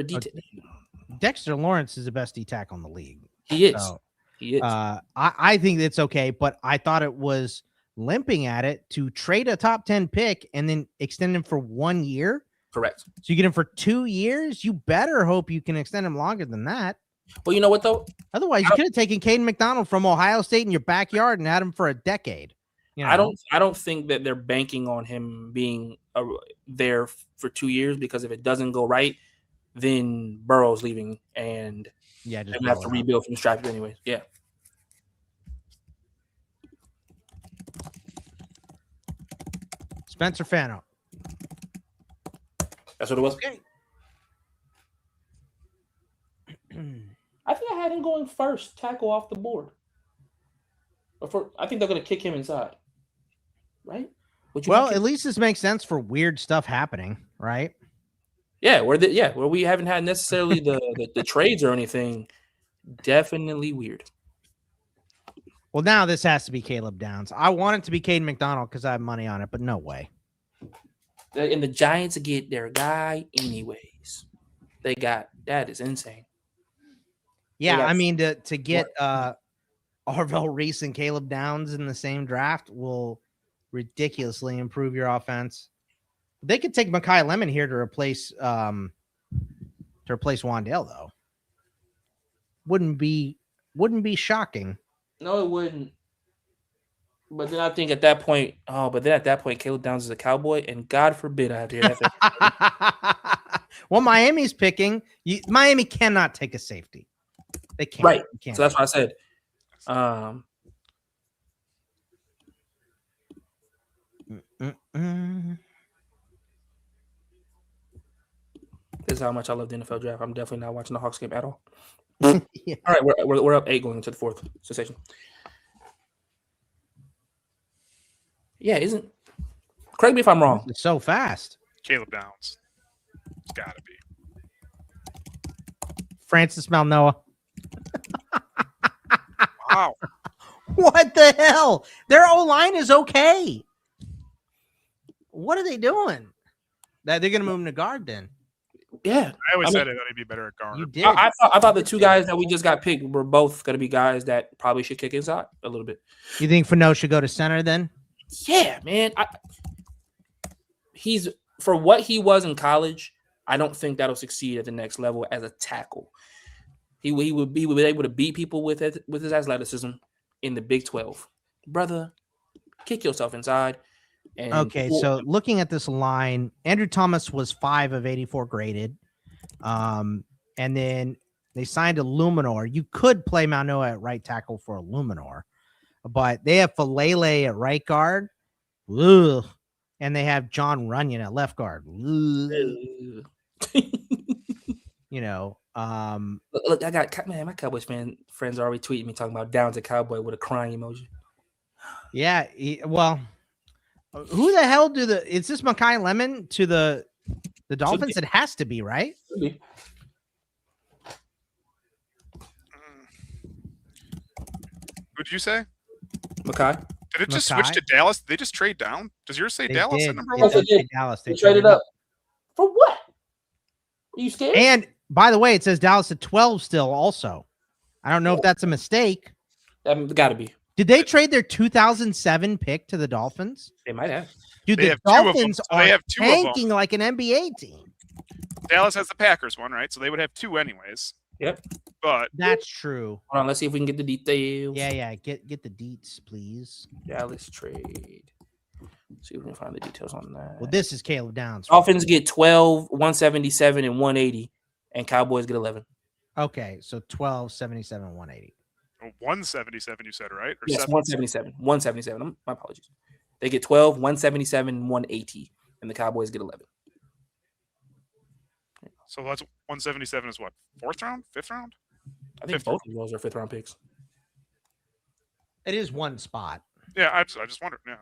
D. Dexter Lawrence is the best D tackle in the league. He is. So, he is. I think it's okay, but I thought it was limping at it to trade a top 10 pick and then extend him for 1 year. Correct. So you get him for 2 years. You better hope you can extend him longer than that. Well, you know what though? Otherwise, you could have taken Caden McDonald from Ohio State in your backyard and had him for a decade. I don't think that they're banking on him being there for 2 years, because if it doesn't go right, then Burrow's leaving and they're gonna have to rebuild from scratch anyway. Yeah. Spencer Fano. That's what it was. Okay. I think I had him going first, tackle off the board. I think they're going to kick him inside. Right? At least this makes sense for weird stuff happening, right? Yeah, where we haven't had necessarily the trades or anything. Definitely weird. Well, now this has to be Caleb Downs. I want it to be Caden McDonald because I have money on it, but no way. And the Giants get their guy anyways. That is insane. Yeah, I mean, to get Arvell Reese and Caleb Downs in the same draft will ridiculously improve your offense. They could take Mekhi Lemon here to replace Wan'Dale, though. Wouldn't be shocking. No, it wouldn't. But then I think at that point, Caleb Downs is a Cowboy, and God forbid I have to hear that. Well, Miami's picking. Miami cannot take a safety. They can't. Right. Can't. So that's what I said. This is how much I love the NFL draft. I'm definitely not watching the Hawks game at all. Yeah. All right, we're up 8 going into the 4th sensation. Yeah, isn't? Correct me if I'm wrong. It's so fast. Caleb Downs. It's got to be. Francis Malnoa. Wow. What the hell? Their O-line is okay. What are they doing? That they're going to move him to guard then? Yeah. I always said he'd be better at guard. You did. I thought the 2 guys that we just got picked were both going to be guys that probably should kick inside a little bit. You think Fano should go to center then? Yeah, man. He's for what he was in college. I don't think that'll succeed at the next level as a tackle. He would be able to beat people with his athleticism in the Big 12. Brother, kick yourself inside. And okay, so looking at this line, Andrew Thomas was 5 of 84 graded. And then they signed a Luminor. You could play Malnoa at right tackle for a Luminor, but they have Falele at right guard. Ugh. And they have John Runyon at left guard. You know, look, I got my Cowboys friends are already tweeting me talking about Downs a Cowboy with a crying emoji. Yeah, well, who the hell is this Mekhi Lemon to the Dolphins? It has to be, right? Who did you say? Mekhi. Did it just switch to Dallas? Did they just trade down? Does yours say Dallas at number 1? Yes, they did. Dallas. They traded up. For what? Are you scared? And by the way, it says Dallas at 12 still also. I don't know if that's a mistake. That got to be. Did they trade their 2007 pick to the Dolphins? They might have. Dude, the Dolphins are tanking like an NBA team. Dallas has the Packers one, right? So they would have 2 anyways. Yep. But that's true. Hold on, let's see if we can get the details. Yeah. Get the deets, please. Dallas trade. Let's see if we can find the details on that. Well, this is Caleb Downs. Dolphins get 12, 177, and 180, and Cowboys get 11. Okay, so 12, 77, 180. 177, you said, right? Or yes, 177. 177. My apologies. They get 12, 177, and 180, and the Cowboys get 11. So that's 177 is what? 4th round? 5th round? I think both of those are 5th round picks. It is one spot. Yeah, I just wondered. Yeah.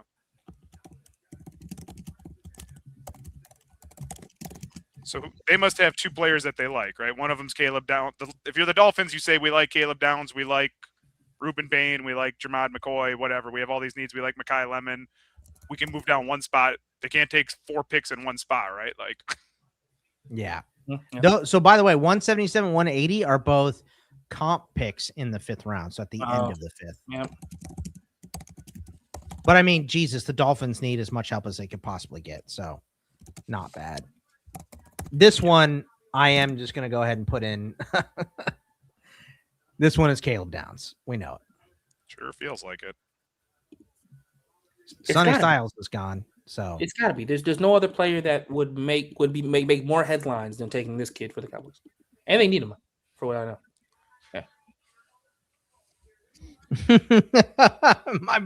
So they must have 2 players that they like, right? One of them's Caleb Downs. If you're the Dolphins, you say we like Caleb Downs, we like Reuben Bain, we like Jermod McCoy, whatever. We have all these needs. We like Mekhi Lemon. We can move down one spot. They can't take 4 picks in one spot, right? Like, yeah. So by the way, 177, 180 are both comp picks in the 5th round. So at the end of the 5th. Yeah. But I mean, Jesus, the Dolphins need as much help as they could possibly get. So not bad. This one, I am just going to go ahead and put in. This one is Caleb Downs. We know it. Sure feels like it. Sonny Styles is gone. So it's got to be. There's no other player that would make more headlines than taking this kid for the Cowboys, and they need him for what I know. Yeah. my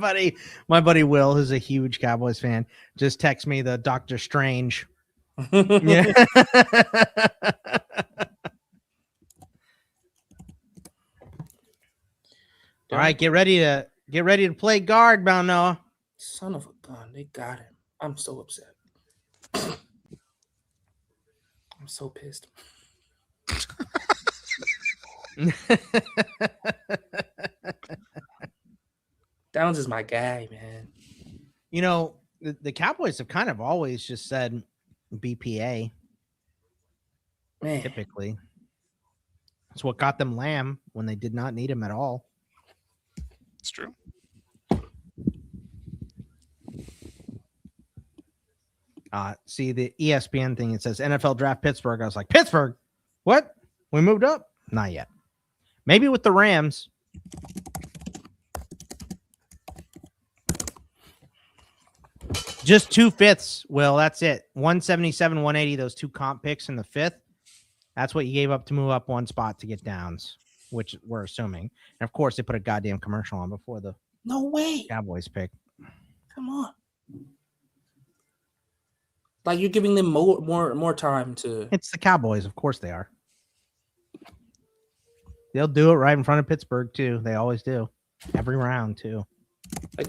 buddy Will, who's a huge Cowboys fan, just text me the Doctor Strange. Yeah. All right, get ready to play guard, Malnoa. Son of a gun, they got him. I'm so upset. I'm so pissed. Downs is my guy, man. You know, the Cowboys have kind of always just said BPA. Man. Typically. That's what got them Lamb when they did not need him at all. It's true. See the ESPN thing. It says NFL Draft Pittsburgh. I was like, Pittsburgh? What? We moved up? Not yet. Maybe with the Rams. Just 2 fifths. Well, that's it. 177, 180. Those 2 comp picks in the 5th. That's what you gave up to move up 1 spot to get downs, which we're assuming. And of course, they put a goddamn commercial on before the Cowboys pick. Come on. Like you're giving them more time to. It's the Cowboys, of course they are. They'll do it right in front of Pittsburgh too. They always do. Every round too.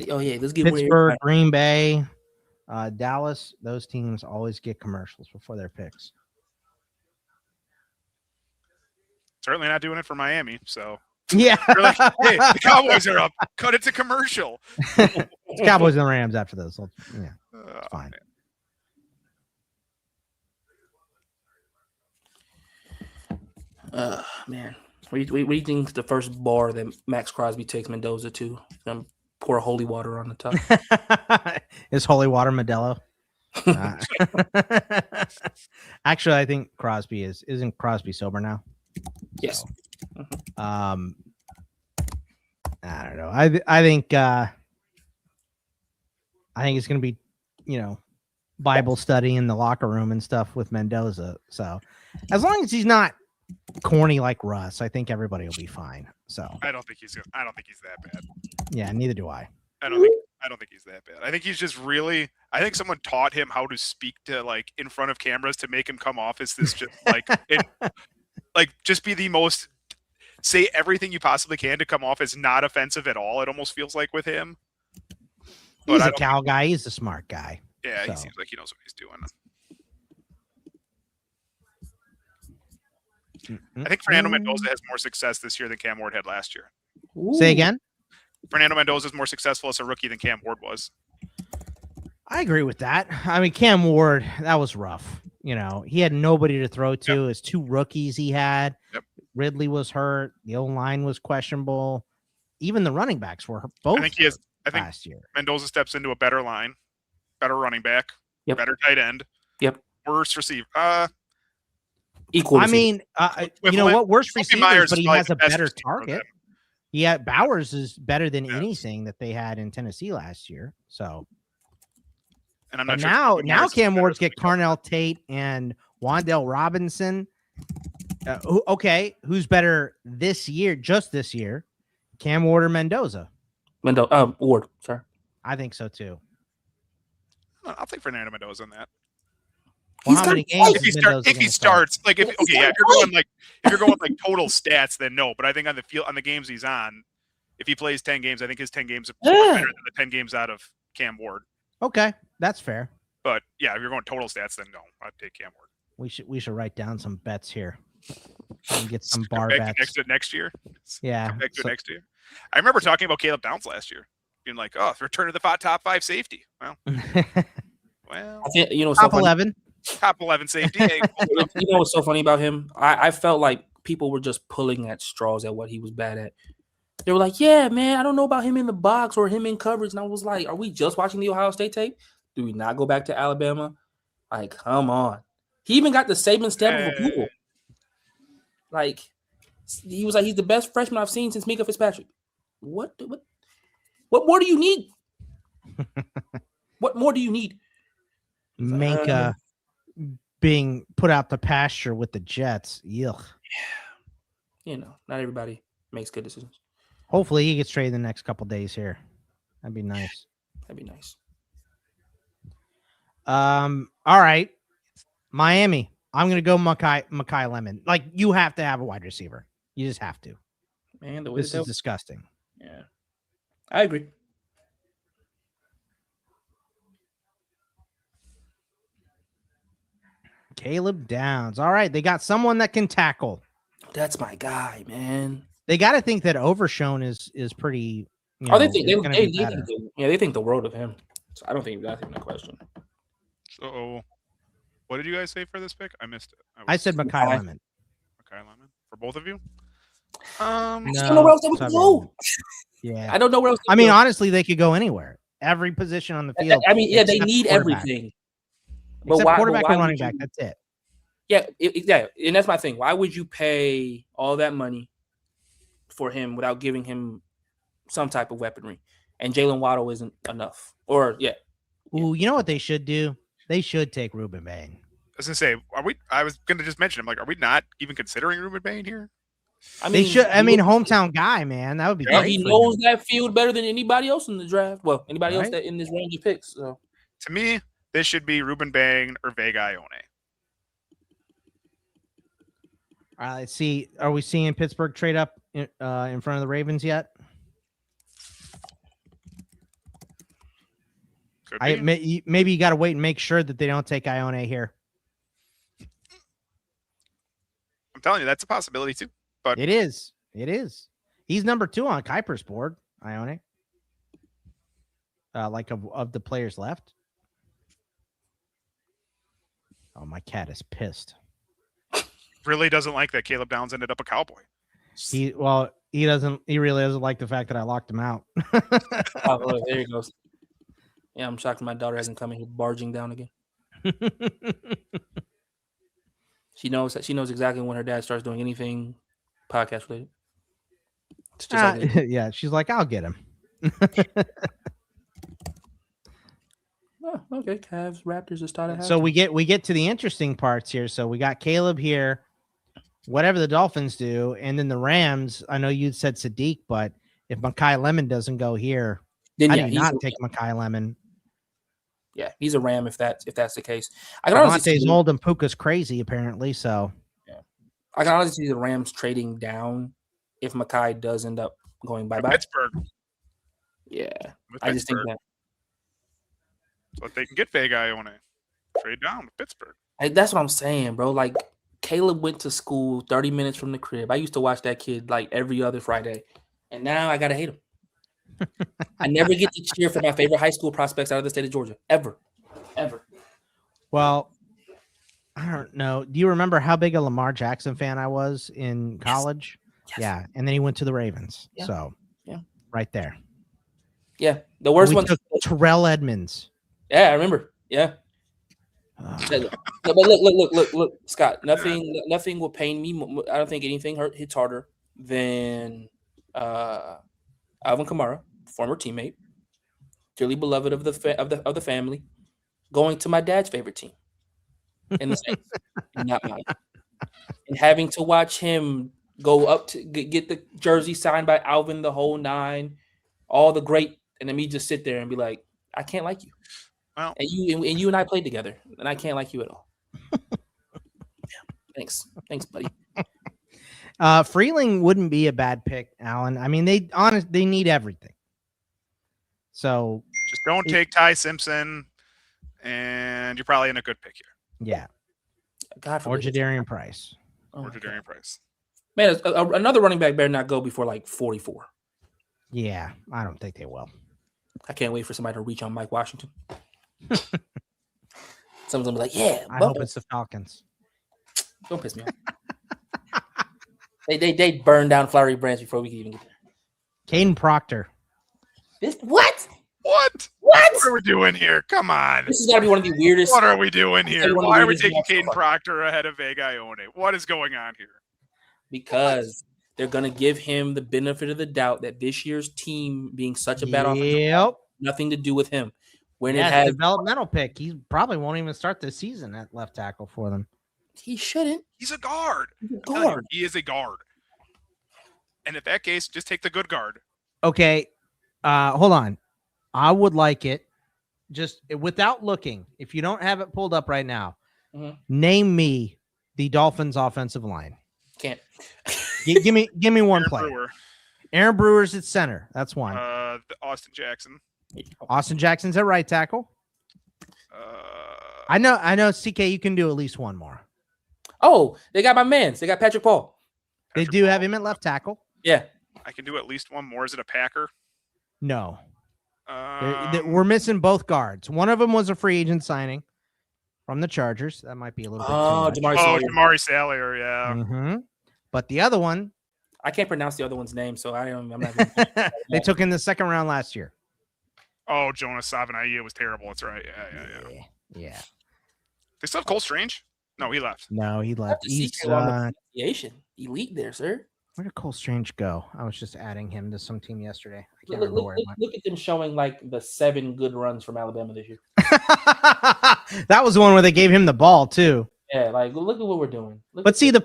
Oh yeah, let's get Pittsburgh, Green Bay, Dallas. Those teams always get commercials before their picks. Certainly not doing it for Miami. So yeah, you're like, hey, the Cowboys are up. Cut it to commercial. It's Cowboys and Rams after this. Yeah, it's fine. Man, what do you think the first bar that Max Crosby takes Mendoza to? Pour holy water on the top. Is holy water Modelo? Actually, I think Crosby isn't Crosby sober now? Yes. So, I don't know. I think it's going to be, Bible study in the locker room and stuff with Mendoza. So as long as he's not corny like Russ, I think everybody will be fine. So I don't think he's that bad. Yeah, neither do I. I don't think he's that bad. I think he's just really. I think someone taught him how to speak to like in front of cameras to make him come off as this just like just be the most. Say everything you possibly can to come off as not offensive at all. It almost feels like with him. He's a Cal guy. He's a smart guy. Yeah, he seems like he knows what he's doing. I think Fernando Mendoza has more success this year than Cam Ward had last year. Ooh. Say again? Fernando Mendoza is more successful as a rookie than Cam Ward was. I agree with that. I mean, Cam Ward, that was rough. He had nobody to throw to. Yep. His 2 rookies he had. Yep. Ridley was hurt. The O-line was questionable. Even the running backs were both last year. Mendoza steps into a better line, better running back, better tight end. Yep. Worse receiver. Equal. I mean, what? Worse receivers, but he has a better target. Bowers is better than anything that they had in Tennessee last year. So, and I'm not sure now Cam Ward's get Carnell Tate and Wan'Dale Robinson. Who's better this year? Just this year, Cam Ward or Mendoza? Ward. Sorry, I think so too. I'll take Fernando Mendoza on that. Well, how many games if he starts, like if you're going like total stats, then no. But I think on the field, on the games he's on, if he plays 10 games, I think his 10 games are better than the 10 games out of Cam Ward. Okay, that's fair. But yeah, if you're going total stats, then no, I'd take Cam Ward. We should write down some bets here and get some bar bets next year. Yeah, come back to next year. I remember talking about Caleb Downs last year, being like, "Oh, return to the top 5 safety." Well, I think, top 11. Top 11 safety. What's so funny about him? I felt like people were just pulling at straws at what he was bad at. They were like, yeah, man, I don't know about him in the box or him in coverage. And I was like, are we just watching the Ohio State tape? Do we not go back to Alabama? Like, come on. He even got the Saban stamp of approval. Like, he was like, he's the best freshman I've seen since Mika Fitzpatrick. What more do you need? What more do you need? Minka being put out the pasture with the Jets. Yuck. Yeah. Not everybody makes good decisions. Hopefully he gets traded the next couple days here. That'd be nice. All right. Miami. I'm gonna go Makai Lemon. Like, you have to have a wide receiver. You just have to. Man, the way this is disgusting. Yeah. I agree. Caleb Downs. All right, they got someone that can tackle. That's my guy, man. They got to think that Overshown is pretty. They think the world of him. So I don't think that's even a question. So, what did you guys say for this pick? I missed it. I said Makai Lemon. Makai Lemon for both of you. I don't know where else they would go. Yeah, I don't know where else. I mean, honestly, they could go anywhere. Every position on the field. I mean, yeah, they need everything. But Except why? quarterback but why and running would back. you- That's it. Yeah, yeah, and that's my thing. Why would you pay all that money for him without giving him some type of weaponry? And Jalen Waddle isn't enough. Or Ooh, you know what they should do? They should take Ruben Bain. I was gonna say, I was gonna just mention him. Like, are we not even considering Ruben Bain here? I They mean, should. I mean, hometown guy, man. That would be great. he for knows him. that field better than anybody else in the draft. Well, anybody else Right. that in this range of picks. So To me, this should be Ruben Bain or Vega Ione. All right, let's see. Are we seeing Pittsburgh trade up in front of the Ravens yet? Could be. Maybe you got to wait and make sure that they don't take Ione here. I'm telling you, that's a possibility too. But It is. It is. He's number 2 on Kuiper's board, Ione. Like of the players left. Oh, my cat is pissed. really doesn't like that Caleb Downs ended up a Cowboy. He really doesn't like the fact that I locked him out. oh, look, there he goes. Yeah, I'm shocked my daughter hasn't come in here barging down again. She knows exactly when her dad starts doing anything podcast related. It's just like yeah, she's like, I'll get him. oh, okay, Cavs, Raptors is started. So we get to the interesting parts here. So we got Caleb here, whatever the Dolphins do, and then the Rams. I know you said Sadiq, but if Mekhi Lemon doesn't go here, then I do not take Mekhi Lemon. Yeah, he's a Ram if that's the case. I can honestly Devontae's old and Puka's crazy apparently. So yeah, I can honestly see the Rams trading down if Mekhi does end up going bye-bye. Pittsburgh. Yeah, With I just think that. So if they can get Vega Ione, trade down to Pittsburgh. That's what I'm saying, bro. Like Caleb went to school 30 minutes from the crib. I used to watch that kid like every other Friday, and now I gotta hate him. I never get to cheer for my favorite high school prospects out of the state of Georgia, ever. Well, I don't know. Do you remember how big a Lamar Jackson fan I was in college? Yes. Yeah, and then he went to the Ravens. Yeah. So, yeah, right there. Yeah, the worst one. Terrell Edmonds. Yeah, I remember. Yeah. But look, Scott. Nothing will pain me. I don't think anything hits harder than Alvin Kamara, former teammate, dearly beloved of the family, going to my dad's favorite team in the States, not mine, and having to watch him go up to get the jersey signed by Alvin, the whole nine, all the great, and then me just sit there and be like, I can't like you. Well, and you and I played together, and I can't like you at all. Thanks, buddy. Freeling wouldn't be a bad pick, Alan. I mean, they need everything. So just don't take Ty Simpson, and you're probably in a good pick here. Yeah, God, or Jadarian Price. Or Jadarian Price. Man, another running back better not go before like 44. Yeah, I don't think they will. I can't wait for somebody to reach on Mike Washington. Someone's gonna be like, "Yeah, I hope it's the Falcons." Don't piss me off. They burned down Flowery Branch before we could even get there. Caden Proctor. What? What are we doing here? Come on. This has got to be one of the weirdest. What are we doing here? Why are we taking Caden so Proctor ahead of Vega Ione? What is going on here? Because they're going to give him the benefit of the doubt that this year's team being such a bad offense, nothing to do with him. When it has developmental pick, he probably won't even start the season at left tackle for them. He shouldn't. He's a guard. He is a guard. And in that case, just take the good guard. Okay. Hold on. I would like it just without looking. If you don't have it pulled up right now, name me the Dolphins offensive line. Can't. Give me one player. Brewer. Aaron Brewer's at center. That's one. Austin Jackson. Austin Jackson's at right tackle. I know. CK, you can do at least one more. Oh, they got my mans. They got Patrick Paul. They do have him at left tackle. Yeah. I can do at least one more. Is it a Packer? No. We're missing both guards. One of them was a free agent signing from the Chargers. That might be a little bit too much. Jamari Salyer, yeah. Mm-hmm. But the other one, I can't pronounce the other one's name, so I'm not. They took in the second round last year. Oh, Jonas Savanaia was terrible. That's right. Yeah. They still have Cole Strange? No, he left. No, he left. He's elite there, sir. where did Cole Strange go? I was just adding him to some team yesterday. I can't Look, remember where it went. look at them showing like the 7 good runs from Alabama this year. That was the one where they gave him the ball too. Yeah, like look at what we're doing. But see, the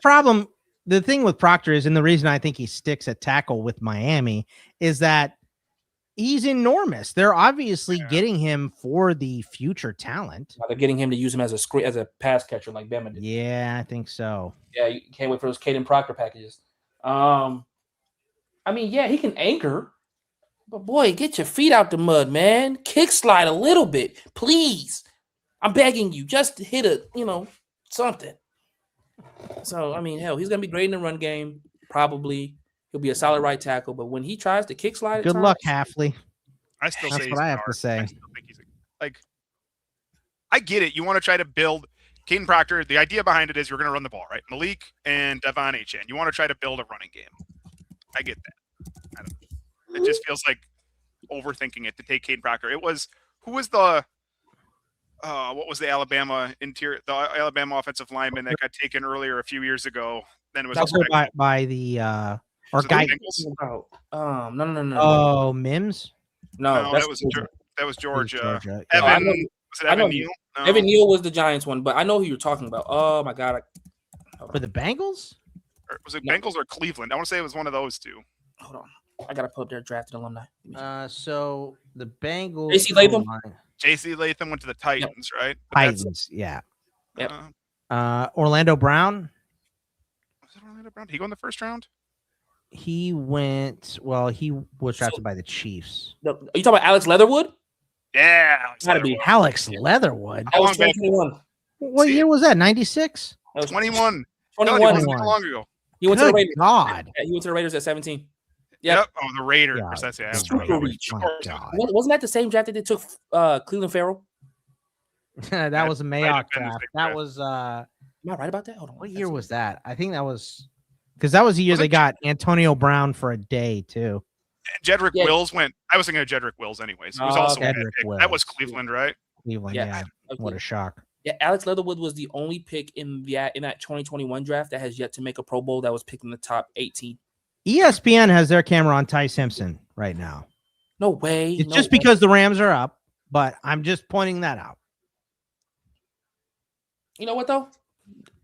thing with Proctor is, and the reason I think he sticks at tackle with Miami is that he's enormous. They're obviously getting him for the future talent. They're getting him to use him as a pass catcher like Bama did. Yeah, I think so. Yeah, you can't wait for those Caden Proctor packages. I mean, yeah, he can anchor, but boy, get your feet out the mud, man. Kick slide a little bit, please. I'm begging you, just hit something. So, I mean, hell, he's going to be great in the run game. Probably. He'll be a solid right tackle. But when he tries to kick slide, good luck, Halfley. I still That's say what I have to say. I still think he's I get it. You want to try to build Caden Proctor. The idea behind it is you're going to run the ball, right? Malik and Devon Achane. You want to try to build a running game. I get that. It just feels like overthinking it to take Caden Proctor. Who was the what was the Alabama offensive lineman that got taken earlier a few years ago? Then it was by the or guy. No. Oh, Mims. No, that was Georgia. Evan. Was it Evan Neal? No. Evan Neal was the Giants one, but I know who you're talking about. Oh my god! For the Bengals? Or was it Bengals or Cleveland? I want to say it was one of those two. Hold on, I gotta pull up their drafted alumni. So the Bengals. J.C. Latham. J.C. Latham went to the Titans, right? Titans, yeah. Yep. Orlando Brown. Was it Orlando Brown? Did he go in the first round? He went. Well, he was drafted by the Chiefs. Are you talking about Alex Leatherwood? Yeah, Gotta be Alex Leatherwood. That was 2021. What year was that? 96? 21. 21. Not long ago. He went to the Raiders. God. Yeah, he went to the Raiders at 17. Yep. Oh, the Raiders. Yeah, That's it. super reach. Wasn't that the same draft that they took Cleveland Farrell? That was a Mayock draft. That was Am I right about that? Hold on. what year was that? I think that was because that was the year they got Antonio Brown for a day too. Jedrick Wills went. I was thinking of Jedrick Wills anyways. He was also that was Cleveland, right? Cleveland, yeah. What a shock. Yeah, Alex Leatherwood was the only pick in that 2021 draft that has yet to make a Pro Bowl that was picked in the top 18. ESPN has their camera on Ty Simpson right now. No way. It's just because the Rams are up, but I'm just pointing that out. You know what though?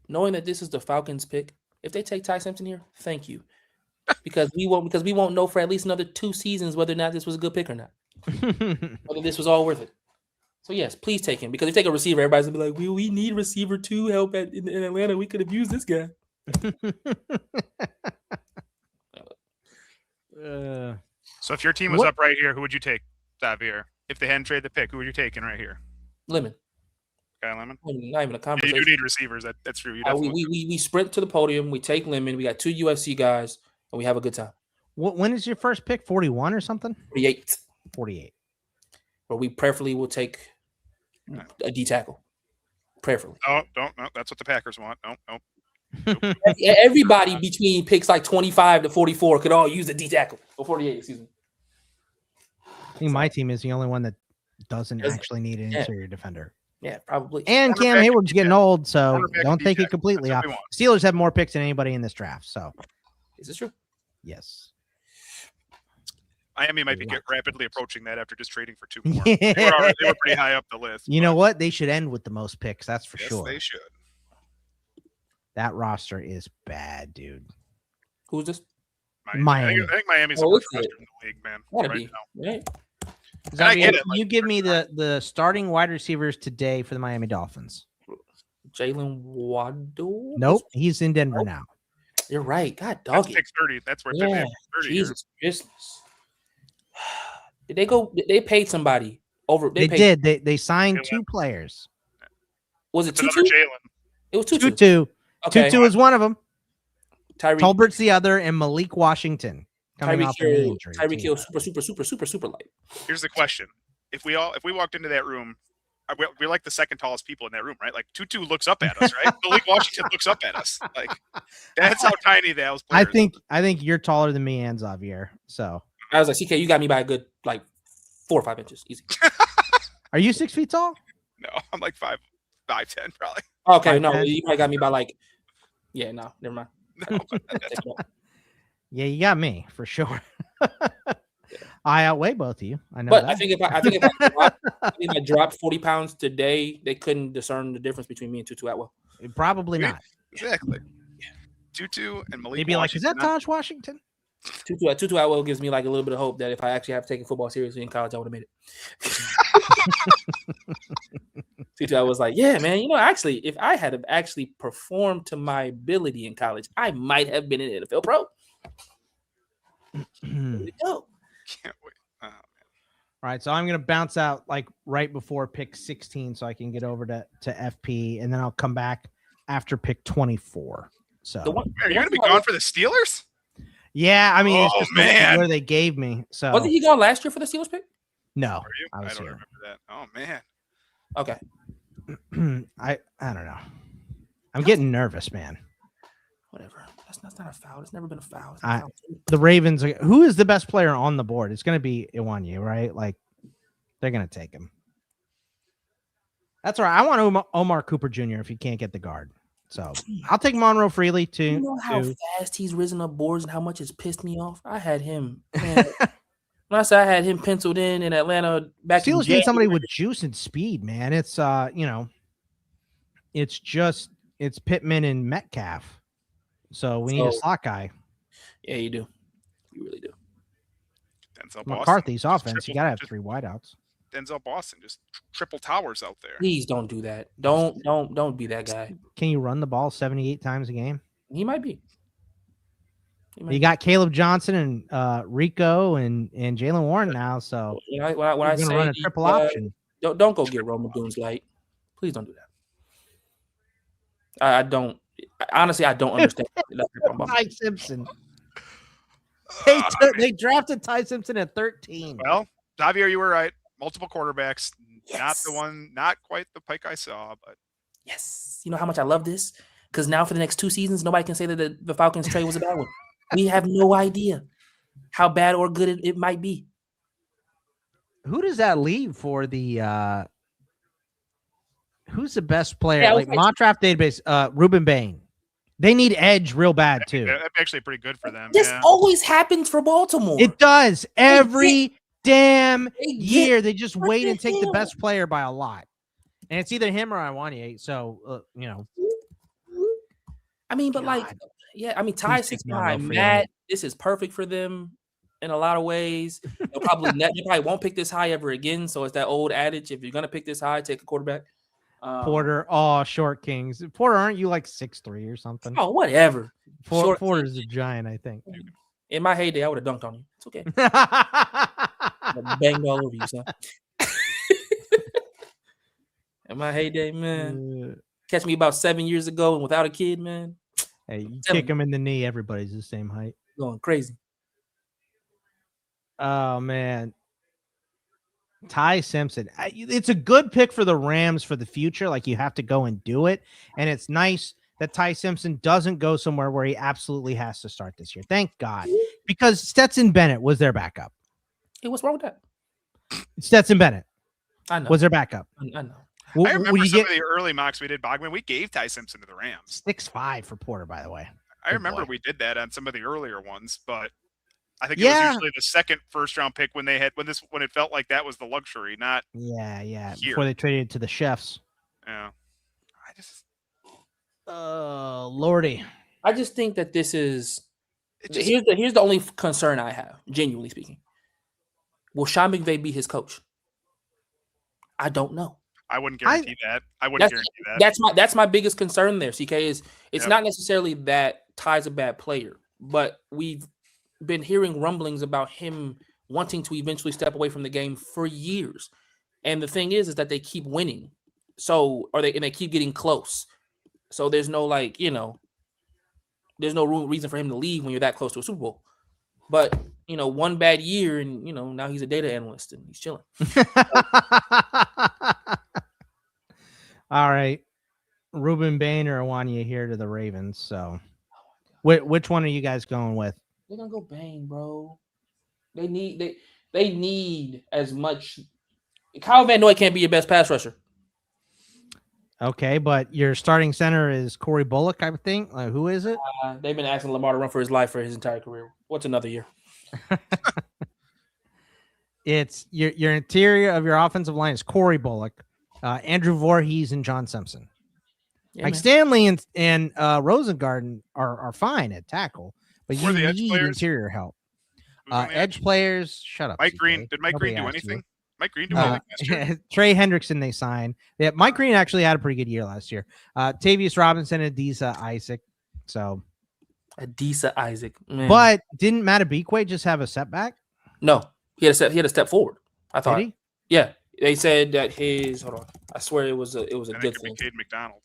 Knowing that this is the Falcons pick, if they take Ty Simpson here, thank you. Because we won't know for at least another 2 seasons whether or not this was a good pick or not. Whether this was all worth it. So yes, please take him. Because if you take a receiver, everybody's gonna be like, we need receiver 2 help in Atlanta. We could have used this guy. So if your team was up right here, who would you take, Xavier? If they hadn't traded the pick, who would you taking right here? Lemon. Guy Lemon? Not even a conversation. Yeah, you do need receivers. That's true. We sprint to the podium. We take Lemon. We got 2 UFC guys, and we have a good time. When is your first pick? 41 or something? 48. 48. But we preferably will take a D tackle. Preferably. Oh, don't. No, that's what the Packers want. No. Everybody between picks like 25 to 44 could all use a D tackle. Or 48, excuse me. I think my team is the only one that doesn't actually need an interior defender. Yeah, probably. And Cam Hayward's getting old, so don't take it completely off. Steelers have more picks than anybody in this draft. So, is this true? Yes. Miami might be rapidly approaching that after just trading for 2 more. They were pretty high up the list. You know what? They should end with the most picks. That's for sure. They should. That roster is bad, dude. Who's this? Miami. I think Miami's the worst roster in the league, man. Right now. Right. I get it. You give me the starting wide receivers today for the Miami Dolphins. Jalen Waddle? Nope, he's in Denver now. You're right. God dog That's pick 30. That's where yeah. 30 Jesus Christmas. Did they go? They paid somebody over. They did. They signed 2 players. Was it It's 2-2? Jalen. It was 2-2. 2-2. Okay. 2-2 is one of them. Tolbert's the other, and Malik Washington coming off an injury. Tyreek Hill, super light. Here's the question: If we walked into that room, we're like the second tallest people in that room, right? Like 2-2 looks up at us, right? Malik Washington looks up at us. Like that's how tiny those players are. I think you're taller than me and Xavier. So I was like, CK, you got me by a good like 4 or 5 inches, easy. Are you 6 feet tall? No, I'm like 5'11". 5'10", probably. Okay, no, 5'10"? you might got me by like. Yeah, no, never mind. No, Yeah, you got me for sure. I outweigh both of you. I know But that. I think if I dropped 40 pounds today, they couldn't discern the difference between me and Tutu Atwell. Probably not. exactly. Tutu and Malik. They'd be like, "Is that Taj Washington?" Tutu Atwell gives me like a little bit of hope that if I actually have taken football seriously in college, I would have made it. Tutu Atwell was like, "Yeah, man. You know, actually, if I had actually performed to my ability in college, I might have been an NFL pro." There we go. Can't wait. Oh, man. All right, so I'm gonna bounce out like right before pick 16, so I can get over to FP, and then I'll come back after pick 24. So Are you gonna be gone for the Steelers? yeah, I mean, it's Oh, just man. where they gave me. So Wasn't he gone last year for the Steelers pick? no, Are you? I I was don't here. remember that. Oh man. Okay. I don't know. I'm getting nervous, man. Whatever. That's not a foul. It's never been a foul. It's I- not a foul. The Ravens. Who is the best player on the board? It's going to be Iwanyu, right? Like they're going to take him. That's all right. I want Omar Cooper Jr. if he can't get the guard. So I'll take Monroe Freely too. You know how fast he's risen up boards and how much it's pissed me off? I had him. Man, when I said I had him penciled in Atlanta back in Steelers January. need somebody with juice and speed, man. It's it's Pittman and Metcalf. So we need a slot guy. Yeah, you do. You really do. Denzel McCarthy's Boston. offense. You gotta have 3 wideouts. Denzel Boston, just triple towers out there. Please don't do that. Don't be that guy. Can you run the ball 78 times a game? He might be. You got Caleb Johnson and Rico and Jalen Warren now. So when I say run a triple option. Don't go get Roma Dunes light. Please don't do that. I don't. Honestly, I don't understand. Ty Simpson. They drafted Ty Simpson at 13. Well, Javier, you were right. Multiple quarterbacks. Yes. Not quite the pike I saw, but yes. You know how much I love this? Because now for the next 2 seasons, nobody can say that the Falcons trade was a bad one. We have no idea how bad or good it might be. Who does that leave for the who's the best player? Yeah, like mock draft database, Ruben Bain. They need edge real bad too. that'd be actually pretty good for them. This always happens for Baltimore. It does every damn year. They just wait and take the best player by a lot, and it's either him or Iwanyu. So I mean, but Ty Simpson, Matt, this is perfect for them in a lot of ways. They probably won't pick this high ever again. So it's that old adage: if you're gonna pick this high, take a quarterback. Porter, short kings. Porter, aren't you like 6'3" or something? Oh, whatever. Porter's a giant, I think. In my heyday, I would have dunked on you. It's okay. Banged all over you, son. In my heyday, man. Catch me about 7 years ago and without a kid, man. Hey, you kick him in the knee, everybody's the same height. Going crazy. Oh, man. Ty Simpson. It's a good pick for the Rams for the future. Like, you have to go and do it. And it's nice that Ty Simpson doesn't go somewhere where he absolutely has to start this year. Thank God. Because Stetson Bennett was their backup. Hey, what's wrong with that? Stetson Bennett I know. was their backup. I know. I remember some of the early mocks we did, Bogman. We gave Ty Simpson to the Rams. 6'5" for Porter, by the way. I remember we did that on some of the earlier ones, but I think it was usually the second first-round pick when it felt like that was the luxury, not here. Before they traded it to the Chefs. Yeah. Lordy. I just think that this is here's the only concern I have, genuinely speaking. Will Sean McVay be his coach? I don't know. I wouldn't guarantee that. I wouldn't guarantee that. That's my biggest concern there, CK, is it's not necessarily that Ty's a bad player, but we've been hearing rumblings about him wanting to eventually step away from the game for years. And the thing is that they keep winning. So they keep getting close. So there's no there's no reason for him to leave when you're that close to a Super Bowl. But one bad year and now he's a data analyst and he's chilling. All right. Ruben Bain or Iwanyu here to the Ravens. So which one are you guys going with? They're gonna go Bain, bro. They need as much. Kyle Van Noy can't be your best pass rusher. Okay, but your starting center is Corey Bullock, I think. Who is it? They've been asking Lamar to run for his life for his entire career. What's another year? It's your interior of your offensive line is Corey Bullock, Andrew Voorhees, and John Simpson. Yeah, Like man. Stanley and Rosengarten are fine at tackle, but Who are you the edge need players? interior help. Who's on the Edge players, shut up. Mike CK. Green. Did Mike Nobody Green do asked you. anything? Mike Green do anything last year? Trey Hendrickson they signed. Yeah, Mike Green actually had a pretty good year last year. Tavius Robinson and Adisa Isaac. So Adisa Isaac. Man. but didn't Matabikwe just have a setback? No, he had a step forward. I thought. Did he? Yeah, they said that his. Hold on, I swear it was a I think good it'd be thing. Cade McDonald.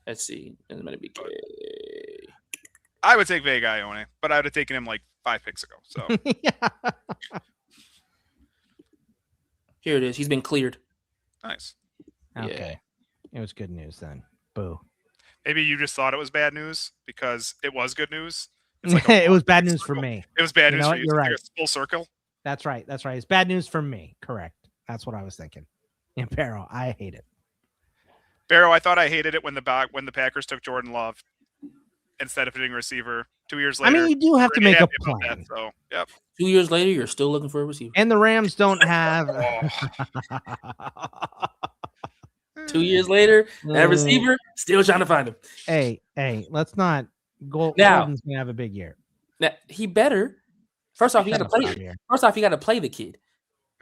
Let's see. It's gonna be K. I would take Vega Ione, but I would have taken him like 5 picks ago. So Yeah. Here it is. He's been cleared. nice. Okay. It was good news then. Boo. Maybe you just thought it was bad news because it was good news. It's like It was bad news for me. It was bad You news know for what? you. You're It's like right. a full circle. That's right. That's right. It's bad news for me. Correct. That's what I was thinking. And Barrow, I hate it. Barrow, I thought I hated it when the Packers took Jordan Love instead of hitting receiver 2 years I later. mean, you do have to make a happy about plan. that, so yep. 2 years later, you're still looking for a receiver. And the Rams don't have. 2 years later, that receiver still trying to find him. Hey, let's not. Now- Golden's gonna have a big year. Now, he better. First off, he got to Shut play. up, Javier. First off, he got to play the kid.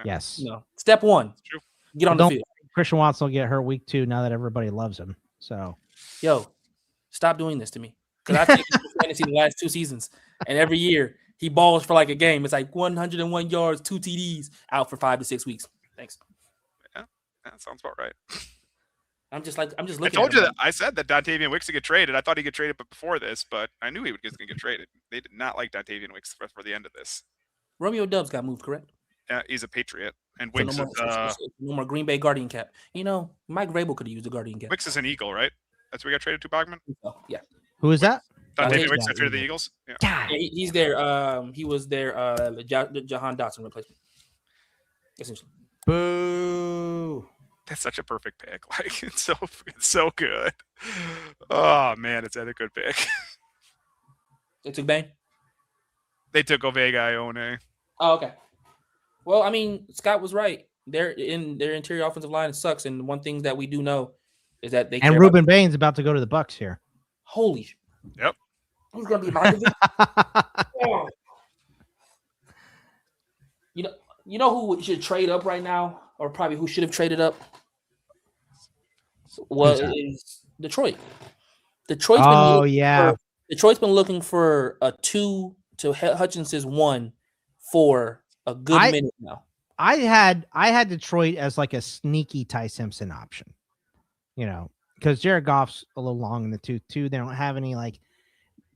Yes. You know, step one, True. get on the field. Christian Watson will get hurt week 2 now that everybody loves him. So Yo, stop doing this to me. Because I've taken fantasy the last 2 seasons, and every year he balls for like a game. It's like 101 yards, 2 TDs, out for 5 to 6 weeks. Thanks. Yeah, that sounds about right. I'm just looking. I told you that. I said that Dontavian Wicks would get traded. I thought he'd get traded before this, but I knew he was going to get traded. They did not like Dontavian Wicks for the end of this. Romeo Dubs got moved, correct? He's a Patriot, and So Wicks no more Green Bay Guardian cap. You know, Mike Vrabel could have used the Guardian cap. Wicks is an Eagle, right? That's where he got traded to, Bogman? Oh, yeah. who is that? Dontavian he's Wicks that got traded to the Eagle. Eagles? Yeah. God. Yeah, he's there. He was there. Jahan Dotson replacement. Essentially. Boo. That's such a perfect pick. Like it's so good. Oh man, it's a good pick. They took Bane. They took Ovega Ione. Oh, okay. Well, I mean, Scott was right. Their interior offensive line sucks, and one thing that we do know is that they And care Ruben Bain's about to go to the Bucks here. Holy. Yep. Who's gonna be my division? Oh. You know who should trade up right now, or probably who should have traded up? Is Detroit. Detroit's Detroit's been looking for a 2 to Hutchinson's 1 for a good minute now. I had Detroit as like a sneaky Ty Simpson option, you know, because Jared Goff's a little long in the tooth too. They don't have any like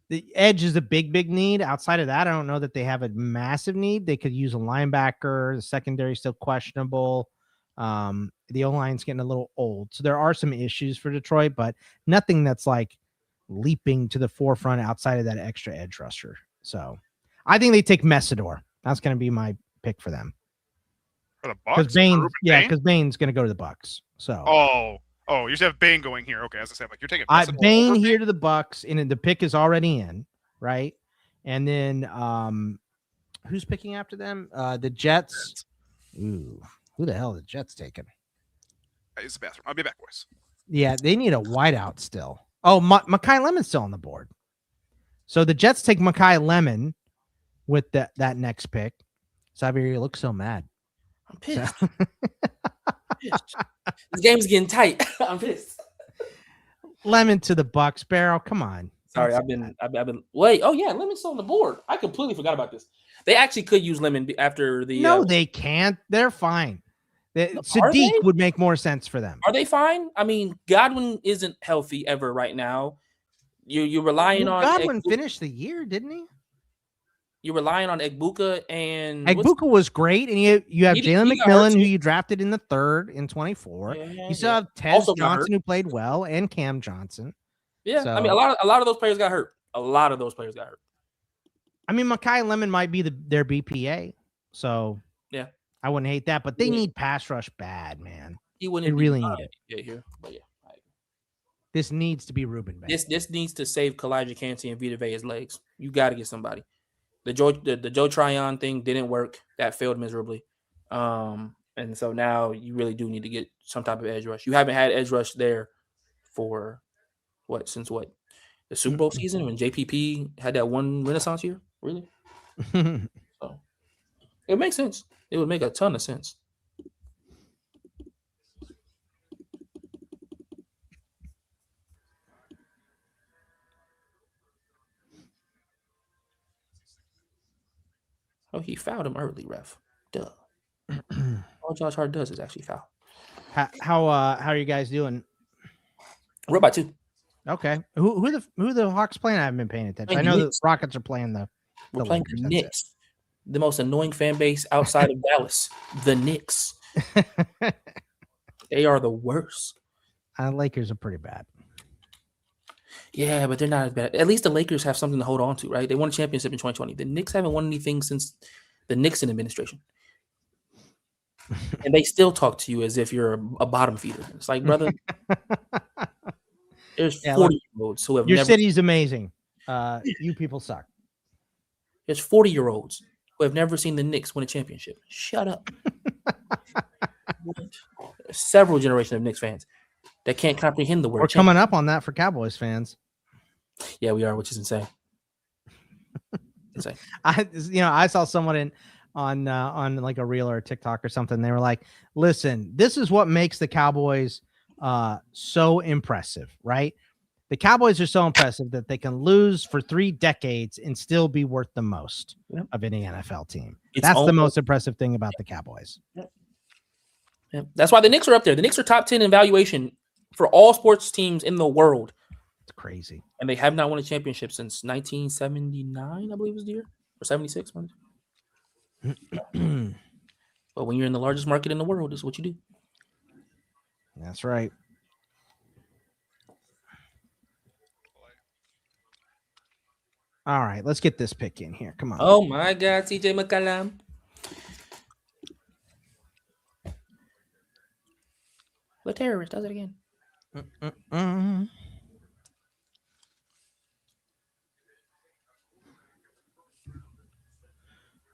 the edge is a big need. Outside of that, I don't know that they have a massive need. They could use a linebacker. The secondary is still questionable. The O-line's getting a little old, so there are some issues for Detroit, but nothing that's like leaping to the forefront outside of that extra edge rusher. So I think they take Messidor. That's going to be my pick for them. For the Bucks? Because Bain's going to go to the Bucks. So you should have Bane going here. Okay, as I said, like you're taking Bain here to the Bucks, and the pick is already in, right? And then who's picking after them? The Jets. Ooh, who the hell are the Jets taking? I use the bathroom. I'll be back, boys. Yeah, they need a wideout still. Oh, Mekhi Lemon's still on the board. So the Jets take Mekhi Lemon with that next pick. Xavier, you look so mad. I'm pissed. This game's getting tight. I'm pissed. Lemon to the Bucks. Barrow, come on. Sorry, I've been. Wait. Oh yeah, Lemon's still on the board. I completely forgot about this. They actually could use Lemon after the. No, they can't. They're fine. Sadiq would make more sense for them. Are they fine? I mean, Godwin isn't healthy ever right now. You're relying on Godwin finished the year, didn't he? You're relying on Egbuka and Egbuka was great, and you have Jalen McMillan, who you drafted in the 3rd in 24. You still have Tez Johnson, who played well, and Cam Johnson. Yeah, so, I mean, a lot of those players got hurt. I mean, Mekhi Lemon might be their BPA, so yeah, I wouldn't hate that. But they need pass rush bad, man. He wouldn't. They really need it. Yeah, here, but yeah. This needs to be Ruben Bay. This needs to save Kalijah Kancey and Vita Vea's legs. You got to get somebody. The Joe Tryon thing didn't work. That failed miserably. And so now you really do need to get some type of edge rush. You haven't had edge rush there for since the Super Bowl season when JPP had that one renaissance year? Really? So it makes sense. It would make a ton of sense. Oh, he fouled him early, ref. Duh. All Josh Hart does is actually foul. How are you guys doing? We're about to. Okay. Who the Hawks playing? I haven't been paying attention. I know the Rockets are playing We're playing the Knicks, the most annoying fan base outside of Dallas. The Knicks. They are the worst. Lakers are pretty bad. Yeah, but they're not as bad. At least the Lakers have something to hold on to, right? They won a championship in 2020. The Knicks haven't won anything since the Nixon administration. And they still talk to you as if you're a bottom feeder. It's like, brother, there's 40-year-olds who have your city's amazing. You people suck. There's 40-year-olds who have never seen the Knicks win a championship. Shut up. Several generations of Knicks fans that can't comprehend the word. We're coming up on that for Cowboys fans. Yeah, we are, which is insane. Insane. I saw someone on like a reel or a TikTok or something. They were like, listen, this is what makes the Cowboys so impressive, right? The Cowboys are so impressive that they can lose for 3 decades and still be worth the most of any NFL team. That's the most impressive thing about the Cowboys. Yeah. That's why the Knicks are up there. The Knicks are top 10 in valuation for all sports teams in the world. It's crazy. And they have not won a championship since 1979, I believe was the year, or 76. But when you're in the largest market in the world, is what you do. That's right. All right, let's get this pick in here. Come on. Oh my God, CJ McCollum. The terrorist does it again.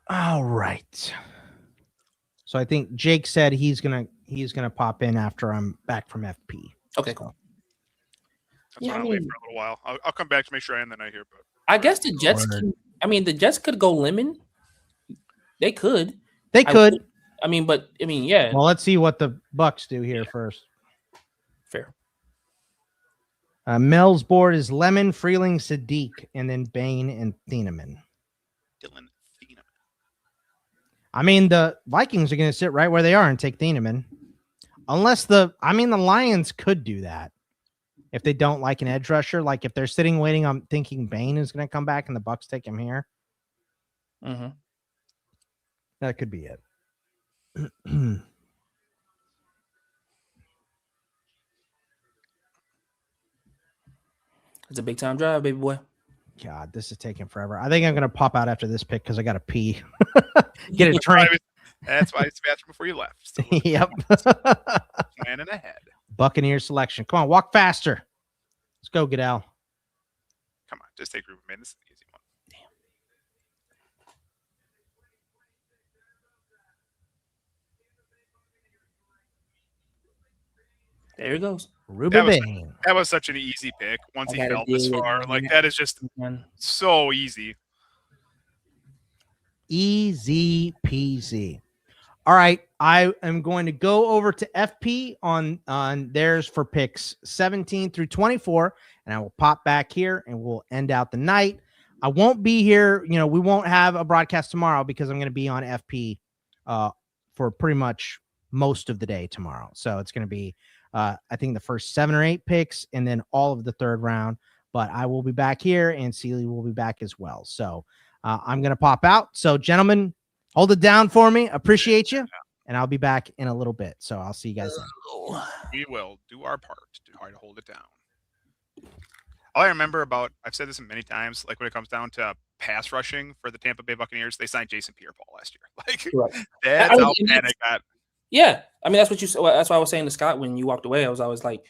All right. So I think Jake said he's gonna pop in after I'm back from FP. Okay, cool. Yeah, I'll wait for a little while. I'll come back to make sure I end the night here. But I guess the Jets. The Jets could go lemon. They could. They could. Yeah. Well, let's see what the Bucks do here first. Fair. Mel's board is Lemon, Freeling, Sadiq, and then Bain and Thieneman. Dylan Thieneman. I mean, the Vikings are going to sit right where they are and take Thieneman. Unless the Lions could do that. If they don't like an edge rusher, like if they're sitting waiting, I'm thinking Bain is going to come back and the Bucks take him here. Mm-hmm. That could be it. It's a big time drive, baby boy. God, this is taking forever. I think I'm going to pop out after this pick because I got to pee. Get a drink. That's why it's bathroom before you left. So yep. Planning ahead. Buccaneer selection. Come on, walk faster. Let's go, Goodell. Come on, just take Ruben, man. This is an easy one. Damn. There he goes. Ruben Bain. That was such an easy pick once he fell this far. Like, that is just so easy. Easy peasy. All right, I am going to go over to FP on theirs for picks 17 through 24, and I will pop back here and we'll end out the night. I won't be here. We won't have a broadcast tomorrow because I'm going to be on FP for pretty much most of the day tomorrow. So it's going to be, I think, the first 7 or 8 picks and then all of the third round. But I will be back here, and Sealy will be back as well. So I'm going to pop out. So, gentlemen, hold it down for me. Appreciate you. And I'll be back in a little bit. So I'll see you guys then. We will do our part to try to hold it down. All I remember I've said this many times, like when it comes down to pass rushing for the Tampa Bay Buccaneers, they signed Jason Pierre-Paul last year. Like, that's how bad it got. Yeah. That's what that's why I was saying to Scott when you walked away. I was always like,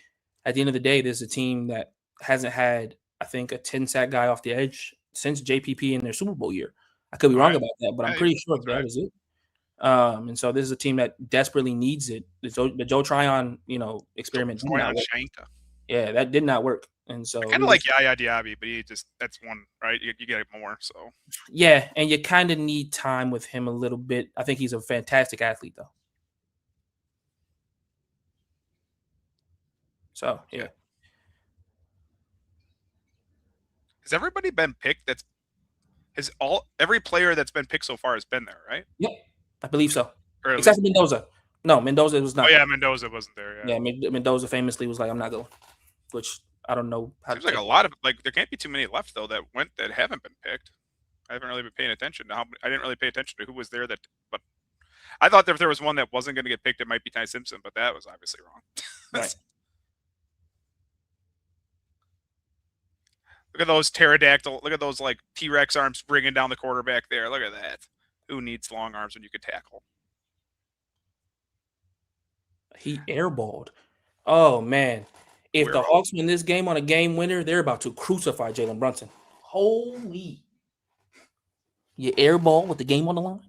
at the end of the day, there's a team that hasn't had, I think, a 10-sack guy off the edge since JPP in their Super Bowl year. I could be wrong about that, but I'm pretty sure that is it. And so this is a team that desperately needs it. The Joe Tryon, experiment did not work. Yeah, that did not work. And so kind of like Yaya Diaby, but that's one, right? You get more. So yeah, and you kind of need time with him a little bit. I think he's a fantastic athlete, though. So yeah. Has everybody been picked? Every player that's been picked so far has been there, right? Yep, I believe so. Except for Mendoza. No, Mendoza was not. Oh yeah, Mendoza wasn't there. Yeah, Mendoza famously was like, "I'm not going," which I don't know how. Seems like a lot of there can't be too many left though that haven't been picked. I haven't really been paying attention to I didn't really pay attention to who was there but I thought that if there was one that wasn't going to get picked, it might be Ty Simpson, but that was obviously wrong. Right. Look at those pterodactyl. Look at those like T-Rex arms bringing down the quarterback there. Look at that. Who needs long arms when you could tackle? He airballed. Oh man. If the Hawks win this game on a game winner, they're about to crucify Jalen Brunson. Holy. You airball with the game on the line?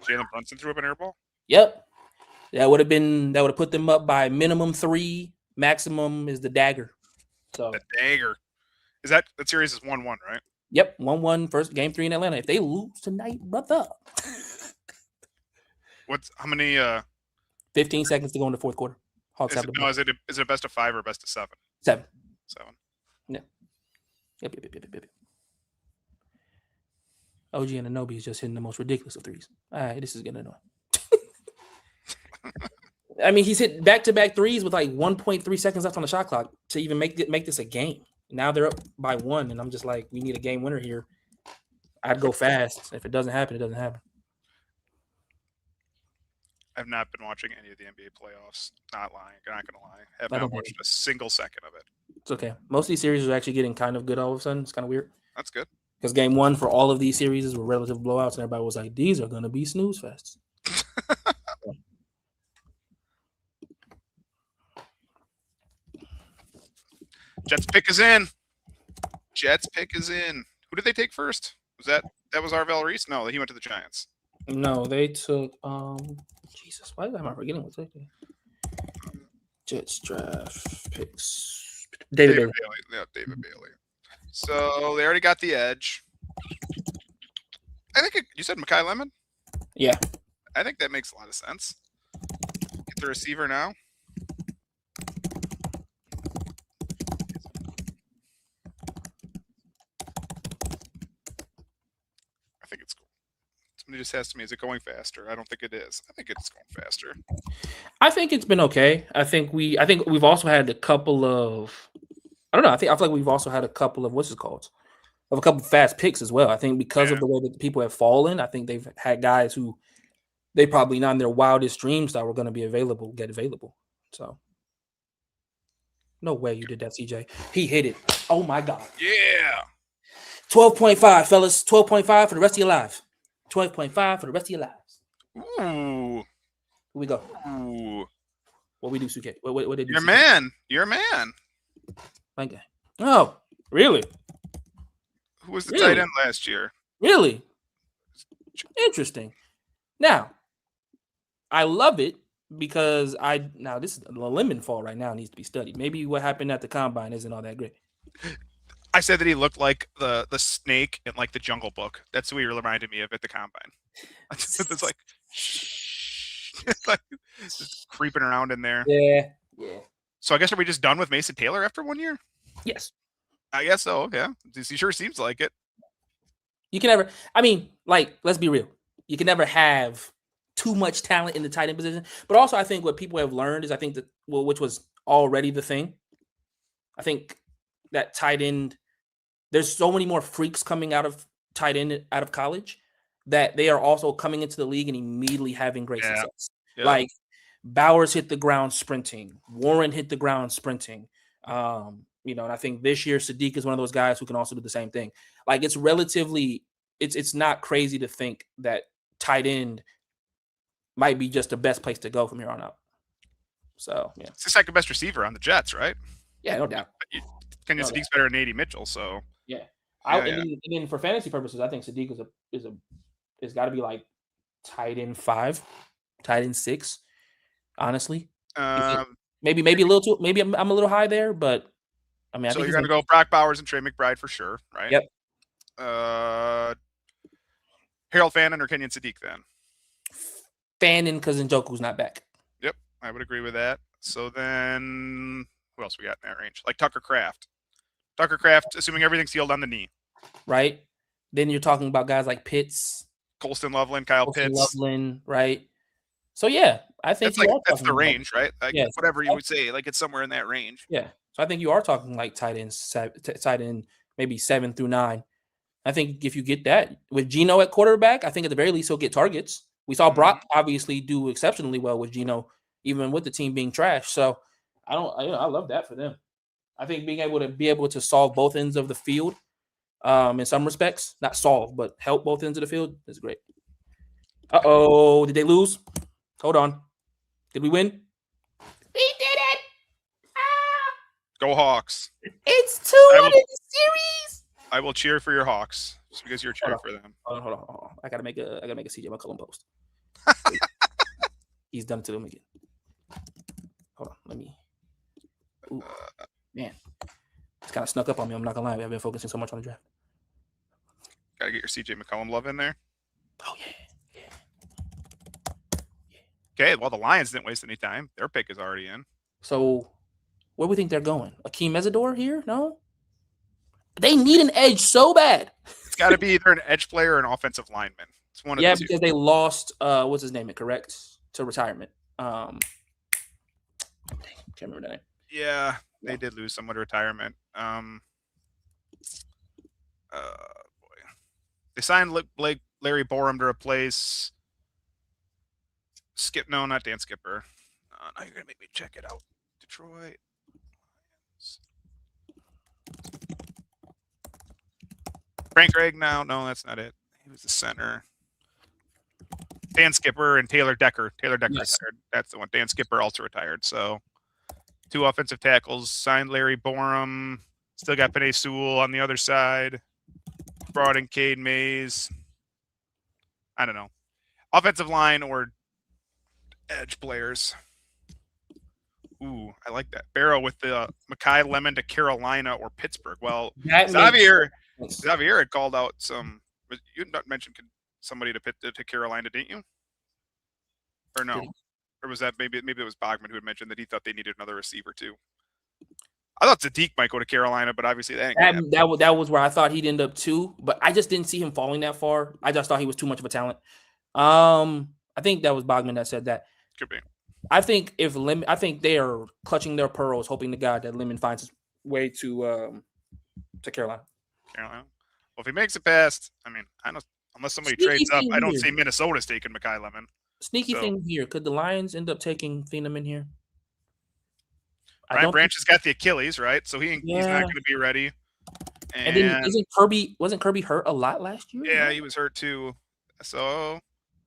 Jalen Brunson threw up an airball? Yep. That would have put them up by minimum 3. Maximum is the dagger. So the dagger. Is that series is 1-1, right? Yep. 1-1 first game 3 in Atlanta. If they lose tonight, brother. How many 15 seconds to go in the fourth quarter. Hawks have the ball. Is it a best of 5 or a best of 7? 7. 7. Yeah. Yep. OG Anunoby is just hitting the most ridiculous of threes. All right, this is getting annoying. I mean, he's hit back-to-back threes with like 1.3 seconds left on the shot clock to even make this a game. Now they're up by 1, and I'm just like, we need a game winner here. I'd go fast. If it doesn't happen, it doesn't happen. I've not been watching any of the NBA playoffs. Not lying. I'm not going to lie. I have not watched a single second of it. It's okay. Most of these series are actually getting kind of good all of a sudden. It's kind of weird. That's good. Because game 1 for all of these series were relative blowouts, and everybody was like, these are going to be snooze fests. Jets pick is in. Who did they take first? That was Arvell Reese? No, he went to the Giants. No, they took Jesus, why am I forgetting what's that? Jets draft picks. David Bailey. Yeah, David Bailey. So they already got the edge. I think you said Mekhi Lemon? Yeah. I think that makes a lot of sense. Get the receiver now. I think it's cool. Somebody just asked me, is it going faster? I don't think it is. I think it's going faster. I think it's been okay. I think we've also had a couple of I feel like we've also had a couple of a couple of fast picks as well. I think because of the way that people have fallen, I think they've had guys who they probably not in their wildest dreams that were going to be get available. So no way you did that, CJ. He hit it. Oh my God. Yeah. 12.5, fellas. 12.5 for the rest of your lives. 12.5 for the rest of your lives. Ooh. Here we go. Ooh. What we do, Suke? What did you You're a man. Okay. Oh, really? Who was the tight end last year? Really? Interesting. Now, I love it because this is the lemon fall right now needs to be studied. Maybe what happened at the combine isn't all that great. I said that he looked like the snake in like the Jungle Book. That's who he reminded me of at the combine. It's like, it's like just creeping around in there. Yeah. So I guess are we just done with Mason Taylor after 1 year? Yes. I guess so. Yeah. He sure seems like it. You can never. I mean, like, let's be real. You can never have too much talent in the tight end position. But also, I think what people have learned is, I think that which was already the thing. I think that tight end, there's so many more freaks coming out of tight end out of college that they are also coming into the league and immediately having great success. Yeah. Like Bowers hit the ground sprinting, Warren hit the ground sprinting. And I think this year Sadiq is one of those guys who can also do the same thing. Like it's not crazy to think that tight end might be just the best place to go from here on out. So yeah, It's the second best receiver on the Jets, right? yeah, no doubt. Kenyon Sadiq's better than A.D. Mitchell, so Yeah. Yeah, And then for fantasy purposes, I think Sadiq is got to be like tight end 5, tight end 6. Honestly, maybe a little too. Maybe I'm a little high there, but I mean, I so think you're gonna go Brock Bowers and Trey McBride for sure, right? Yep. Harold Fannin or Kenyon Sadiq then? Fannin because Njoku's not back. Yep, I would agree with that. So then, who else we got in that range? Like Tucker Kraft. Tucker Kraft, assuming everything's healed on the knee. Right. Then you're talking about guys like Pitts, Colston Loveland, Kyle Pitts. Loveland, right? So yeah, I think that's the range, right? Like whatever you would say, like it's somewhere in that range. Yeah. So I think you are talking like tight end maybe 7 through 9. I think if you get that with Geno at quarterback, I think at the very least he'll get targets. We saw Brock obviously do exceptionally well with Geno, even with the team being trash. So I love that for them. I think being able to solve both ends of the field, in some respects, not solve, but help both ends of the field is great. Did they lose? Hold on. Did we win? We did it. Go Hawks. It's 2-1 in the series. I will cheer for your Hawks just because you're cheering for them. Hold on. I gotta make a CJ McCollum post. He's done it to them again. Hold on, let me. Ooh, man, it's kind of snuck up on me. I'm not gonna lie. I've been focusing so much on the draft. Gotta get your CJ McCollum love in there. Oh yeah. Okay, well the Lions didn't waste any time. Their pick is already in. So, where do we think they're going? Akeem Mesidor here? No. They need an edge so bad. It's got to be either an edge player or an offensive lineman. It's one of the two. Because they lost. What's his name? Correct to retirement. Can't remember that name. Yeah, they did lose someone to retirement. Boy, they signed Larry Borum to replace Skip. No, not Dan Skipper. Now you're gonna make me check it out. Detroit. Frank Gregg now? No, that's not it. He was the center. Dan Skipper and Taylor Decker. Taylor Decker retired. That's the one. Dan Skipper also retired. So 2 offensive tackles. Signed Larry Borum. Still got Penei Sewell on the other side. Brought in Cade Mays. I don't know. Offensive line or edge players. Ooh, I like that. Barrow with the Mekhi Lemon to Carolina or Pittsburgh. Well, Xavier had called out some. You mentioned somebody to Carolina, didn't you? Or no? Or was that maybe it was Bogman who had mentioned that he thought they needed another receiver too? I thought Sadiq might go to Carolina, but obviously that was where I thought he'd end up too. But I just didn't see him falling that far. I just thought he was too much of a talent. I think that was Bogman that said that. Could be. I think they are clutching their pearls, hoping to God that Lemon finds his way to Carolina. Well, if he makes it past, I mean, I don't. Unless somebody trades up, I don't see Minnesota's taking Mekhi Lemon. Sneaky thing here. Could the Lions end up taking Thieneman in here? Brian Branch has got the Achilles, right? So he's not going to be ready. And then wasn't Kirby hurt a lot last year? Yeah, he was hurt too. So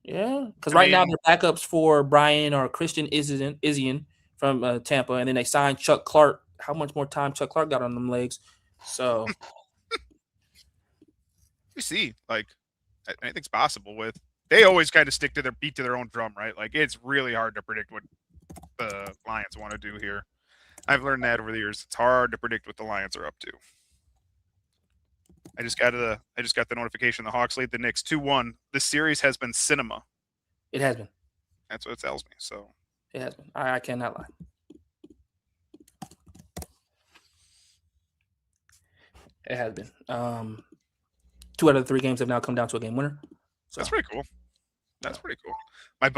yeah, because now they're backups for Brian or Christian Izien from Tampa, and then they signed Chuck Clark. How much more time Chuck Clark got on them legs? So you see, like anything's possible with. They always kind of stick to their own drum, right? Like it's really hard to predict what the Lions want to do here. I've learned that over the years. It's hard to predict what the Lions are up to. I just got the notification. The Hawks lead the Knicks 2-1. This series has been cinema. It has been. That's what it tells me. So it has been. I cannot lie. It has been. 2 out of the 3 games have now come down to a game winner. So that's pretty cool. That's pretty cool. I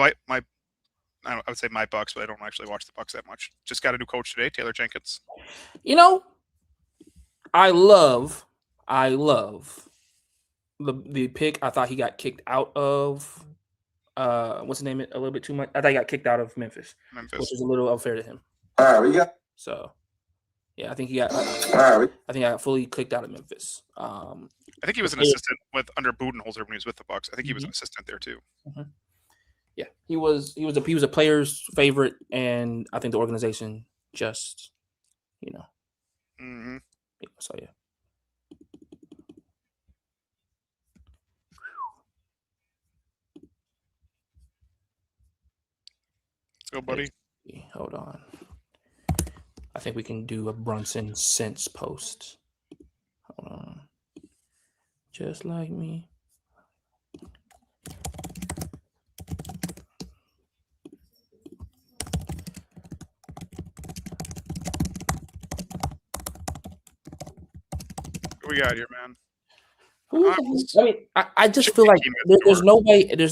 would say my Bucks, but I don't actually watch the Bucks that much. Just got a new coach today, Taylor Jenkins. I love the pick. I thought he got kicked out of what's his name? A little bit too much. I thought he got kicked out of Memphis. Which is a little unfair to him. So yeah, I think he got fully kicked out of Memphis. I think he was an assistant under Budenholzer when he was with the Bucks. I think he was an assistant there too. Yeah, he was a player's favorite, and I think the organization just, Mm-hmm. so yeah. Go, buddy. Hold on. I think we can do a Brunson sense post. Hold on. Just like me. What we got here, man? I just feel like there's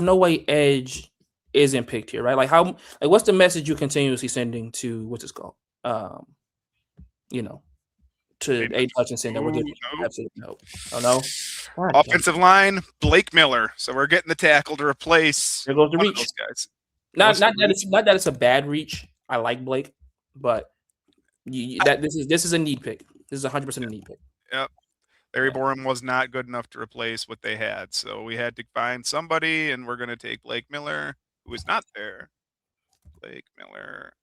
no way Edge isn't picked here, right? Like what's the message you continuously sending to what's this called? To Aiden Hutchinson that we're getting absolute help. Oh no. Offensive line, Blake Miller. So we're getting the tackle to replace there goes the reach. Those guys. Not that it's a bad reach. I like Blake, but this is a need pick. This is 100% a need pick. Yep. Larry Borum was not good enough to replace what they had, so we had to find somebody, and we're going to take Blake Miller, who is not there. Blake Miller.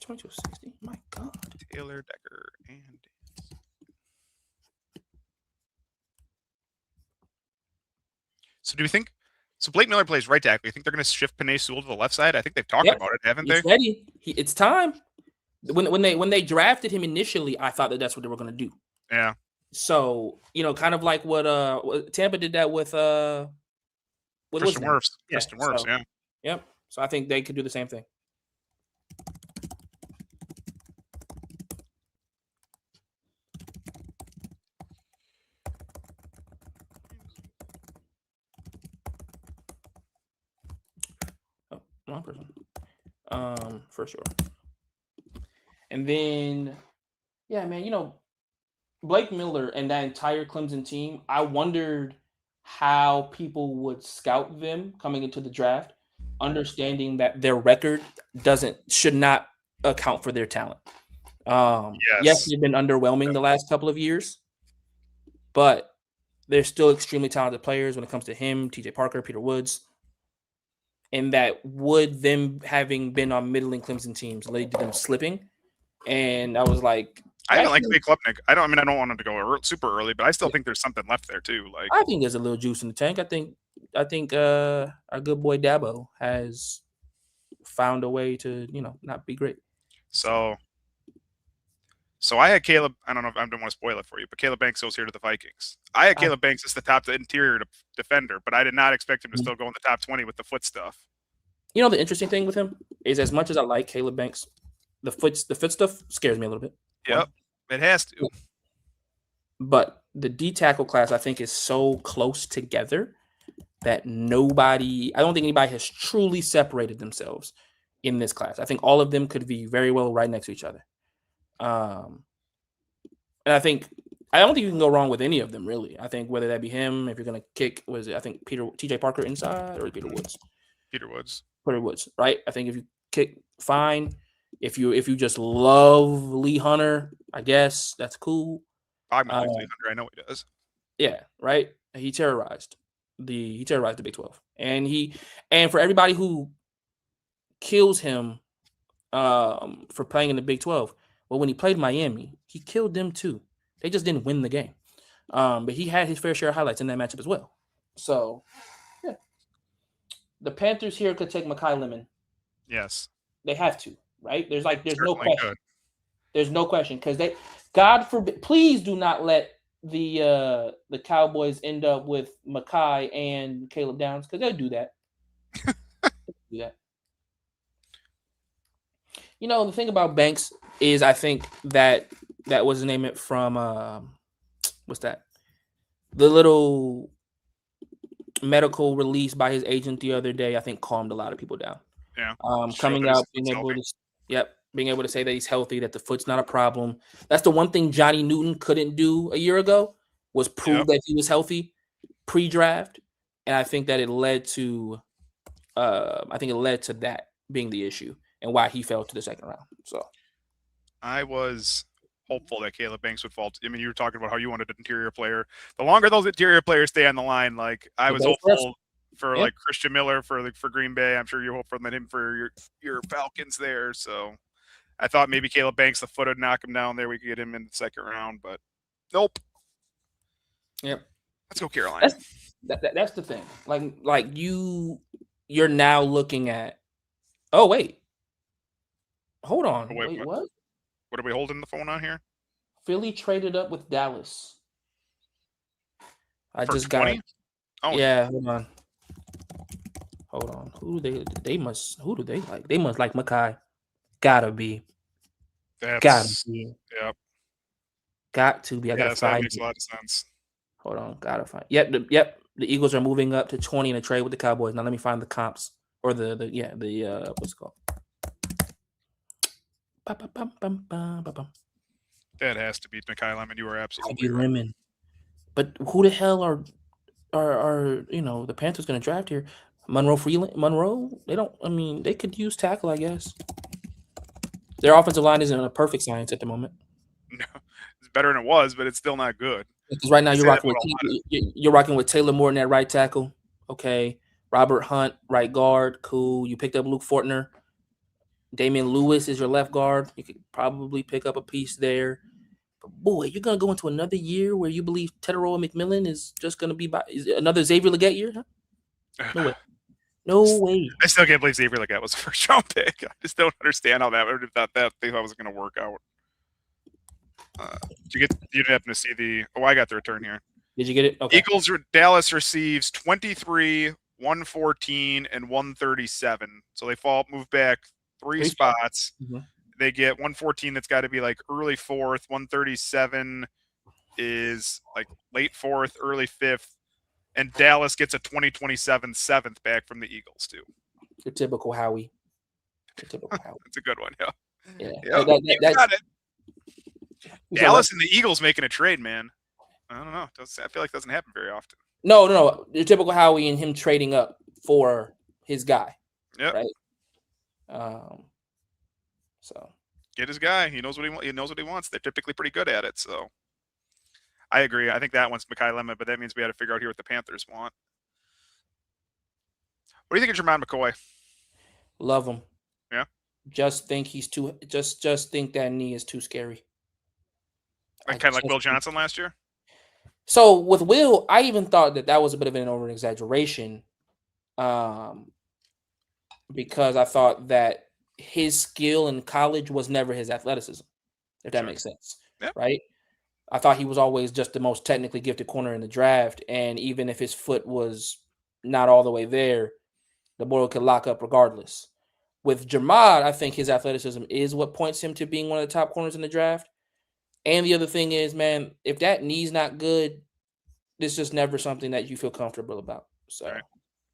2260. My God. Taylor Decker and. So do we think? So Blake Miller plays right tackle. You think they're going to shift Penei Sewell to the left side? I think they've talked about it, haven't they? Ready. It's time. When they drafted him initially, I thought that's what they were going to do. Yeah. So kind of like what Tampa did that with Christian Wirfs. Christian Wirfs, yeah. Yep. So I think they could do the same thing. Oh, wrong person. For sure. And then, yeah, man, Blake Miller and that entire Clemson team, I wondered how people would scout them coming into the draft, understanding that their record should not account for their talent. Yes, they've been underwhelming the last couple of years, but they're still extremely talented players when it comes to him, TJ Parker, Peter Woods. And that would them having been on middling Clemson teams led to them slipping. And I was like, I even like Nick Klubnik. I don't want him to go super early, but I still think there's something left there too. Like I think there's a little juice in the tank. I think our good boy Dabo has found a way to not be great. So I had Caleb. I don't know if I don't want to spoil it for you, but Caleb Banks goes here to the Vikings. I had Caleb Banks as the top interior defender, but I did not expect him to still go in the top 20 with the foot stuff. The interesting thing with him is, as much as I like Caleb Banks, the foot stuff scares me a little bit. Yep, it has to. But the D tackle class, I think, is so close together that I don't think anybody has truly separated themselves in this class. I think all of them could be very well right next to each other. And I don't think you can go wrong with any of them, really. I think whether that be him, if you're going to kick, I think TJ Parker inside or Peter Woods? Peter Woods, right? I think if you kick, fine. If you just love Lee Hunter, I guess that's cool. Lee Hunter, I know he does. Yeah, right. He terrorized the Big 12, and for everybody who kills him for playing in the Big 12, well, when he played Miami, he killed them too. They just didn't win the game, but he had his fair share of highlights in that matchup as well. So, yeah, the Panthers here could take Mekhi Lemon. Yes, they have to. Right? There's no question. There's no question because God forbid, please do not let the Cowboys end up with Mekhi and Caleb Downs because they'll do that. The thing about Banks is I think that was the name it from what's that? The little medical release by his agent the other day, I think calmed a lot of people down. Yeah. Coming out, being able to say that he's healthy, that the foot's not a problem. That's the one thing Johnny Newton couldn't do a year ago was prove that he was healthy pre-draft, and I think that it led to, that being the issue and why he fell to the second round. So, I was hopeful that Caleb Banks would fall. I mean, you were talking about how you wanted an interior player. The longer those interior players stay on the line, like I was hopeful for like Christian Miller for Green Bay. I'm sure you hope for him for your Falcons there. So I thought maybe Caleb Banks the foot would knock him down there. We could get him in the second round, but nope. Yep. Let's go Carolina. That's the thing. Like you're now looking at. Oh wait. Hold on. Wait, what? What are we holding the phone on here? Philly traded up with Dallas. I for just 20? got. Oh yeah. Hold on. Who do they like? They must like Makai. Gotta be. Gotta be. Yep. Got to be. I gotta find. That makes a lot of sense. Hold on. Gotta find. Yep. The Eagles are moving up to 20 in a trade with the Cowboys. Now let me find the comps or the what's it called? That has to be Makai Lemon. You are absolutely right. Lemon. But who the hell are the Panthers going to draft here? Monroe? They don't. I mean, they could use tackle, I guess. Their offensive line isn't a perfect science at the moment. No, it's better than it was, but it's still not good. Because right now you're rocking with Taylor Morton at right tackle. Okay, Robert Hunt right guard. Cool. You picked up Luke Fortner. Damian Lewis is your left guard. You could probably pick up a piece there. But boy, you're gonna go into another year where you believe Teteroa McMillan is just gonna be another Xavier Legette year? Huh? No way. No way. I still can't believe Xavier Legette was a first round pick. I just don't understand how that would have thought that thing was gonna work out. You didn't happen to see the? Oh, I got the return here. Did you get it? Okay. Dallas receives 23, 114, and 137. So they move back three spots. Mm-hmm. They get 114. That's got to be like early fourth. 137 is like late fourth, early fifth, and Dallas gets a 2027 seventh back from the Eagles too. The typical Howie. That's a good one. Yeah. That got it. Dallas and the Eagles making a trade, man. I don't know. I feel like it doesn't happen very often. No. The typical Howie and him trading up for his guy. Yep. Right. So get his guy. He knows what he wants. They're typically pretty good at it. So I agree. I think that one's Makai Lemon, but that means we had to figure out here what the Panthers want. What do you think of Jermon McCoy? Love him. Yeah. Just think he's too. Just think that knee is too scary. Kind of like Will Johnson last year. So with Will, I even thought that was a bit of an over exaggeration, because I thought that his skill in college was never his athleticism, if that makes sense. Yep. Right? I thought he was always just the most technically gifted corner in the draft, and even if his foot was not all the way there, the boy could lock up regardless. With Jermod, I think his athleticism is what points him to being one of the top corners in the draft. And the other thing is, man, if that knee's not good, it's just never something that you feel comfortable about. So, right.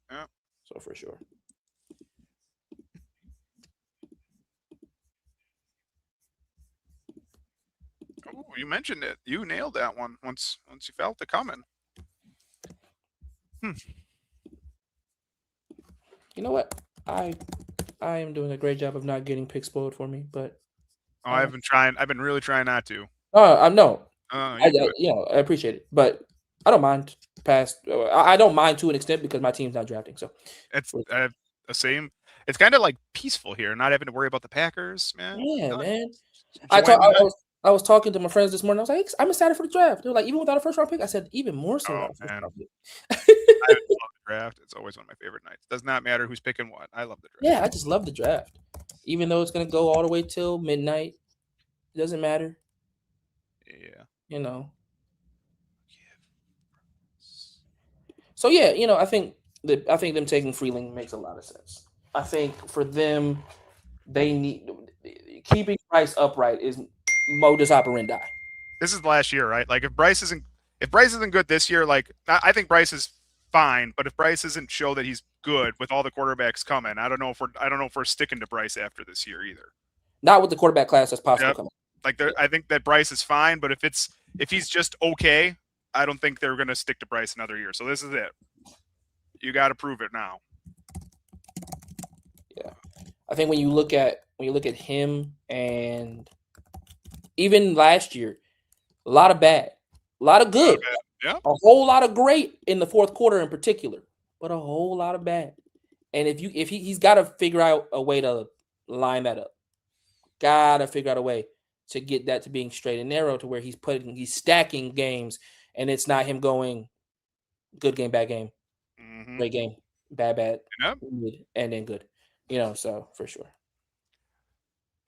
Yeah. So for sure. Oh, you mentioned it. You nailed that one once you felt it coming. You know what? I am doing a great job of not getting picks spoiled for me, but I've been really trying not to. I know. I appreciate it, but I don't mind I don't mind to an extent because my team's not drafting. So it's the same. It's kind of like peaceful here, not having to worry about the Packers, man. Yeah, man. I was talking to my friends this morning. I was like, I'm excited for the draft. They're like, even without a first round pick? I said, even more so. Oh, man. I love the draft. It's always one of my favorite nights. Does not matter who's picking what. I love the draft. Yeah, I just love the draft. Even though it's going to go all the way till midnight, it doesn't matter. Yeah. You know. So yeah, I think them taking Freeling makes a lot of sense. I think for them, they need keeping Bryce upright is modus operandi. This is the last year, right? Like if Bryce isn't good this year, like I think Bryce is fine, but if Bryce doesn't show that he's good with all the quarterbacks coming, I don't know if we're sticking to Bryce after this year either. Not with the quarterback class that's possible coming. Like I think that Bryce is fine, but if he's just okay, I don't think they're going to stick to Bryce another year. So this is it. You got to prove it now. Yeah, I think when you look at him and even last year, a lot of bad, a lot of good, yeah, a whole lot of great in the fourth quarter in particular, but a whole lot of bad. And he's got to figure out a way to line that up. Got to figure out a way to get that to being straight and narrow to where he's stacking games, and it's not him going good game, bad game, great game, bad, good, and then good. So for sure.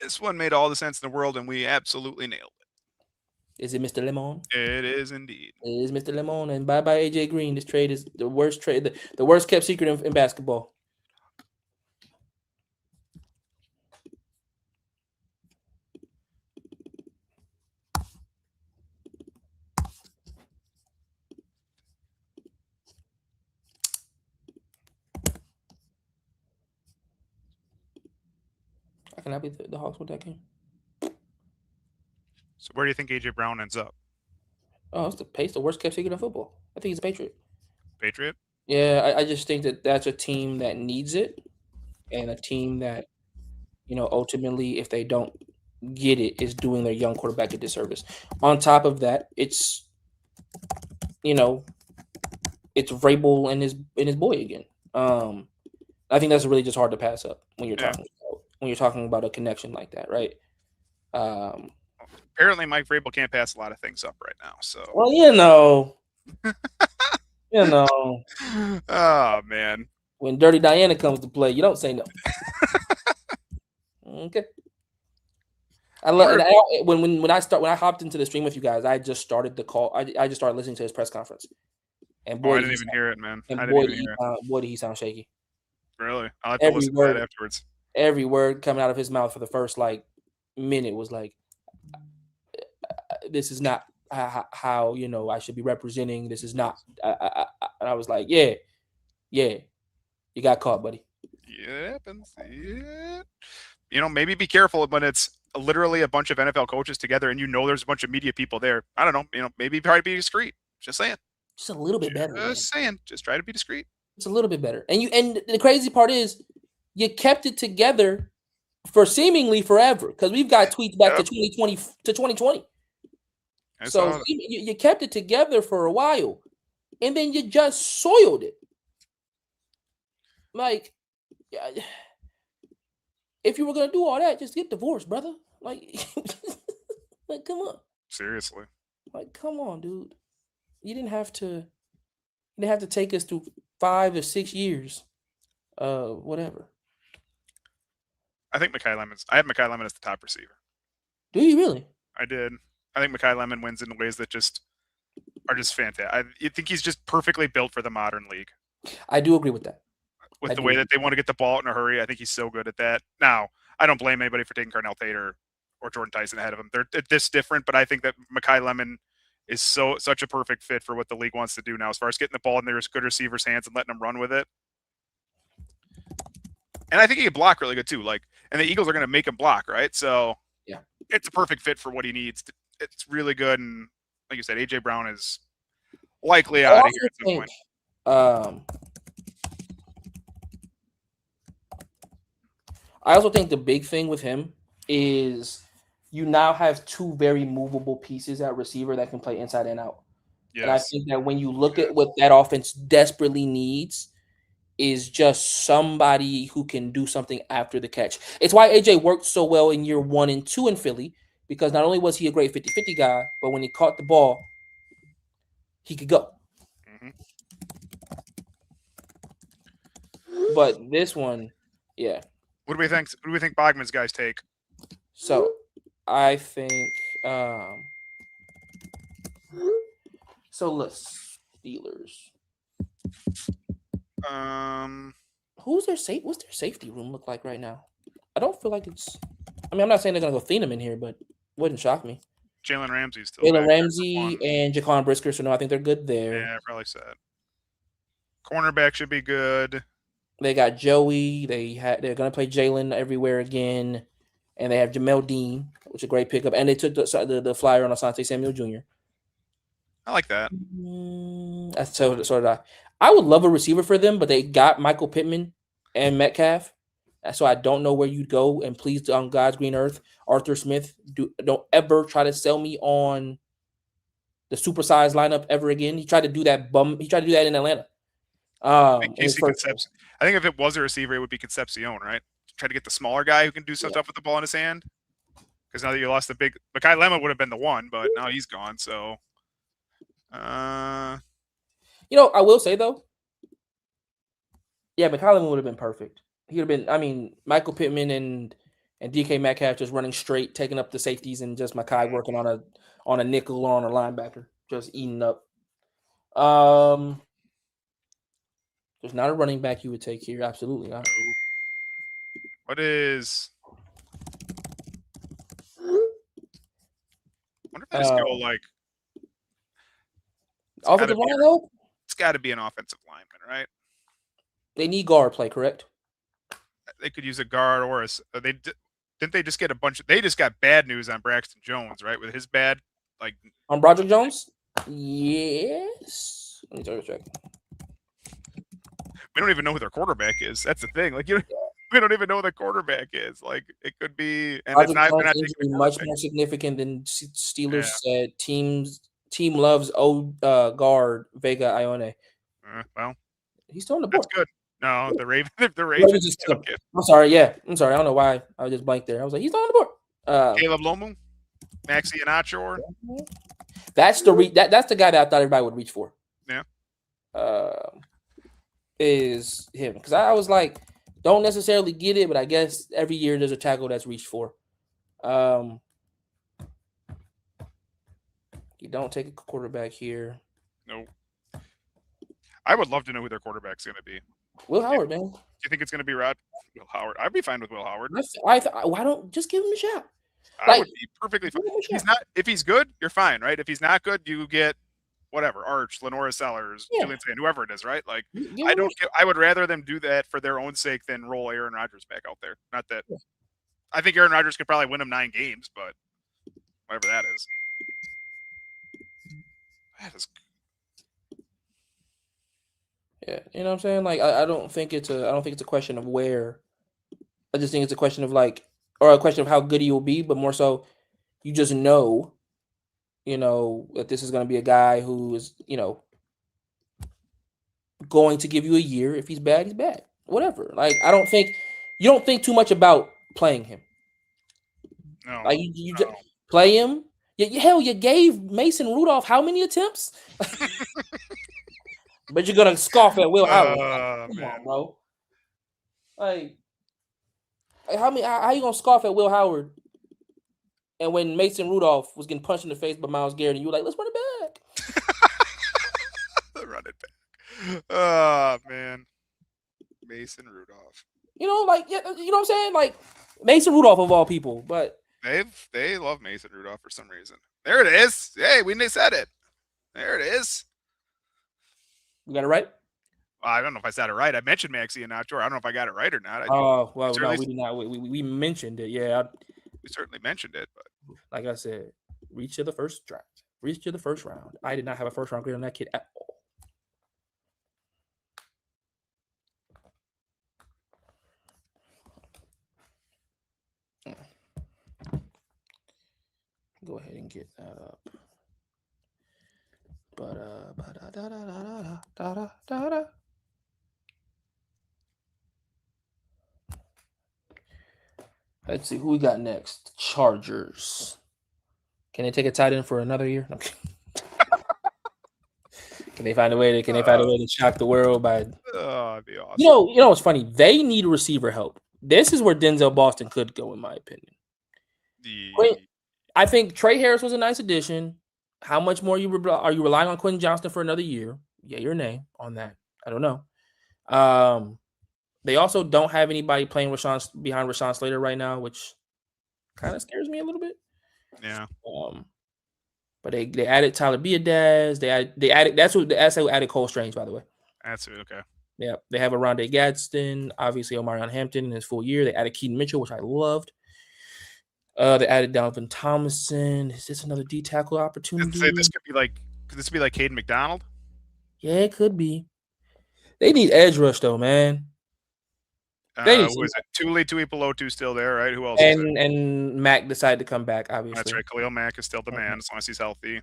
This one made all the sense in the world, and we absolutely nailed it. Is it Mr. Lemon? It is indeed. It is Mr. Lemon, and bye AJ Green. This trade is the worst trade, the worst kept secret in basketball. I cannot be the Hawks with that game. So where do you think AJ Brown ends up? Oh, it's the worst kept secret in football. I think he's a Patriot. Patriot? Yeah, I just think that's a team that needs it, and a team that, ultimately, if they don't get it, is doing their young quarterback a disservice. On top of that, it's Vrabel and his boy again. I think that's really just hard to pass up when you're talking about a connection like that, right? Apparently, Mike Vrabel can't pass a lot of things up right now. So, well, oh man, when Dirty Diana comes to play, you don't say no. Okay. I love when I hopped into the stream with you guys. I just started the call. I just started listening to his press conference, and boy, I didn't even hear it, man. And boy, did he sound shaky. Really, I'll have to listen to that afterwards. Every word coming out of his mouth for the first minute was like, "This is not how I should be representing. This is not." And I was like, "Yeah, you got caught, buddy." Yeah, it happens. Yeah. Maybe be careful when it's literally a bunch of NFL coaches together, and there's a bunch of media people there. I don't know. Maybe try to be discreet. Just saying. Just a little bit better. Just saying. Just try to be discreet. It's a little bit better. And the crazy part is, you kept it together for seemingly forever, because we've got tweets back to 2020. So you kept it together for a while, and then you just soiled it. Like, if you were gonna do all that, just get divorced, brother. Like, come on. Seriously. Like, come on, dude. You didn't have to take us through 5 or 6 years. Whatever. I think I have Mekhi Lemon as the top receiver. Do you really? I did. I think Mekhi Lemon wins in ways that are just fantastic. I think he's just perfectly built for the modern league. I do agree with that. With the way that they want to get the ball out in a hurry, I think he's so good at that. Now, I don't blame anybody for taking Carnell Tate or Jordan Tyson ahead of him. They're this different, but I think that Mekhi Lemon is such a perfect fit for what the league wants to do now, as far as getting the ball in their good receivers' hands and letting them run with it. And I think he can block really good too. And the Eagles are going to make him block, right? So yeah, it's a perfect fit for what he needs. It's really good, and like you said, AJ Brown is likely out of here at some point. I also think the big thing with him is you now have 2 very movable pieces at receiver that can play inside and out. Yes. And I think that when you look at what that offense desperately needs, is just somebody who can do something after the catch. It's why AJ worked so well in year 1 and 2 in Philly, because not only was he a great 50-50 guy, but when he caught the ball, he could go. Mm-hmm. But this one, yeah. What do we think? What do we think Bogman's guys take? So I think so let's Steelers. What's their safety room look like right now? I don't feel like it's. I mean, I'm not saying they're gonna go Thienem in here, but wouldn't shock me. Jalen Ramsey's still. Jalen Ramsey and Jaquan Brisker, so no, I think they're good there. Yeah, probably said. Cornerback should be good. They got Joey. They're gonna play Jalen everywhere again, and they have Jamel Dean, which is a great pickup. And they took the flyer on Asante Samuel Jr. I like that. So did I. I would love a receiver for them, but they got Michael Pittman and Metcalf. So I don't know where you'd go. And please, on God's green earth, Arthur Smith, don't ever try to sell me on the supersized lineup ever again. He tried to do that in Atlanta. I think if it was a receiver, it would be Concepcion, right? Try to get the smaller guy who can do some stuff with the ball in his hand. Because now that you lost the big, Mekhi Lemma would have been the one, but now he's gone. So, I will say though, yeah, Mekhi Lemma would have been perfect. He would have been. I mean, Michael Pittman and DK Metcalf just running straight, taking up the safeties, and just Mekhi working on a nickel or on a linebacker, just eating up. There's not a running back you would take here. Absolutely not. What is? I wonder if they just go like offensive line though. It's got to be an offensive lineman, right? They need guard play, correct? They could use a guard or didn't they just get they just got bad news on Braxton Jones, right? With his bad on Broderick Jones. Yes. Let me double check. We don't even know who their quarterback is. That's the thing. Like we don't even know who the quarterback is. Like it could be, and it's not much more significant than Steelers said. Team loves guard Vega Ione. Well, he's still on the board. That's good. No, the Ravens took it. I'm sorry. Yeah, I'm sorry. I don't know why I just blanked there. I was like, he's still on the board. Caleb Lomu, Maxi Iheanacho. That's that's the guy that I thought everybody would reach for. Yeah. Is him, because I was like, don't necessarily get it, but I guess every year there's a tackle that's reached for. You don't take a quarterback here. No. I would love to know who their quarterback's going to be. Will Howard, man. Do you think it's going to be Will Howard? I'd be fine with Will Howard. Why don't just give him a shot? I would be perfectly fine. If he's good, you're fine, right? If he's not good, you get whatever, Arch, Lenora Sellers, Julian Sand, whoever it is, right? Like, I would rather them do that for their own sake than roll Aaron Rodgers back out there. Not that I think Aaron Rodgers could probably win them 9 games, but whatever that is. Yeah, you know what I'm saying? Like, I don't think it's a question of where. I just think it's a question of or a question of how good he will be, but more so, you just know, that this is going to be a guy who is, going to give you a year. If he's bad, he's bad. Whatever. Like, you don't think too much about playing him. No. Like, you just play him. You gave Mason Rudolph how many attempts? But you're gonna scoff at Will Howard. Come on, bro. Like, how you gonna scoff at Will Howard? And when Mason Rudolph was getting punched in the face by Myles Garrett, and you were like, let's run it back. Run it back. Oh man. Mason Rudolph. You know what I'm saying? Like, Mason Rudolph of all people, but they love Mason Rudolph for some reason. There it is. Hey, they said it. There it is. You got it right? I don't know if I said it right. I mentioned Maxi Iheanacho. I don't know if I got it right or not. No, we did not. We mentioned it. Yeah, we certainly mentioned it. But like I said, reach to the first draft. Reach to the first round. I did not have a first round grade on that kid at all. Go ahead and get that up. Let's see who we got next. Chargers. Can they take a tight end for another year? Can they find a way to shock the world by? That'd be awesome. You know what's funny? They need receiver help. This is where Denzel Boston could go, in my opinion. I think Trey Harris was a nice addition. How much more are you relying on Quentin Johnston for another year? Yeah, your name on that. I don't know. They also don't have anybody playing behind Rashawn Slater right now, which kind of scares me a little bit. Yeah. But they added Tyler Biadasz. They added that's who added Cole Strange, by the way. That's it. Okay. Yeah, they have a Rondé Gadsden, obviously Omarion Hampton in his full year. They added Keaton Mitchell, which I loved. They added Donovan Thomason. Is this another D tackle opportunity? Could this be like Caden McDonald? Yeah, it could be. They need edge rush though, man. Who is it? Tuipulotu still there, right? Who else? And Mac decided to come back. Obviously, that's right. Khalil Mack is still the man as long as he's healthy.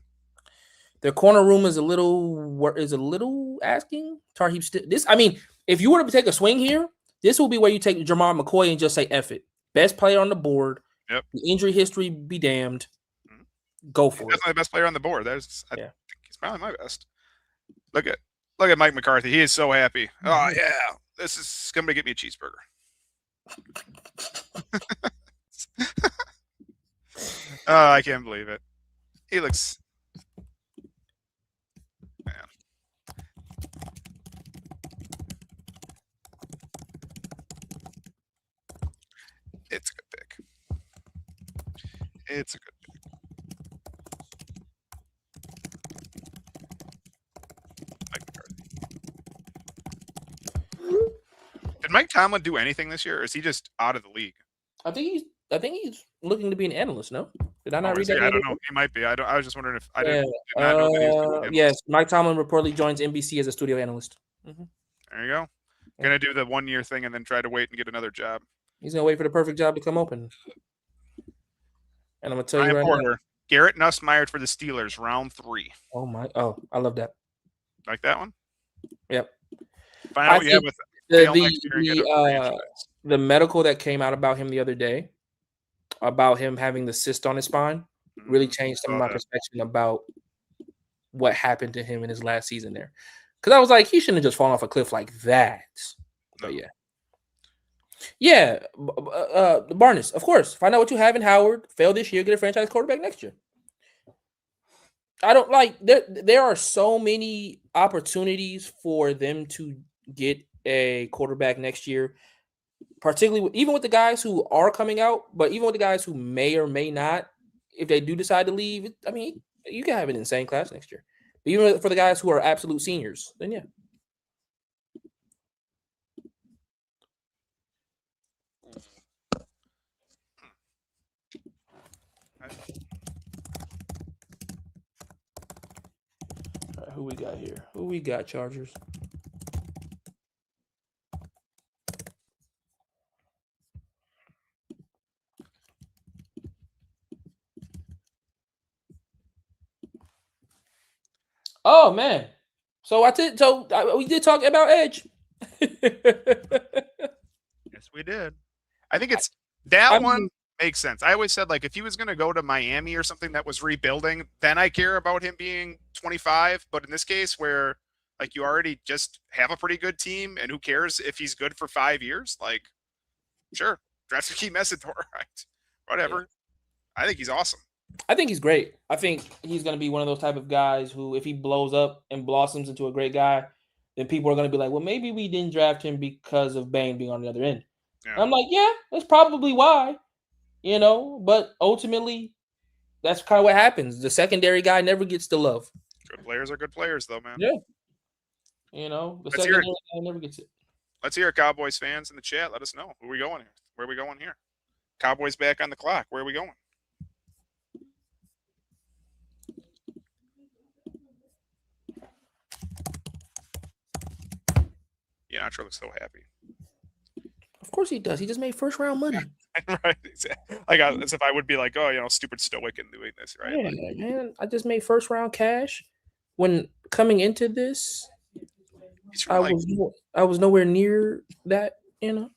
Their corner room is a little asking. Tarheeb still this. I mean, if you were to take a swing here, this will be where you take Jamar McCoy and just say F it. Best player on the board. Yep. The injury history be damned. Go for He's it. definitely the best player on the board. I think Yeah. he's probably my best. Look at Mike McCarthy. He is so happy. Oh yeah, this is gonna get me a cheeseburger. Oh, I can't believe it. He looks. Man. It's a good pick. It's a good pick. Mike McCarthy. Did Mike Tomlin do anything this year, or is he just out of the league? I think he's looking to be an analyst. No, did I not read that? I don't know. He might be. I was just wondering if I did not know that he was doing analyst. Yes, Mike Tomlin reportedly joins NBC as a studio analyst. Mm-hmm. There you go. Gonna do the 1 year thing and then try to wait and get another job. He's gonna wait for the perfect job to come open. And I'm gonna tell you right now. Garrett Nussmeier for the Steelers, round 3. Oh, I love that. Like that one? Yep. Find out what you have with the medical that came out about him the other day, about him having the cyst on his spine, really changed some of my perspective about what happened to him in his last season there. Because I was like, he shouldn't have just fallen off a cliff like that. But yeah. Yeah, Barnes, of course. Find out what you have in Howard. Fail this year, get a franchise quarterback next year. I don't like there are so many opportunities for them to get a quarterback next year, particularly even with the guys who are coming out, but even with the guys who may or may not, if they do decide to leave, I mean, you can have an insane class next year. But even for the guys who are absolute seniors, then yeah. All right, who we got here? Who we got, Chargers? Oh man! So we did talk about Edge. Yes, we did. I think it's one makes sense. I always said, like, if he was going to go to Miami or something that was rebuilding, then I care about him being 25. But in this case, where like you already just have a pretty good team, and who cares if he's good for 5 years? Like, sure, draft a key Messidor, right? Whatever. Yeah. I think he's awesome. I think he's great. I think he's going to be one of those type of guys who, if he blows up and blossoms into a great guy, then people are going to be like, well, maybe we didn't draft him because of Bane being on the other end. Yeah. I'm like, yeah, that's probably why, but ultimately that's kind of what happens. The secondary guy never gets the love. Good players are good players though, man. Yeah. The secondary guy never gets it. Let's hear it, Cowboys fans in the chat. Let us know. Who are we going here? Where are we going here? Cowboys back on the clock. Where are we going? Yeah, Nacho looks so happy. Of course he does. He just made first round money. Right. Like, as if I would be like, oh, stupid stoic in doing this, right? Yeah, like, man, I just made first round cash. When coming into this, I was nowhere near that, Yeah,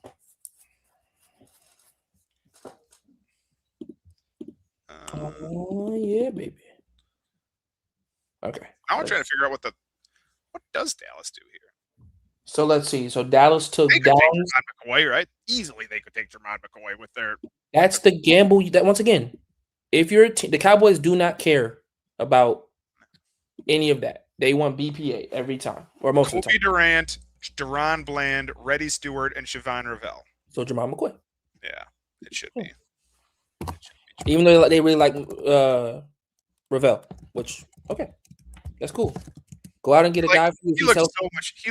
baby. Okay. I want to try to figure out what does Dallas do here? So let's see. So Dallas took Downs. McCoy, right? Easily they could take Jermon McCoy with their. That's the gamble. That once again, if you're the Cowboys do not care about any of that. They want BPA every time, or most of the time. Durant, Deron Bland, Reddy Stewart, and Siobhan Ravel. So Jermon McCoy. Yeah, it should be. Even though they really like Ravel, which that's cool. Go out and get a guy. He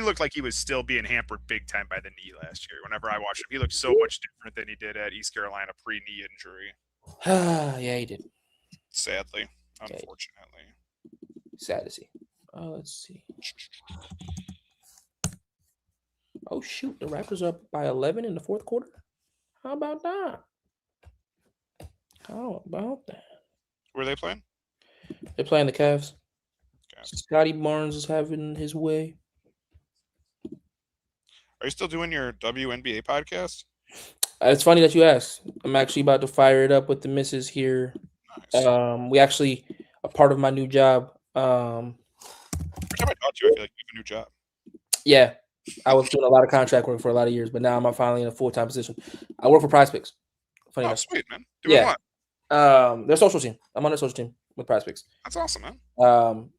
looked like he was still being hampered big time by the knee last year. Whenever I watched him, he looked so much different than he did at East Carolina pre-knee injury. Yeah, he did. Sadly, unfortunately. Sad to see. Let's see. Oh shoot, the Raptors are up by 11 in the fourth quarter. How about that? Who are they playing? They're playing the Cavs. Scotty Barnes is having his way. Are you still doing your WNBA podcast? It's funny that you asked. I'm actually about to fire it up with the missus here. Nice. We actually a part of my new job. Every time I talk to you, I feel like you have a new job. Yeah, I was doing a lot of contract work for a lot of years, but now I'm finally in a full-time position. I work for Prize Picks. Funny enough. Sweet, man. Doing what? Their social team. I'm on their social team with Prize Picks. That's awesome, man.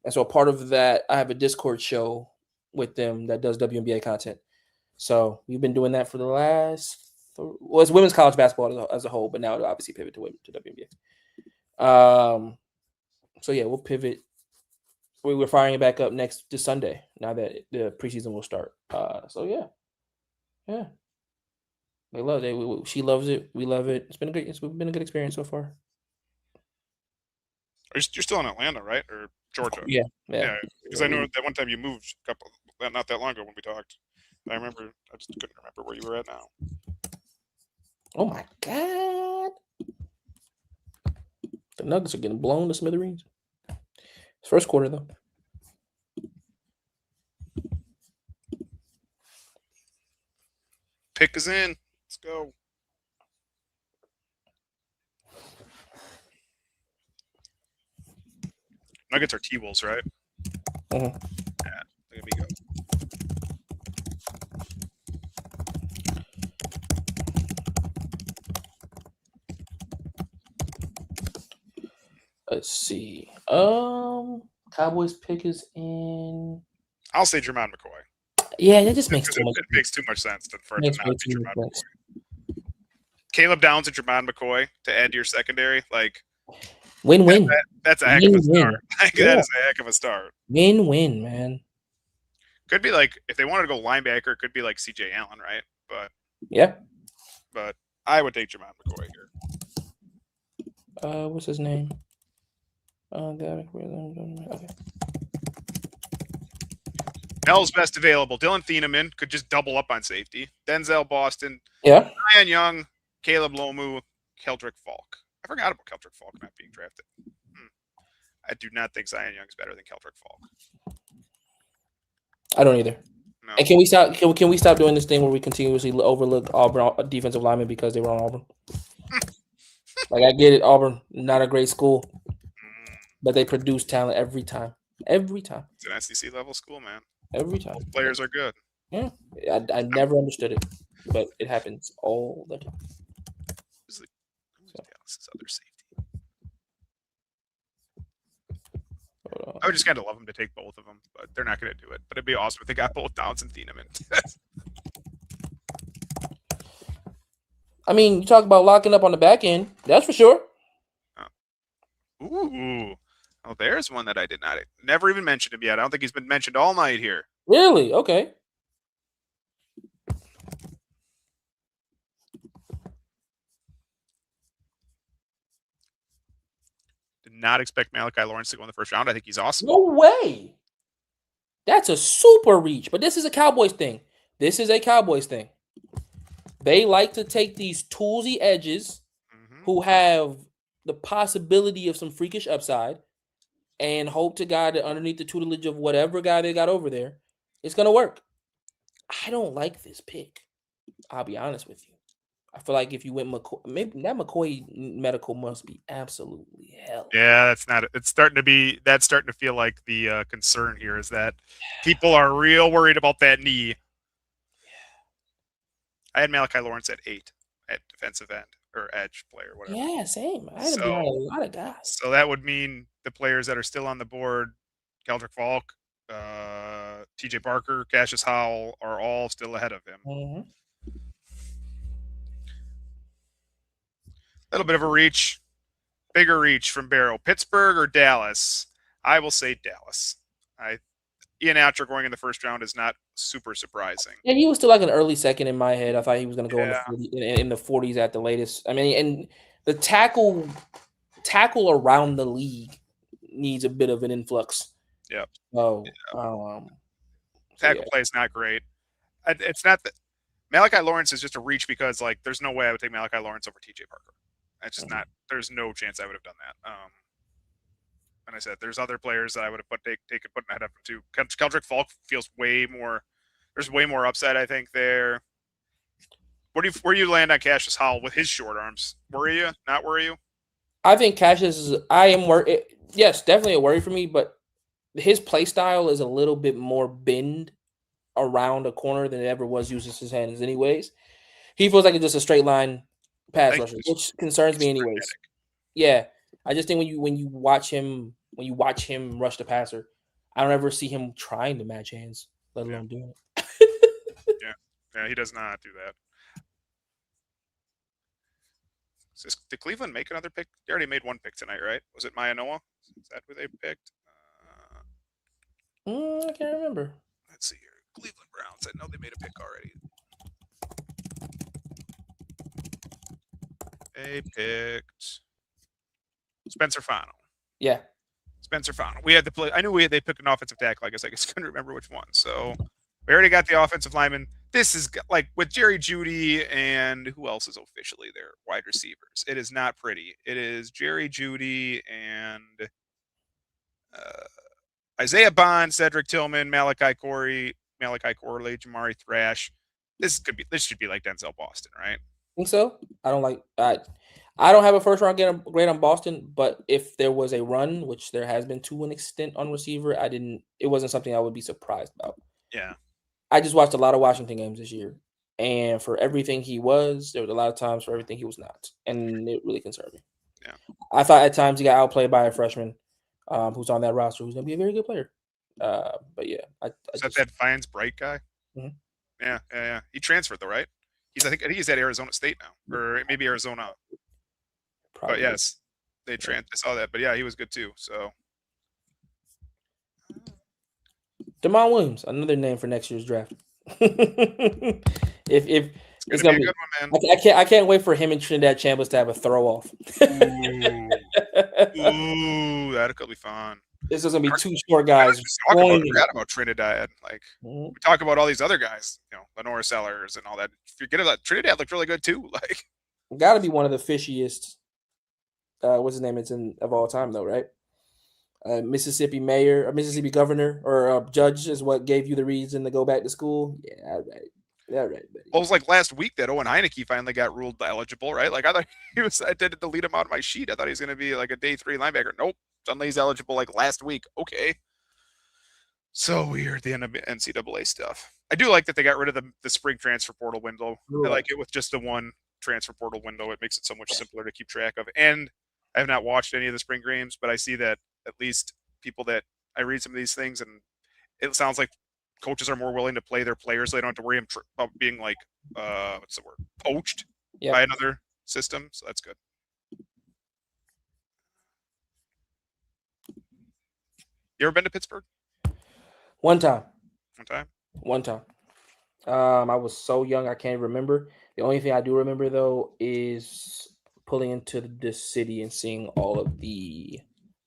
And so a part of that, I have a Discord show with them that does WNBA content. So we've been doing that for the last. Well, it's women's college basketball as a whole, but now it'll obviously pivot to WNBA. So yeah, we'll pivot. We were firing it back up this Sunday. Now that the preseason will start. So yeah. They love it. She loves it. We love it. It's been a good experience so far. You're still in Atlanta, right, or Georgia? Yeah. Because I know that one time you moved not that long ago when we talked. I remember. I just couldn't remember where you were at now. Oh my God! The Nuggets are getting blown to smithereens. It's first quarter though. Pick is in. Let's go. Nuggets are T-Wolves, right? Mm-hmm. Yeah, there we go. Let's see. Cowboys pick is in. I'll say Jermaine McCoy. Yeah, that just makes too much. It makes too much sense for it to not be Jermaine McCoy. Caleb Downs and Jermaine McCoy to add to your secondary, like win-win. That's a heck of a start. That is a heck of a start. Win-win, man. Could be like if they wanted to go linebacker, it could be like C.J. Allen, right? But yeah. But I would take Jermaine McCoy here. What's his name? Okay. Mel's best available. Dylan Thieneman could just double up on safety. Denzel Boston. Yeah. Ryan Young, Caleb Lomu, Keldrick Falk. I forgot about Keldrick Falk not being drafted. I do not think Zion Young is better than Keldrick Falk. I don't either. No. And can we stop doing this thing where we continuously overlook Auburn defensive linemen because they were on Auburn? Like I get it, Auburn not a great school, but they produce talent every time. Every time. It's an SEC level school, man. Every time. Both players are good. Yeah, I never understood it, but it happens all the time. Who's Dallas's other safety? I would just kind of love them to take both of them, but they're not going to do it. But it'd be awesome if they got both Downs and Thieneman. I mean, you talk about locking up on the back end. That's for sure. Ooh. Oh, there's one that I did not never even mentioned him yet. I don't think he's been mentioned all night here. Really? Okay. Did not expect Malachi Lawrence to go in the first round. I think he's awesome. No way. That's a super reach, but this is a Cowboys thing. They like to take these toolsy edges who have the possibility of some freakish upside and hope to God that underneath the tutelage of whatever guy they got over there, it's going to work. I don't like this pick. I'll be honest with you. I feel like if you went McCoy, maybe that McCoy medical must be absolutely hell. Yeah, that's starting to feel like the concern here is that people are real worried about that knee. I had Malachi Lawrence at 8 at defensive end or edge player, whatever. Yeah, same. I had to be on a lot of guys. So that would mean the players that are still on the board, Keldrick Falk, TJ Barker, Cassius Howell, are all still ahead of him. Mm-hmm. A little bit of a reach, bigger reach from Barrow. Pittsburgh or Dallas? I will say Dallas. Ian Atcher going in the first round is not super surprising. And he was still like an early second in my head. I thought he was going to go in the 40s at the latest. I mean, and the tackle around the league needs a bit of an influx. Yep. Tackle play is not great. It's not that Malachi Lawrence is just a reach because like there's no way I would take Malachi Lawrence over TJ Parker. That's just not. There's no chance I would have done that. And I said there's other players that I would have taken put ahead of him too. Keldrick Falk feels way more. There's way more upside, I think, there. Where do you land on Cassius Howell with his short arms? Worry you? Not worry you? I think Cassius is. I am worried. Yes, definitely a worry for me, but his play style is a little bit more bend around a corner than it ever was uses his hands. Anyways, he feels like it's just a straight line pass rusher, which concerns me. Anyways, yeah, I just think when you watch him rush the passer, I don't ever see him trying to match hands, let alone doing it. Yeah, he does not do that. Did Cleveland make another pick? They already made one pick tonight, right? Was it Maya Noah? Is that who they picked? I can't remember. Let's see here. Cleveland Browns. I know they made a pick already. They picked Spencer Fano. Yeah. Spencer Fano. We had to play. I knew they picked an offensive tackle. I guess I just couldn't remember which one. So we already got the offensive lineman. This is like with Jerry Jeudy and who else is officially their wide receivers. It is not pretty. It is Jerry Jeudy and Isaiah Bond, Cedric Tillman, Malachi Corley, Jamari Thrash. This should be like Denzel Boston, right? Think so? I don't have a first round grade on Boston, but if there was a run, which there has been to an extent on receiver, it wasn't something I would be surprised about. Yeah. I just watched a lot of Washington games this year, and for everything he was, there was a lot of times for everything he was not, and it really concerned me. Yeah. I thought at times he got outplayed by a freshman who's on that roster who's going to be a very good player. But yeah. Is that Defiance Bright guy? Mm-hmm. Yeah. He transferred though, right? I think he's at Arizona State now, or maybe Arizona. Probably. But yes, I saw that. But yeah, he was good too. So Damon Williams, another name for next year's draft. If it's gonna be a good one, man. I can't wait for him and Trinidad Chambers to have a throw off. Ooh, that could be fun. This is gonna be two short guys. Forgot about Trinidad. Like we talk about all these other guys, Lenore Sellers and all that. Forget about Trinidad. Looked really good too. Like, got to be one of the fishiest. What's his name? It's of all time though, right? Mississippi mayor, or Mississippi governor, or judge is what gave you the reason to go back to school. Yeah, all right. Buddy. Well, it was like last week that Owen Heineke finally got ruled eligible, right? Like I thought I did delete him out of my sheet. I thought he was going to be like a day 3 linebacker. Nope. Suddenly he's eligible like last week. Okay. So weird, the NCAA stuff. I do like that they got rid of the spring transfer portal window. I like it with just the one transfer portal window. It makes it so much simpler to keep track of. And I have not watched any of the spring games, but I see that at least people that I read some of these things, and it sounds like coaches are more willing to play their players. So they don't have to worry about being like, poached by another system. So that's good. You ever been to Pittsburgh? One time. I was so young I can't remember. The only thing I do remember though is pulling into this city and seeing all of the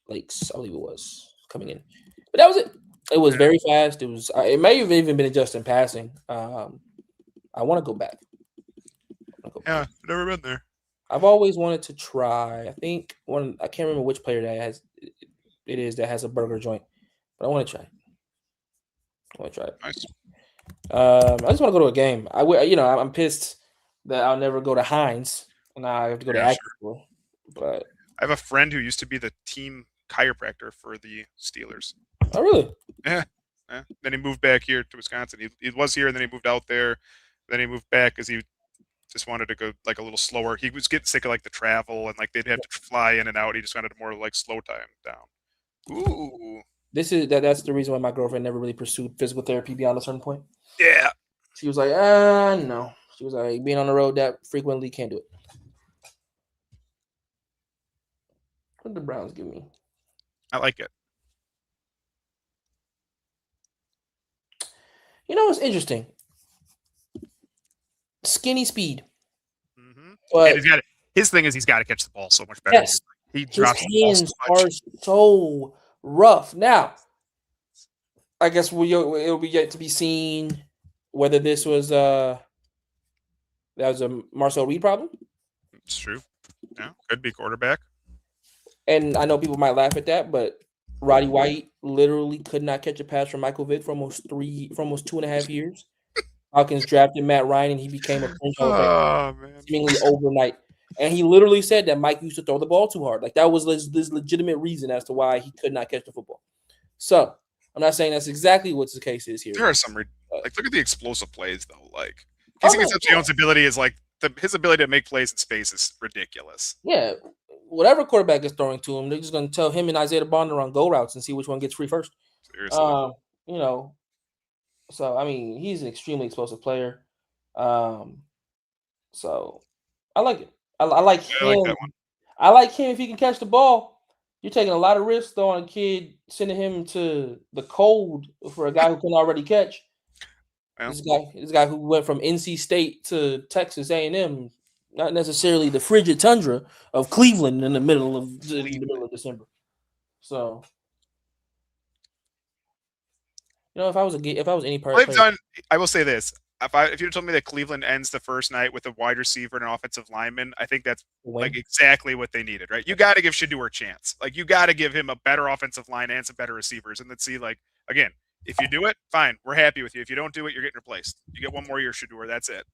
lakes. I believe it was coming in, but that was it. It was very fast. It was. It may have even been just in passing. I want to go back. Yeah, never been there. I've always wanted to try. I think I can't remember which player that has a burger joint, but I want to try it. Nice. I just want to go to a game. I'm pissed that I'll never go to Heinz. Now I have to go to Asheville. But I have a friend who used to be the team chiropractor for the Steelers. Oh, really? Yeah. Then he moved back here to Wisconsin. He was here, and then he moved out there. Then he moved back because he just wanted to go like a little slower. He was getting sick of like the travel and like they'd have to fly in and out. He just wanted more like slow time down. Ooh. That's the reason why my girlfriend never really pursued physical therapy beyond a certain point. Yeah. She was like, no. She was like, being on the road that frequently, can't do it. What did the Browns give me? I like it. It's interesting. Skinny speed. Mm-hmm. But his thing is he's got to catch the ball so much better. Yes. He drops his hands are so rough. Now, I guess it'll be yet to be seen whether this was that was a Marcel Reed problem. It's true. Yeah, could be quarterback. And I know people might laugh at that, but Roddy White literally could not catch a pass from Michael Vick for almost 2.5 years. Falcons drafted Matt Ryan, and he became a fringe Hall of Famer Oh man. seemingly overnight. And he literally said that Mike used to throw the ball too hard. Like that was this legitimate reason as to why he could not catch the football. So I'm not saying that's exactly what the case is here. There are some like look at the explosive plays though. Like Casey Concepcion's ability is like his ability to make plays in space is ridiculous. Yeah, whatever quarterback is throwing to him, they're just going to tell him and Isaiah Bond to run go routes and see which one gets free first. Seriously. You know, so I mean, he's an extremely explosive player. So I like it. I like him. I like that one. I like him if he can catch the ball. You're taking a lot of risks throwing a kid, sending him to the cold for a guy who can already catch. Yeah. This guy who went from NC State to Texas A&M, not necessarily the frigid tundra of Cleveland in the middle of December. So, if I was any player, I will say this: if you told me that Cleveland ends the first night with a wide receiver and an offensive lineman, I think that's like exactly what they needed, right? You got to give Shedeur a chance. Like you got to give him a better offensive line and some better receivers, and let's see. Like again, if you do it, fine, we're happy with you. If you don't do it, you're getting replaced. You get one more year, Shedeur. That's it.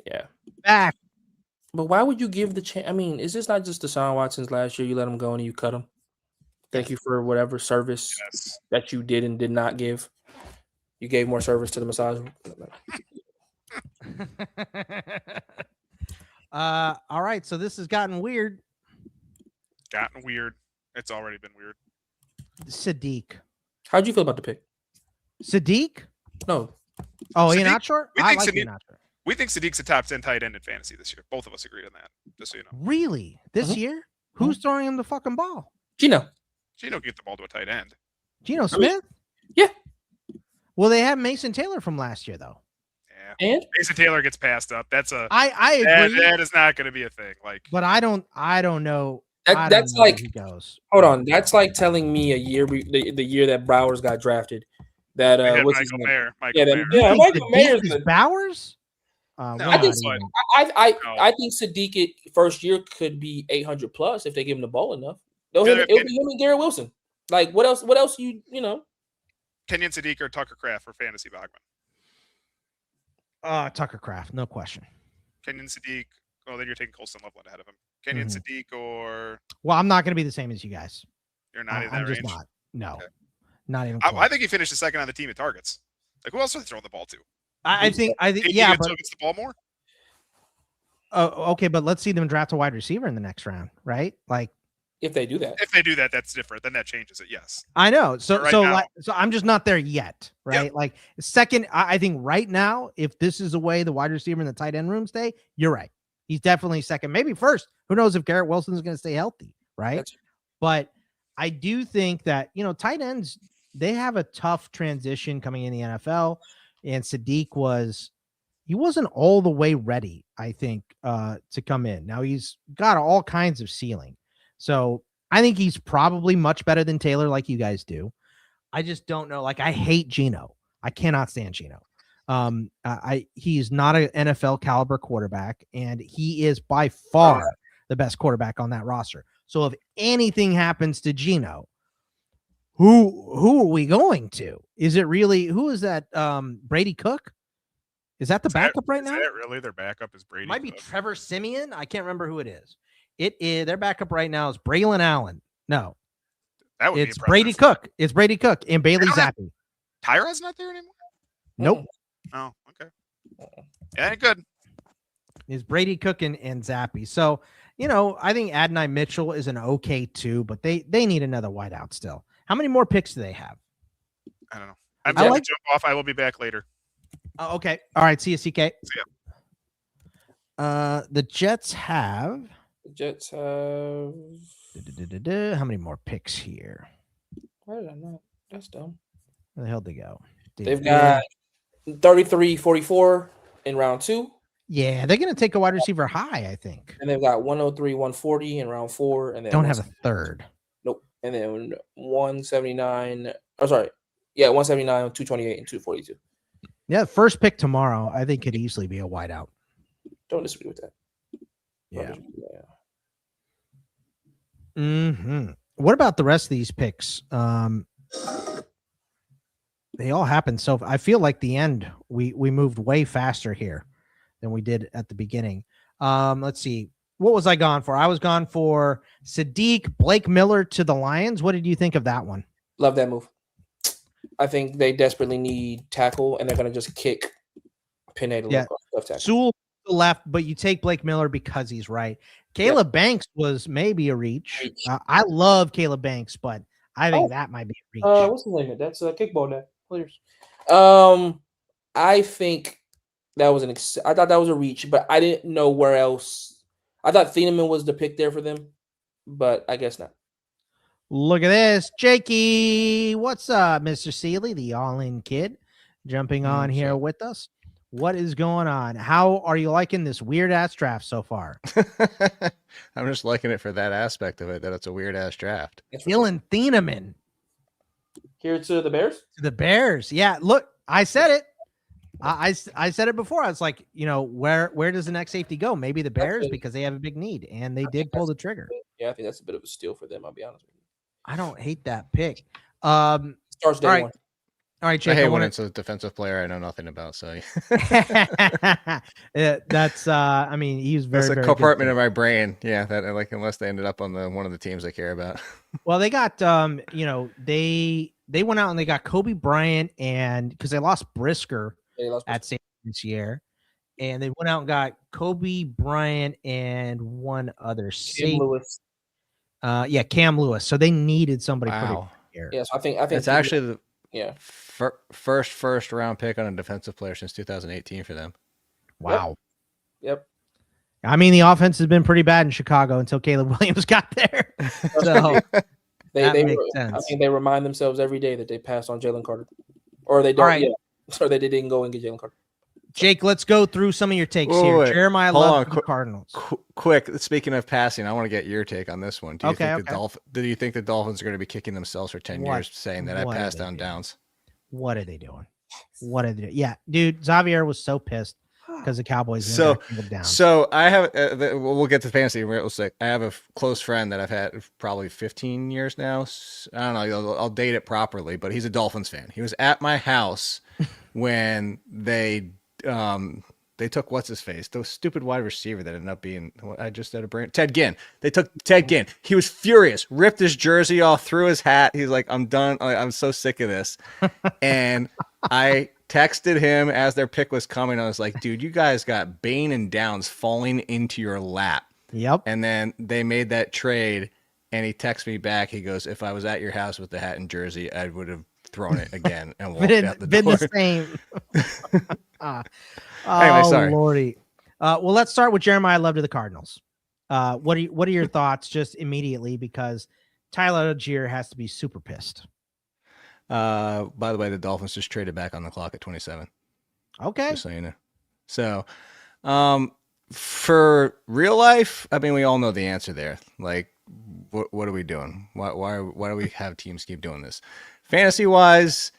Yeah. Back. But why would you give the chance? I mean, is this not just Deshaun Watson's last year? You let him go and you cut him. Thank you for whatever service that you did and did not give. You gave more service to the massage. All right. So this has gotten weird. It's already been weird. Sadiq. How'd you feel about the pick? Sadiq? No. Oh, you're not sure? We think Sadiq's a top 10 tight end in fantasy this year. Both of us agree on that, just so you know. Really? This year? Who's throwing him the fucking ball? Gino get the ball to a tight end. Geno Smith? Yeah. Well, they have Mason Taylor from last year, though. Yeah. And Mason Taylor gets passed up. That's I agree. That is not going to be a thing. Like, but I don't know. That's like he goes. Hold on. That's like telling me the year that Bowers got drafted. That Michael Mayer. Michael Mayer is Bowers. I think Sadiq first year could be 800 plus if they give him the ball enough. It'll be him and Garrett Wilson. Like what else? Kenyon Sadiq or Tucker Kraft for fantasy Bachman? Tucker Kraft, no question. Kenyon Sadiq. Oh, then you're taking Colston Loveland ahead of him. Kenyon Sadiq or? Well, I'm not going to be the same as you guys. You're not in that range? I'm just not. No, okay. Not even close. I think he finished the second on the team at targets. Like who else are they throwing the ball to? I think yeah, but gets the ball more. Okay, but let's see them draft a wide receiver in the next round, right? Like if they do that, that's different. Then that changes it. Yes, I know. So I'm just not there yet, right? Yep. Like second, I think right now, if this is the way the wide receiver and the tight end room stay, you're right. He's definitely second, maybe first. Who knows if Garrett Wilson is going to stay healthy, right? But I do think that tight ends, they have a tough transition coming in the NFL, and Sadiq wasn't all the way ready, I think, to come in. Now he's got all kinds of ceiling. So I think he's probably much better than Taylor, like you guys do. I just don't know. Like I hate Geno. I cannot stand Geno. He's not an NFL caliber quarterback, and he is by far the best quarterback on that roster. So if anything happens to Geno, who are we going to? Is it really who is that? Brady Cook? Is that the backup right now? Is that really their backup is Brady? Might be Trevor Siemian. I can't remember who it is. It is their backup right now is Braylon Allen. No, it's Brady Cook. It's Brady Cook and Bailey Zappi. Tyrod's not there anymore. Nope. Oh, okay. Yeah, good. It's Brady Cook and Zappi. So I think Adonai Mitchell is an okay too, but they need another wideout still. How many more picks do they have? I don't know. I'm going to jump off. I will be back later. Okay. All right. See you, CK. See ya. The Jets have. How many more picks here? Why did I not? That's dumb. Where the hell did they go? They've got 33-44 in round 2. Yeah, they're going to take a wide receiver high, I think. And they've got 103-140 in round 4. And then don't have a third. Nope. And then 179. Oh, sorry. Yeah, 179, 228, and 242. Yeah, first pick tomorrow, I think could easily be a wideout. Don't disagree with that. Yeah. What about the rest of these picks? They all happened. So I feel like the end, we moved way faster here than we did at the beginning. Let's see. What was I gone for? I was gone for Sadiq Blake Miller to the Lions. What did you think of that one? Love that move. I think they desperately need tackle, and they're going to just kick Pineda left tackle. Sewell left, but you take Blake Miller because he's right. Caleb Banks was maybe a reach. I love Caleb Banks, but I think that might be a reach. What's the name? That's a kickball net players. I think that was I thought that was a reach, but I didn't know where else. I thought Thieneman was the pick there for them, but I guess not. Look at this. Jakey. What's up, Mr. Seeley, the all-in kid, jumping on here with us. What is going on? How are you liking this weird-ass draft so far? I'm just liking it for that aspect of it, that it's a weird-ass draft. Dylan Thieneman. Here to the Bears? To the Bears. Yeah, look, I said it. I said it before. I was like, where does the next safety go? Maybe the Bears because they have a big need, and they did pull the trigger. Yeah, I think that's a bit of a steal for them. I'll be honest with you. I don't hate that pick. Starts day one. All right, Jake. I hate when it's a defensive player I know nothing about. So that's I mean, he's very. That's a very compartment of my brain. Yeah, that unless they ended up on one of the teams I care about. Well, they got they went out and they got Kobe Bryant, and because they lost Brisker at St. this year, and they went out and got Kobe Bryant and one other Cam Lewis. Cam Lewis. So they needed somebody pretty here. Yes, I think it's actually the first round pick on a defensive player since 2018 for them. Wow. Yep. I mean, the offense has been pretty bad in Chicago until Caleb Williams got there. So they makes sense. I think they remind themselves every day that they passed on Jalen Carter, or they don't. Right. Or they didn't go and get Jalen Carter. Jake, let's go through some of your takes here. Wait. Jeremiah Love, the Cardinals. Quick, speaking of passing, I want to get your take on this one. Do you think the Dolphins are going to be kicking themselves for 10 years saying that I passed down downs? What are they doing? Yeah, dude, Xavier was so pissed because the Cowboys down. So I have we'll get to fantasy real quick. I have a close friend that I've had probably 15 years now. I don't know. I'll date it properly, but he's a Dolphins fan. He was at my house when they took what's his face, the stupid wide receiver that ended up being Ted Ginn. They took Ted Ginn. He was furious, ripped his jersey off, threw his hat. He's like, I'm done. I'm so sick of this. And I texted him as their pick was coming. I was like, dude, you guys got Bane and Downs falling into your lap. Yep. And then they made that trade, and he texted me back. He goes, if I was at your house with the hat and jersey, I would have thrown it again and walked out the door. Been the same. Anyway, sorry. Lordy. Well, let's start with Jeremiah Love to the Cardinals. What are your thoughts just immediately, because Tyler Algier has to be super pissed. By the way, the Dolphins just traded back on the clock at 27. Okay. Just so you know. So, for real life, I mean, we all know the answer there. Like, what are we doing? Why do we have teams keep doing this? Fantasy wise,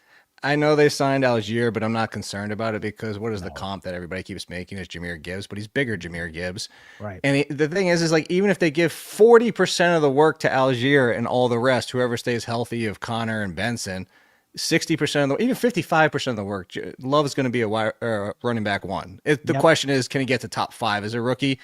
I know they signed Algier, but I'm not concerned about it because what is the comp that everybody keeps making is Jahmyr Gibbs, but he's bigger Jahmyr Gibbs. Right. And the thing is like, even if they give 40% of the work to Algier and all the rest, whoever stays healthy of Connor and Benson, 60% of the, even 55% of the work, Love is going to be a running back one. The question is, can he get to top 5 as a rookie?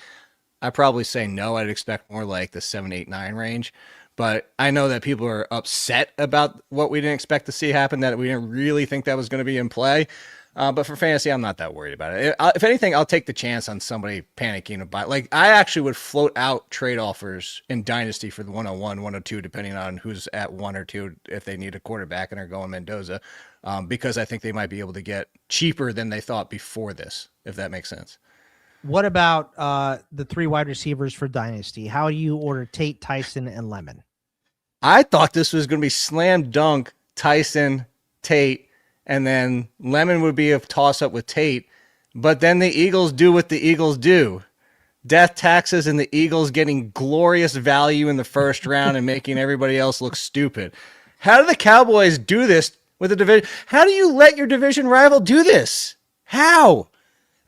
I'd probably say no. I'd expect more like the 7, 8, 9 range. But I know that people are upset about what we didn't expect to see happen, that we didn't really think that was going to be in play. But for fantasy, I'm not that worried about it. If anything, I'll take the chance on somebody panicking about. Like, I actually would float out trade offers in Dynasty for the 101, 102, depending on who's at 1 or 2, if they need a quarterback and are going Mendoza, because I think they might be able to get cheaper than they thought before this, if that makes sense. What about the 3 wide receivers for Dynasty? How do you order Tate, Tyson, and Lemon? I thought this was going to be slam dunk, Tyson, Tate, and then Lemon would be a toss-up with Tate. But then the Eagles do what the Eagles do. Death taxes and the Eagles getting glorious value in the first round and making everybody else look stupid. How do the Cowboys do this with a division? How do you let your division rival do this? How?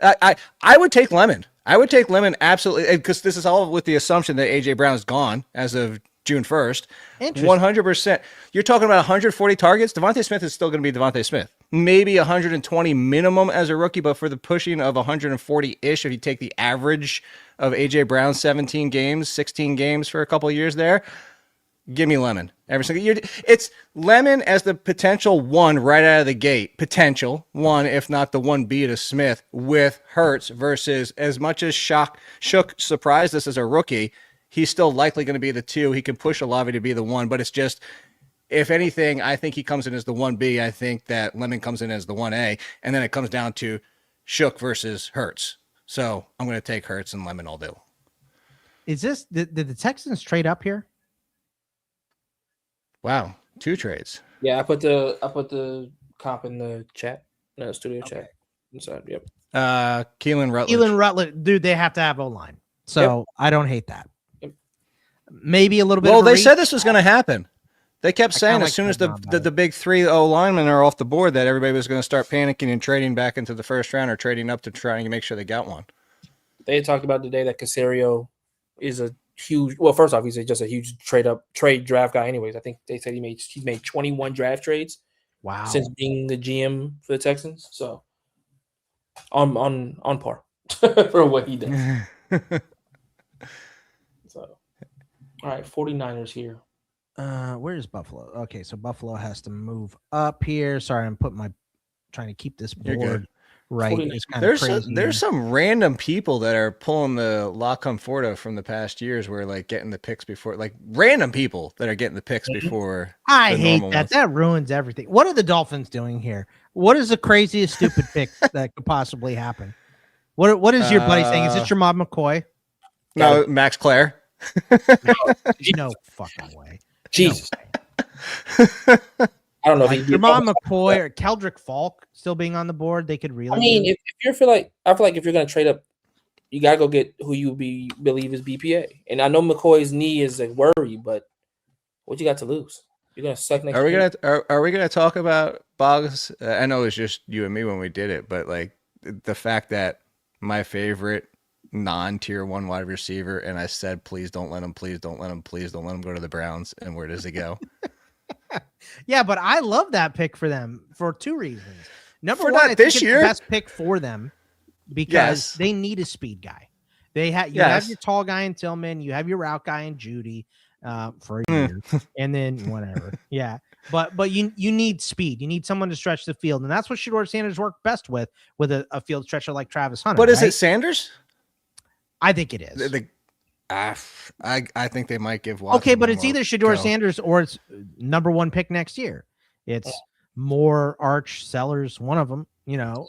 I would take Lemon. I would take Lemon absolutely, because this is all with the assumption that AJ Brown is gone as of June 1st. Interesting. 100%. You're talking about 140 targets. Devontae Smith is still going to be Devontae Smith. Maybe 120 minimum as a rookie, but for the pushing of 140-ish, if you take the average of AJ Brown's 17 games, 16 games for a couple of years there, give me Lemon every single year. It's Lemon as the potential one right out of the gate. Potential one, if not the 1B to Smith with Hurts versus as much as Shook surprised us as a rookie, he's still likely going to be the 2. He can push Olave to be the 1, but it's just, if anything, I think he comes in as the 1B. I think that Lemon comes in as the 1A, and then it comes down to Shook versus Hurts. So I'm going to take Hurts and Lemon all day. Is this, did the Texans trade up here? Wow, 2 trades. Yeah, I put the comp in the chat, no studio chat inside. Yep. Keelan Rutledge. Keelan Rutledge, dude, they have to have O-line. So I don't hate that. Maybe a little bit. Well, of a they reach. said this was going to happen. They kept saying as like soon as the Keelan big 3 O linemen are off the board that everybody was going to start panicking and trading back into the first round or trading up to try and make sure they got one. They had talked about today that Caserio is a huge. Well, first off, he's just a huge trade draft guy. Anyways, I think they said he's made 21 draft trades. Wow. Since being the GM for the Texans, so on par for what he does. So, all right, 49ers here. Where's Buffalo? Okay, so Buffalo has to move up here. Sorry, I'm trying to keep this You're board good. right. It's kind of crazy. There's some random people that are pulling the La Conforta from the past years where like getting the picks before, like random people that are getting the picks before. I the hate normal that. ones. That ruins everything. What are the Dolphins doing here? What is the craziest stupid pick that could possibly happen? What is your buddy saying? Is this your Mom McCoy? No, Max Clare. No fucking way. Jesus. No way. I don't know if Like he your Mom McCoy or Keldrick Falk still being on the board, they could really. I mean, if you feel like if you're gonna trade up, you gotta go get who you believe is BPA. And I know McCoy's knee is a worry, but what you got to lose? You're gonna suck next. Are we gonna talk about Boggs? I know it's just you and me when we did it, but like the fact that my favorite non-tier 1 wide receiver, and I said, please don't let him go to the Browns, and where does he go? Yeah, but I love that pick for them for 2 reasons. Number For one, not I this think it's year. the best pick for them because Yes. they need a speed guy. You have Yes. your tall guy in Tillman, you have your route guy in Judy for a year, and then whatever. Yeah, but you need speed. You need someone to stretch the field, and that's what Shedeur Sanders worked best with a field stretcher like Travis Hunter. But is right? it Sanders? I think it is. I think they might give Watson Okay, but one it's more either Shedeur go. Sanders or it's number 1 pick next year. It's Moore, Arch, Sellers, one of them.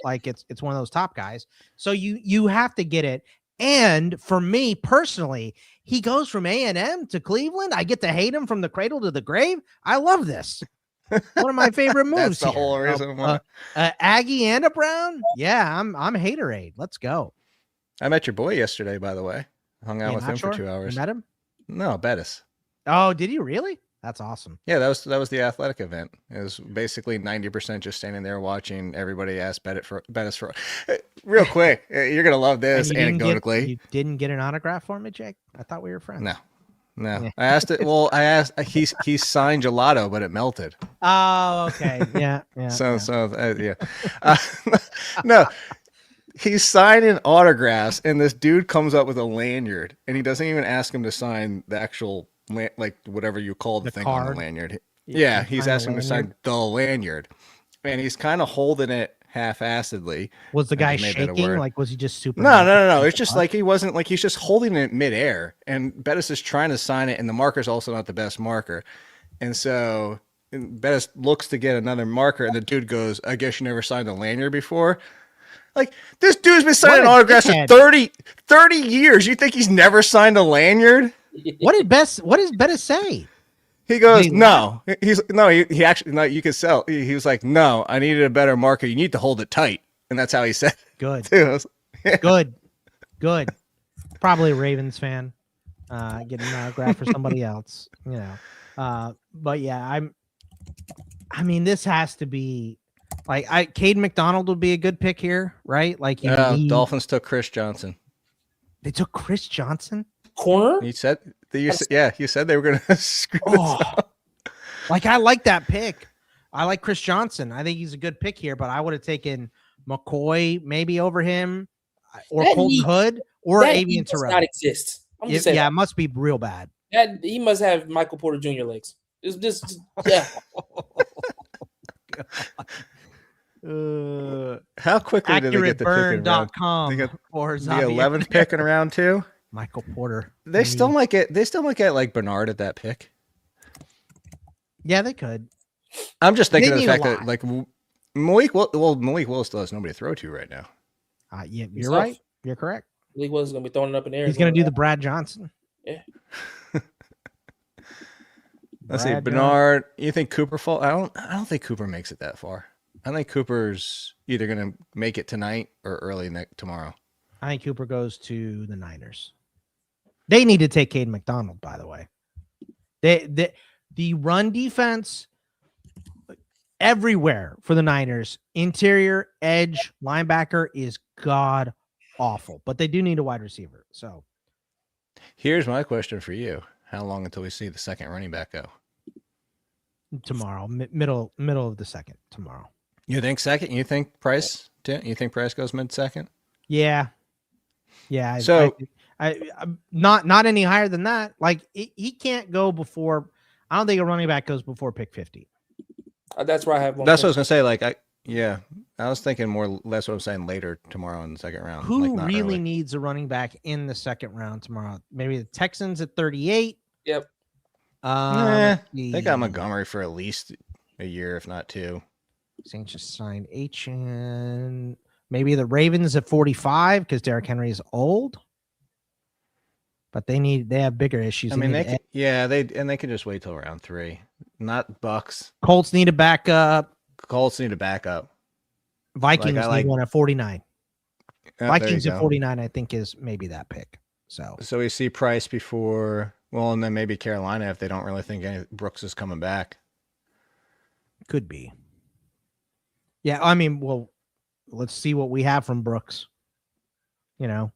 Like it's one of those top guys. So you have to get it. And for me personally, he goes from A&M to Cleveland. I get to hate him from the cradle to the grave. I love this. One of my favorite moves. That's the whole reason why. Aggie and a Brown. Yeah, I'm haterade. Let's go. I met your boy yesterday, by the way. Hung out with him for 2 You hours. met him? No, Bettis. Oh, did you really? That's awesome. Yeah, that was the athletic event. It was basically 90% just standing there watching everybody ask Bettis for real quick. You're gonna love this anecdotally. You didn't get an autograph for me, Jake? I thought we were friends. No. Yeah. I asked it. Well, I asked. He signed gelato, but it melted. Oh, okay. Yeah. Yeah. No. He's signing autographs, and this dude comes up with a lanyard, and he doesn't even ask him to sign the actual, like whatever you call the thing card? on the lanyard. Yeah, he's asking him to sign the lanyard, and he's kind of holding it half-assedly. Was the I guy just made that a shaking? word. Like, was he just super? No. It's just like he wasn't like he's just holding it midair, and Bettis is trying to sign it, and the marker's also not the best marker, and so Bettis looks to get another marker, and the dude goes, "I guess you never signed a lanyard before." Like, this dude's been signing autographs for 30 years. You think he's never signed a lanyard? What did Bettis say? He goes, He no. He actually, no, you could sell. He was like, no, I needed a better marker. You need to hold it tight. And that's how he said Good. it too. Good. Probably a Ravens fan. Getting an autograph for somebody else, But yeah, I mean, this has to be Like Cade McDonald would be a good pick here, right? Like you need, Dolphins took Chris Johnson. they took Chris Johnson. Corner. You said you said they were going to screw Oh, this up. like I like that pick. I like Chris Johnson. I think he's a good pick here, but I would have taken McCoy maybe over him, or That Colton need- Hood, or That Avian does Terrell. not exist. I'm just saying. Yeah, it must be real bad. That he must have Michael Porter Jr. legs. It's just yeah. How quickly did they get the pick in round? AccurateBurn.com They got for the 11th pick in round 2? Michael Porter. They still might get like Bernard at that pick. Yeah, they could. I'm just thinking They of the need a fact that lot. like Malik Willis still has nobody to throw to right now. Yeah, you're Himself. right. You're correct. League was gonna be throwing it up in the air. He's going to do the Brad Johnson. Yeah. Let's see, Brad Bernard. You think Cooper fall? I don't think Cooper makes it that far. I think Cooper's either going to make it tonight or early tomorrow. I think Cooper goes to the Niners. They need to take Cade McDonald, by the way. The run defense everywhere for the Niners, interior, edge, linebacker is god awful, but they do need a wide receiver. So Here's my question for you: how long until we see the second running back go? tomorrow, middle of the second tomorrow. You think second? You think Price? You think Price goes mid second? Yeah. So- I'm not any higher than that. Like he can't go before. I don't think a running back goes before pick 50. That's where I have one. That's what I was gonna say. Like I was thinking more. That's what I'm saying. Later tomorrow in the second round. Who like not really early. needs a running back in the second round tomorrow? Maybe the Texans at 38. Yep. They got Montgomery for at least a year, if not 2. Saints just signed HN. Maybe the Ravens at 45 because Derrick Henry is old. But they have bigger issues. I mean, they could just wait till round 3. Not Bucks. Colts need a backup. Colts need a backup. Vikings need one at 49. Yeah, Vikings there you at go. 49, I think, is maybe that pick. So we see Price before. Well, and then maybe Carolina if they don't really think Brooks is coming back. could be. Yeah, I mean, well, let's see what we have from Brooks. You know,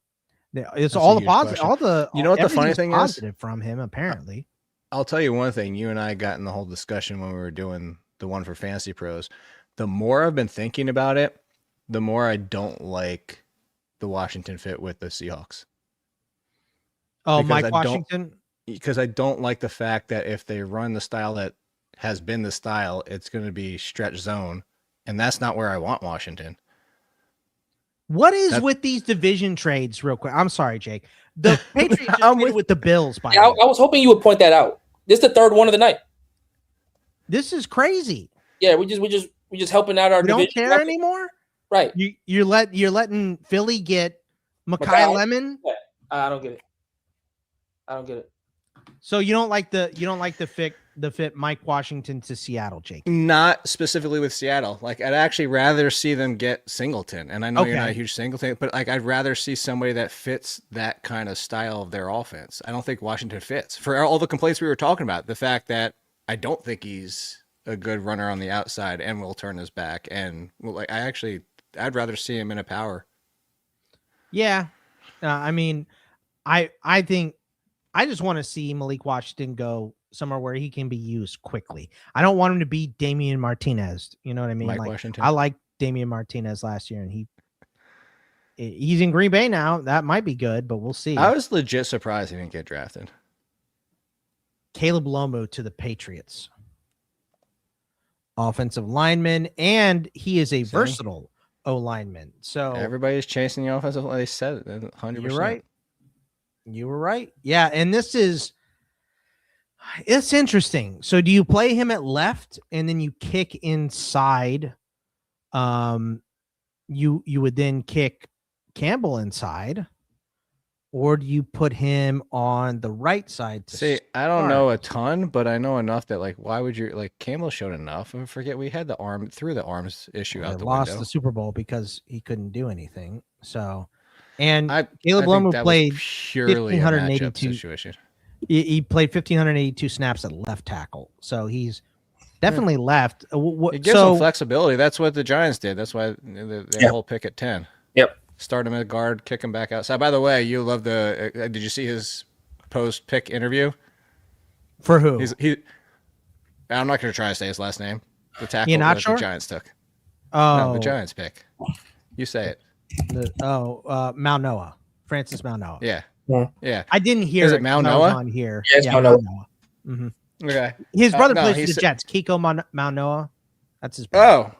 it's That's all a the huge positive. question. All the You know what the funny everything's thing is? positive from him apparently. I'll tell you one thing. You and I got in the whole discussion when we were doing the one for Fantasy Pros. The more I've been thinking about it, the more I don't like the Washington fit with the Seahawks. Oh, Because Mike I don't- Washington. Because I don't like the fact that if they run the style that has been the style, it's going to be stretch zone. And that's not where I want Washington. What is That- with these division trades, real quick? I'm sorry, Jake. The Patriots just I'm traded with the Bills. By Yeah, the I way. was hoping you would point that out. This is the third one of the night. This is crazy. Yeah, we just helping out our You don't division. care anymore. Right. You're letting Philly get Mekhi Mekhi. Lemon. I don't get it. So you don't like the fit Mike Washington to Seattle, Jake. Not specifically with Seattle. Like I'd actually rather see them get Singleton. And I know you're not a Okay. huge Singleton, but like I'd rather see somebody that fits that kind of style of their offense. I don't think Washington fits. For all the complaints we were talking about, the fact that I don't think he's a good runner on the outside and will turn his back. And well, like I'd rather see him in a power. Yeah, I mean, I think I just want to see Malik Washington go somewhere where he can be used quickly. I don't want him to be Damian Martinez. You know what I mean? Mike Like, Washington. I like Damian Martinez last year, and he's in Green Bay now. That might be good, but we'll see. I was legit surprised he didn't get drafted. Caleb Lomu to the Patriots. Offensive lineman, and he is a See? versatile O lineman. So Everybody's chasing the offensive line. They said it 100%. you're right. You were right. Yeah, and it's interesting. So do you play him at left and then you kick inside? You would then kick Campbell inside, or do you put him on the right side to See, I don't start? know a ton, but I know enough that like, why would you like Campbell showed enough? And forget we had the arms issue They out the lost window. the Super Bowl because he couldn't do anything. So, and I Caleb think Lomu that was played purely a matchup 1,582 situation. he played 1,582 snaps at left tackle. So he's Definitely left. It gives them flexibility. That's what the Giants did. That's why they whole pick at 10. Yep. Start him at guard, kick him back outside. By the way, you love the. Did you see his post-pick interview? For who? I'm not going to try to say his last name. The tackle You're not that sure? the Giants took. Oh, No, the Giants pick. You say it. Mount Noah. Francis Mount Noah. Yeah. Yeah. I didn't hear Is it it Mount 'cause I was Noah? on here. Yes, Mount Noah. Mm-hmm. Okay. His brother no, plays for the Jets. Kiko Mount Noah. That's his Oh. brother.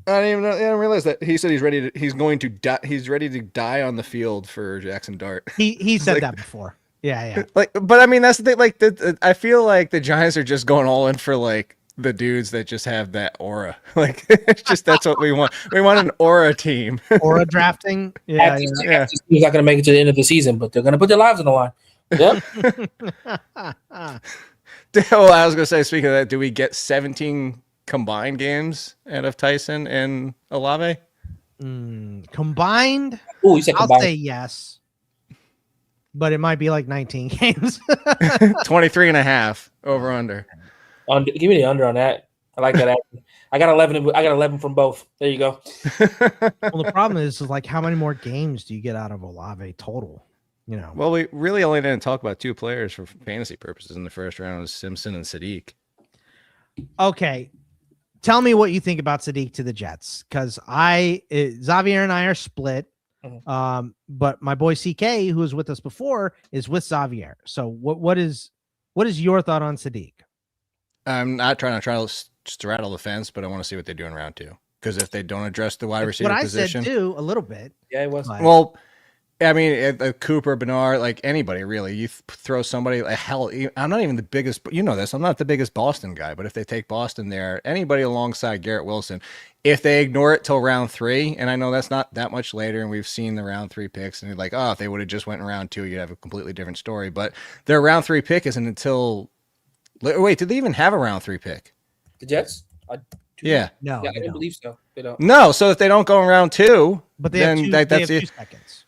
I didn't realize that. He said he's ready to. He's going to die. He's ready to die on the field for Jackson Dart. He said that before. Yeah. But I mean, that's the thing. Like, I feel like the Giants are just going all in for like the dudes that just have that aura. Like, it's just that's what we want. We want an aura team. Aura drafting. Yeah. He's not going to make it to the end of the season, but they're going to put their lives on the line. Yep. Well, I was going to say, speaking of that, do we get 17 combined games out of Tyson and Olave? Combined? Oh, you said combined. I'll say yes. But it might be like 19 games. 23 and a half over under. Give me the under on that. I like that. I got 11. I got 11 from both. There you go. Well, the problem is like, how many more games do you get out of Olave total? You know. Well, we really only didn't talk about two players for fantasy purposes in the first round: was Simpson and Sadiq. Okay, tell me what you think about Sadiq to the Jets, because Xavier and I are split. Mm-hmm. But my boy CK, who was with us before, is with Xavier. So what is your thought on Sadiq? I'm not trying to straddle the fence, but I want to see what they do in round 2. Because if they don't address the wide receiver position, what I said too, a little bit. Yeah, it was. Well, I mean, Cooper, Bernard, like anybody really. You throw somebody like hell. I'm not even the biggest. You know this. I'm not the biggest Boston guy, but if they take Boston there, anybody alongside Garrett Wilson, if they ignore it till round 3, and I know that's not that much later, and we've seen the round 3 picks, and you're like, oh, if they would have just went in round 2, you'd have a completely different story. But their round 3 pick isn't until. Wait, did they even have a round 3 pick? The Jets? Yeah. No, I don't believe so. They don't. No, so if they don't go in round 2, but they have 2 seconds.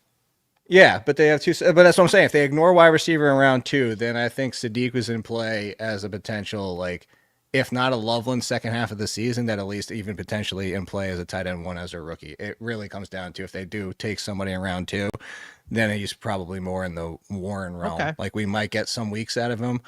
Yeah, but they have 2. But that's what I'm saying. If they ignore wide receiver in round 2, then I think Sadiq was in play as a potential, like, if not a Loveland second half of the season, that at least even potentially in play as a tight end 1 as a rookie. It really comes down to if they do take somebody in round 2, then he's probably more in the Warren realm. Okay. Like, we might get some weeks out of him.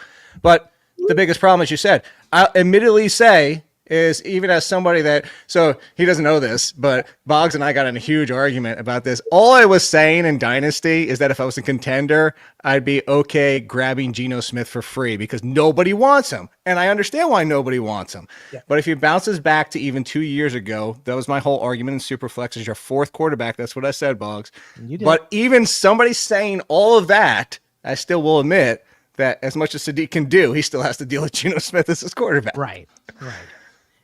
But the biggest problem, as you said, I'll admittedly say, is even as somebody that, so he doesn't know this, but Boggs and I got in a huge argument about this. All I was saying in Dynasty is that if I was a contender, I'd be okay grabbing Geno Smith for free because nobody wants him. And I understand why nobody wants him. Yeah. But if he bounces back to even 2 years ago, that was my whole argument in Superflex is your 4th quarterback. That's what I said, Boggs. But even somebody saying all of that, I still will admit that as much as Sadiq can do, he still has to deal with Geno Smith as his quarterback. Right.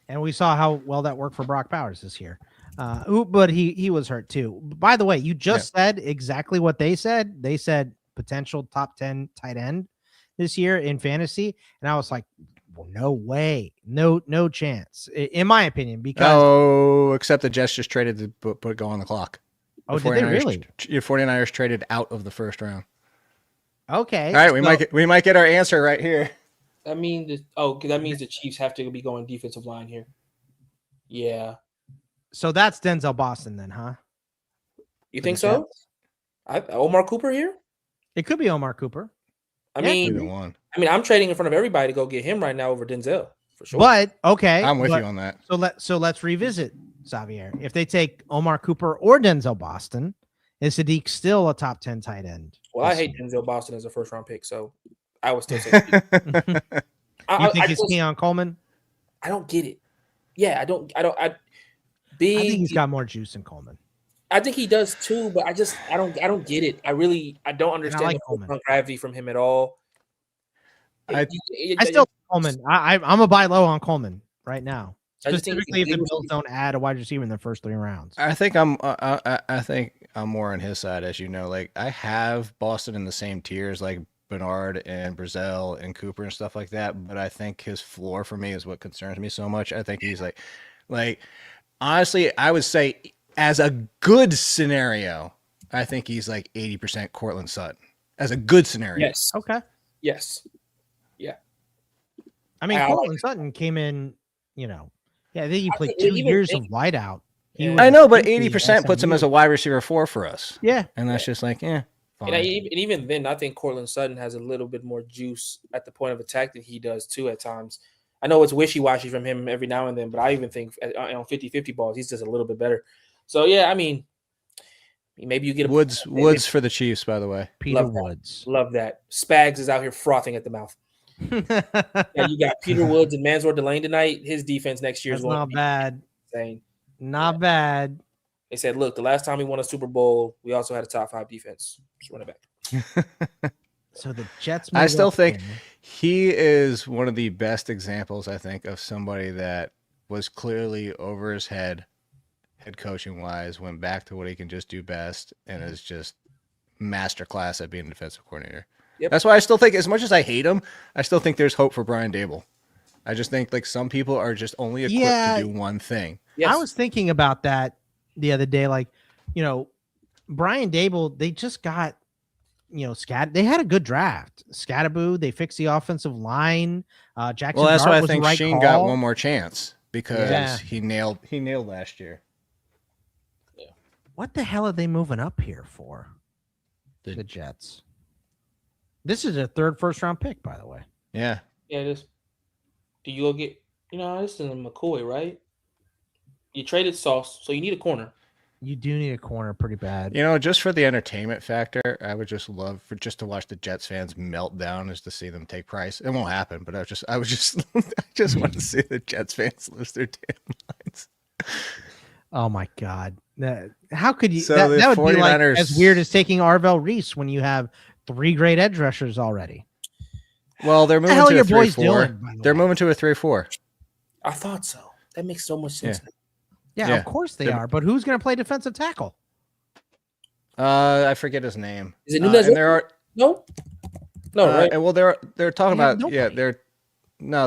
And we saw how well that worked for Brock Bowers this year. But he was hurt too. By the way, you just said exactly what they said. They said potential top 10 tight end this year in fantasy. And I was like, well, no way. No chance, in my opinion. Because except the Jets just traded to put go on the clock. Oh, did they really? Your 49ers traded out of the first round. Okay. All right, we might get our answer right here. That means because that means the Chiefs have to be going defensive line here. Yeah. So that's Denzel Boston then, huh? You think so? Omar Cooper here? It could be Omar Cooper. I mean, I'm trading in front of everybody to go get him right now over Denzel for sure. But okay, I'm with you on that. So let's revisit Xavier. If they take Omar Cooper or Denzel Boston, is Sadiq still a top 10 tight end? Well, I hate Denzel Boston as a first round pick, so I would still say. You think it's Keon Coleman? I don't get it. Yeah, I think he's got more juice than Coleman. I think he does too, but I don't get it. I don't understand the gravity from him at all. I still Coleman. I'm a buy low on Coleman right now. Specifically, if the Bills don't add a wide receiver in the first 3 rounds. I think I'm more on his side, as you know. Like, I have Boston in the same tiers, like Bernard and Brazil and Cooper and stuff like that. But I think his floor for me is what concerns me so much. I think he's like honestly, I would say as a good scenario, I think he's like 80% Cortland Sutton as a good scenario. Yes. Okay. Yes. Yeah. I mean, Cortland Sutton came in I think he played think 2 even years think- of wideout. He Yeah. was I know, but essentially 80% puts him SMU. as a wide receiver 4 for us. Yeah. And that's just like, fine. And even then, I think Cortland Sutton has a little bit more juice at the point of attack than he does too at times. I know it's wishy-washy from him every now and then, but I even think on 50-50 balls, he's just a little bit better. So, yeah, I mean, maybe you get a Woods for the Chiefs, by the way. Peter Love that. Woods. Love that. Spags is out here frothing at the mouth. Yeah, you got Peter Woods and Mansour Delane tonight. His defense next year is That's not bad. insane. Not bad. They said, look, the last time we won a Super Bowl, we also had a top 5 defense. Just run it back. So the Jets. I still move up think here. he is one of the best examples, I think, of somebody that was clearly over his head coaching wise, went back to what he can just do best, and is just masterclass at being a defensive coordinator. Yep. That's why I still think, as much as I hate him, I still think there's hope for Brian Dable. I just think like some people are just only equipped to do one thing. Yes. I was thinking about that the other day. Like, Brian Dable, they just got, they had a good draft. Scatterboo, they fixed the offensive line. Jackson. Well, that's Dart why I was the think right Sheen call. got one more chance because Yeah. he nailed last year. What the hell are they moving up here for? The Jets. This is a 3rd first-round pick, by the way. Yeah. Yeah, it is. Do you go get, this is a McCoy, right? You traded Sauce, so you need a corner. You do need a corner pretty bad. Just for the entertainment factor, I would just love to watch the Jets fans melt down is to see them take Price. It won't happen, but I just want to see the Jets fans lose their damn minds. Oh my God. How could you? So that the would be like 49ers as weird as taking Arvell Reese when you have 3 great edge rushers already. Well, they're What the moving hell to are a your boys 3-4. doing, by the They're way? moving to a 3-4. I thought so. That makes so much sense. Yeah, Yeah. of course they They're- are. But who's going to play defensive tackle? I forget his name. Is it Nunez? And there are No, right? and well, they're talking They have about nobody.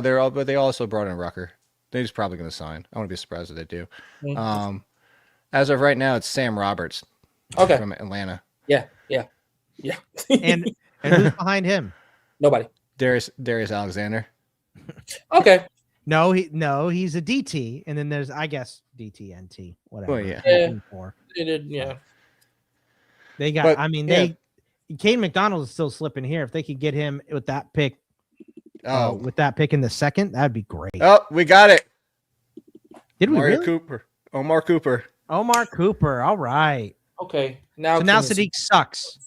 they're all, but they also brought in Rucker. They're just probably going to sign. I wouldn't be surprised if they do. Mhm. As of right now, it's Sam Roberts. Okay. From Atlanta. Yeah. And who's behind him? Nobody. Darius Alexander. Okay. No, he's a DT, and then there's, I guess, DTNT, whatever. Well, yeah. Yeah. For. Yeah. They got. But, I mean, yeah. Caden McDonald is still slipping here. If they could get him with that pick, Oh, with that pick in the 2nd, that'd be great. we got it. Did we Mario really? Cooper. Omar Cooper. Omar Cooper. All right. Okay. Now, So now can- Sadiq sucks.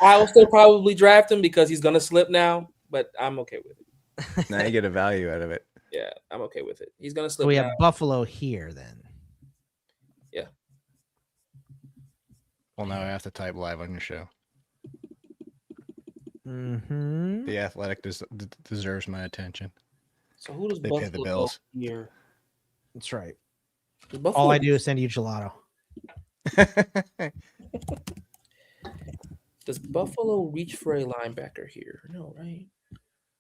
I will still probably draft him because he's gonna slip now, but I'm okay with it. Now you get a value out of it. Yeah, I'm okay with it. He's gonna So slip. we now. have Buffalo here then. Well, now I have to type live on your show. Mm-hmm. The Athletic deserves my attention. So who does They pay Buffalo the bills. here? That's right. Does Buffalo, All I do is send you gelato. Does Buffalo reach for a linebacker here? No, right?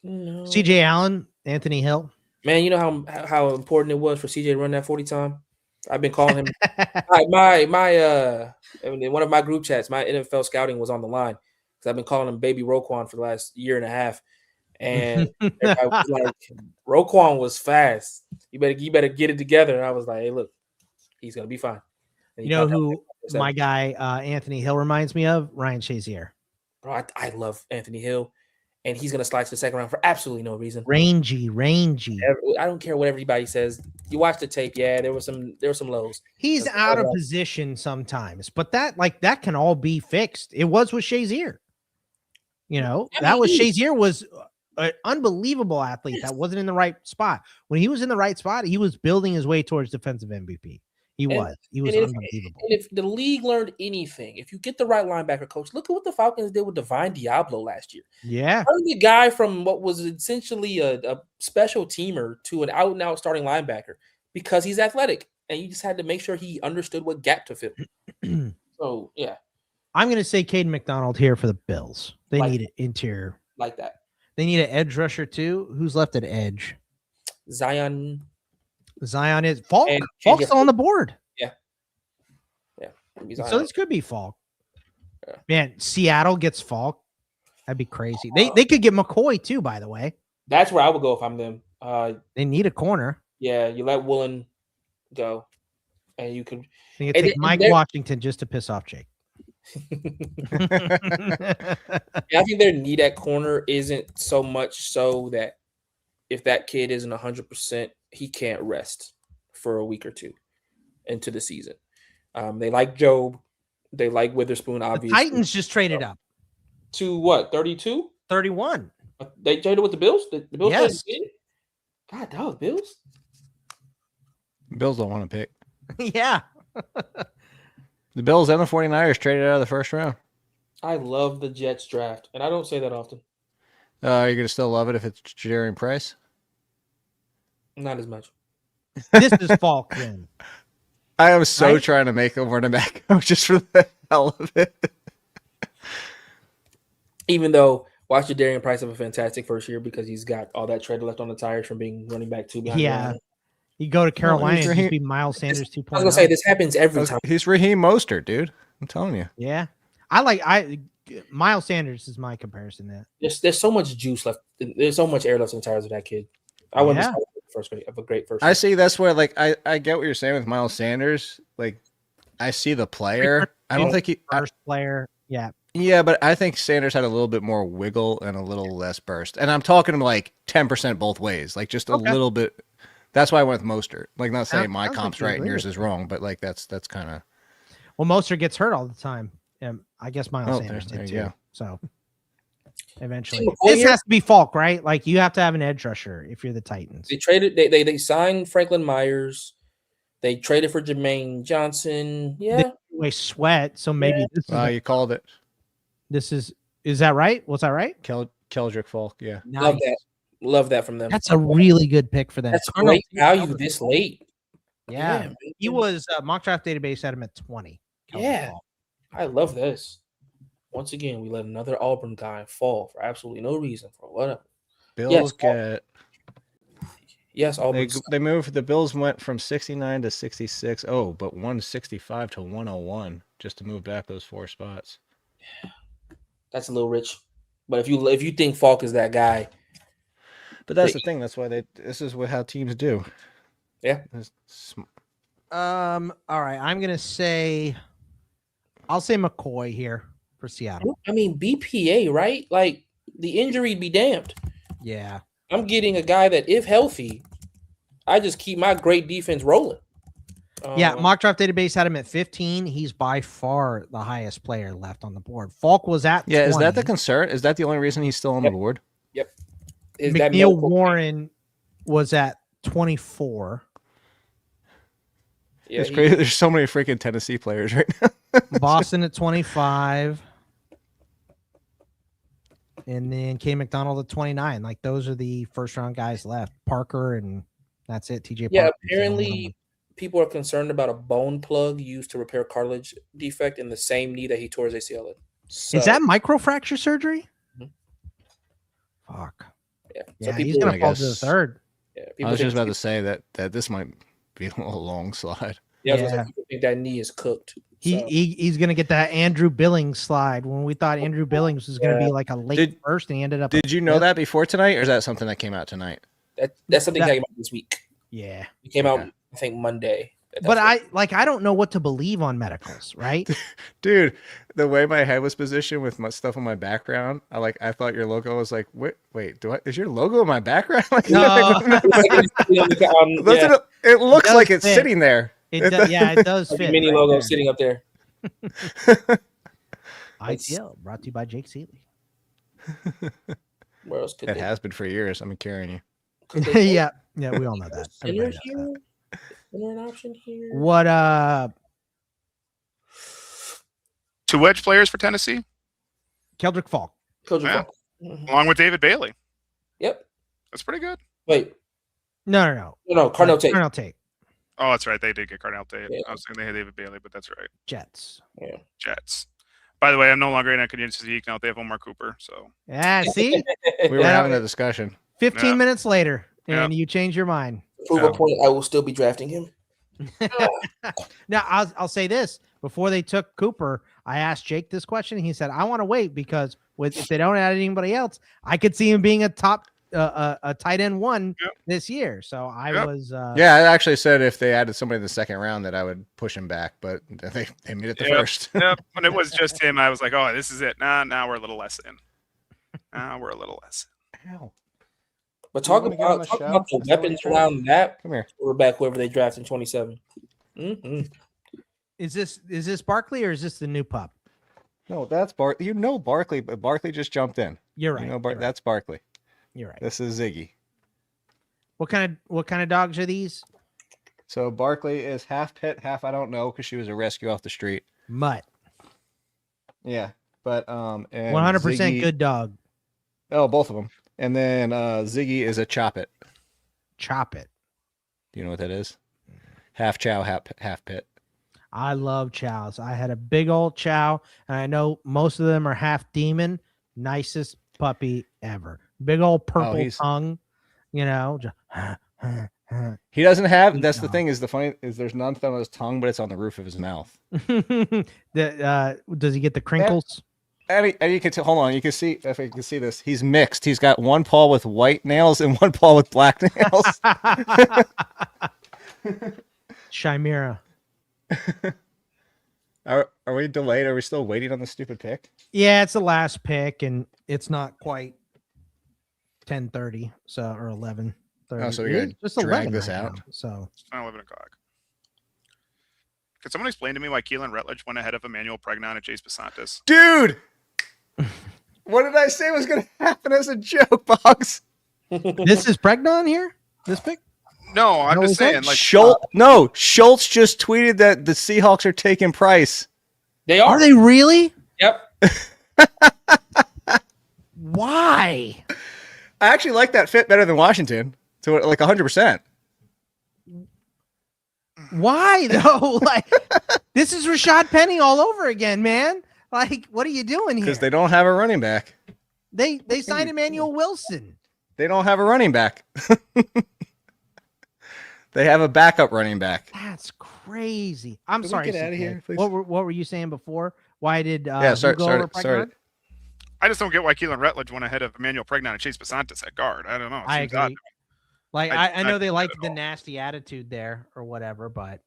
No. CJ Allen, Anthony Hill. Man, you know how important it was for CJ to run that 40 time. I've been calling him my one of my group chats. My NFL scouting was on the line because I've been calling him Baby Roquan for the last year and a half, and everybody was like, Roquan was fast. You better get it together. And I was like, hey, look, he's gonna be fine. And You he know popped out who there. my guy Anthony Hill reminds me of? Ryan Shazier. Bro, I love Anthony Hill, and he's gonna slide to the 2nd round for absolutely no reason. Rangy. I don't care what everybody says. You watch the tape, yeah, there were some lows. He's That's out of all right. position sometimes, but that can all be fixed. It was with Shazier. Shazier was an unbelievable athlete that wasn't in the right spot. When he was in the right spot, he was building his way towards defensive MVP. He was unbelievable. And if the league learned anything, if you get the right linebacker coach, look at what the Falcons did with Divine Diablo last year. Yeah. Turn the guy from what was essentially a special teamer to an out-and-out starting linebacker because he's athletic, and you just had to make sure he understood what gap to fill. So, yeah, I'm going to say Caden McDonald here for the Bills. They Like- need an interior. like that. They need an edge rusher too. Who's left at edge? Zion, Zion is Falk. And- Falk's yeah. still on the board. Zion. So this could be Falk. Yeah. Man, Seattle gets Falk. That'd be crazy. They could get McCoy too, by the way. That's where I would go if I'm them. They need a corner. Yeah, you let Woolen go, and you can. They can And take they- Mike they're- Washington just to piss off Jake. I think their need at corner isn't so much so that if that kid isn't 100%, he can't rest for a week or two into the season. They like Job. They like Witherspoon, The obviously. Titans just traded up To what, 32? 31. They traded with the Bills? The Bills Yes. traded? God, dog, Bills? Bills don't want to pick. Yeah. The Bills and the 49ers traded out of the first round. I love the Jets draft, and I don't say that often. Are you going to still love it if it's Jadarian Price? Not as much. This is Falk then. I am so Right? trying to make him running back coach just for the hell of it. Even though watch Darian Price have a fantastic first year because he's got all that tread left on the tires from being running back 2 behind. Yeah. the line. You go to Carolina he's and just Raheem- be Miles Sanders 2.0. I was gonna say this happens every time. He's Raheem Mostert, dude. I'm telling you. Yeah. Miles Sanders is my comparison there. There's so much juice left. There's so much air left in the tires of that kid. I wouldn't Yeah. be first grade of a great first. I see that's where I get what you're saying with Miles Sanders. Like I see the player. I don't think he First player. Yeah. yeah, but I think Sanders had a little bit more wiggle and a little less burst. And I'm talking like 10% both ways. Like just a little bit. That's why I went with Mostert. Like not saying my Sounds like comp's you right and agree yours with is wrong, but like that's kind of Well, Mostert gets hurt all the time. I guess Miles Oh, Sanders there did you too. go. So eventually, McCoy this here? has to be Falk, right? Like you have to have an edge rusher if you're the Titans. They traded. They signed Franklin Myers. They traded for Jermaine Johnson. Yeah, Anyway, Sweat. So maybe you called it. Is that right? Was that right? Keldrick Falk, yeah. love that. Love that from them. That's a really good pick for them. That's Colonel great T. value Albert. this late. Yeah, man. he was mock draft database had him at 20. Yeah. I love this. Once again, we let another Auburn guy fall for absolutely no reason for whatever. Bills get Yes, Auburn. they moved the Bills went from 69 to 66. Oh, but 165 to 101 just to move back those 4 spots. That's a little rich. But if you think Falk is that guy, But that's the thing. That's why this is how teams do. yeah. All right, I'll say McCoy here for Seattle. I mean, BPA, right? Like the injury be damned. Yeah. I'm getting a guy that, if healthy, I just keep my great defense rolling. Yeah, mock draft database had him at 15. He's by far the highest player left on the board. Falk was at 20. Is that the concern? Is that the only reason he's still on the board? Is that McNeil medical- Warren was at 24. Yeah, It's crazy. There's so many freaking Tennessee players right now. Boston at 25. And then K. McDonald at 29. Like those are the first round guys left. Parker and that's it. TJ Yeah, Parker. apparently people are concerned about a bone plug used to repair cartilage defect in the same knee that he tore his ACL in. So, Is that microfracture surgery? Mhm. Fuck. yeah? Yeah, people, he's gonna I fall to the guess- third. yeah, I people was think, just about to say that this might be a long slide. yeah, I was gonna Yeah. say, people think that knee is cooked. So, He's gonna get that Andrew Billings slide when we thought Andrew Billings was gonna be like a late first, and he ended up. Did you know Yep. that before tonight, or is that something that came out tonight? that's something that- that came out this week. Yeah, It came out, Okay. I think, Monday. but I don't know what to believe on medicals, right? Dude, the way my head was positioned with my stuff on my background, I thought your logo was like, wait, is your logo in my background? Like, No. it looks does like it's fit. sitting there. It does Like a fit. mini right logo there. sitting up there. ITL brought to you by Jake Seeley. Where else could It they? has been for years. I've been carrying you. Could they yeah, we all know that. Center Everybody knows here. that. Center an option here. What 2 edge players for Tennessee, Keldrick Falk? Coach Yeah. Falk. Mhm. along with David Bailey. Yep. That's pretty good. Wait. No. No. Cardinal Tate. Cardinal Tate. Oh, that's right. They did get Cardinal Tate. Yeah. I was thinking they had David Bailey, but that's right. Jets. Yeah. Jets. By the way, I'm no longer in Academics Zeke now. They have Omar Cooper. So Yeah, see, We were Yeah. having a discussion. 15 Yeah. minutes later, and you change your mind. Prove a point. I will still be drafting him. Now, I'll say this: before they took Cooper, I asked Jake this question. He said, "I want to wait because if they don't add anybody else, I could see him being a top a tight end one Yep. this year. So I Yep. was Yeah, I actually said if they added somebody in the second round that I would push him back, but they made it the first. Yep. When it was just him, I was like, oh, this is it. Now we're a little less in. Now we're a little less. Ow. But You talk wanna get on about the talk show? about the Is that what weapons you're trying around that Come here. quarterback, whoever they draft in 27. Mm-hmm. Is this Barkley or is this the new pup? No, that's Barkley. You know Barkley, but Barkley just jumped in. You're right. You know, you're right. That's Barkley. You're right. This is Ziggy. What kind of dogs are these? So Barkley is half pit, half I don't know because she was a rescue off the street. Mutt. Yeah, but and 100% Ziggy- good dog. Oh, both of them. And then Ziggy is a chop it. Chop it. Do you know what that is? Half chow, half pit. I love chows. I had a big old chow, and I know most of them are half demon. Nicest puppy ever. Big old purple he's- tongue. You know. He doesn't have. Good That's the dog. thing. Is the funny is there's nothing on his tongue, but it's on the roof of his mouth. Does he get the crinkles? And you can hold on. You can see if you can see this. He's mixed. He's got one paw with white nails and one paw with black nails. Chimera. Are we delayed? Are we still waiting on the stupid pick? Yeah, it's the last pick, and it's not quite 10:30, so or 11:30. Oh, so we It gotta is just drag 11 this right out? now, so It's not 11 o'clock. Could someone explain to me why Keelan Rutledge went ahead of Emmanuel Pregnon and Chase Basantis? Dude, what did I say was going to happen as a joke, Boggs? this is Pregnon here. This pick. No, I'm No, just is that saying. Like, Schultz just tweeted that the Seahawks are taking Price. They Are they really? Yep. Why? I actually like that fit better than Washington. So like 100%. Why though? Like this is Rashad Penny all over again, man. Like, what are you doing here? Because they don't have a running back. They signed Emmanuel Wilson. They don't have a running back. They have a backup running back. That's crazy. I'm Can we sorry. get outta CK. here, please? What were you saying before? Why did Yeah, sorry, who go sorry, over Pregnon? sorry. I just don't get why Keelan Rutledge went ahead of Emmanuel Pregnon and Chase Basantis at guard. I don't know. It I seems agree. odd. Like I I know don't they get like it at the all. nasty attitude there or whatever, but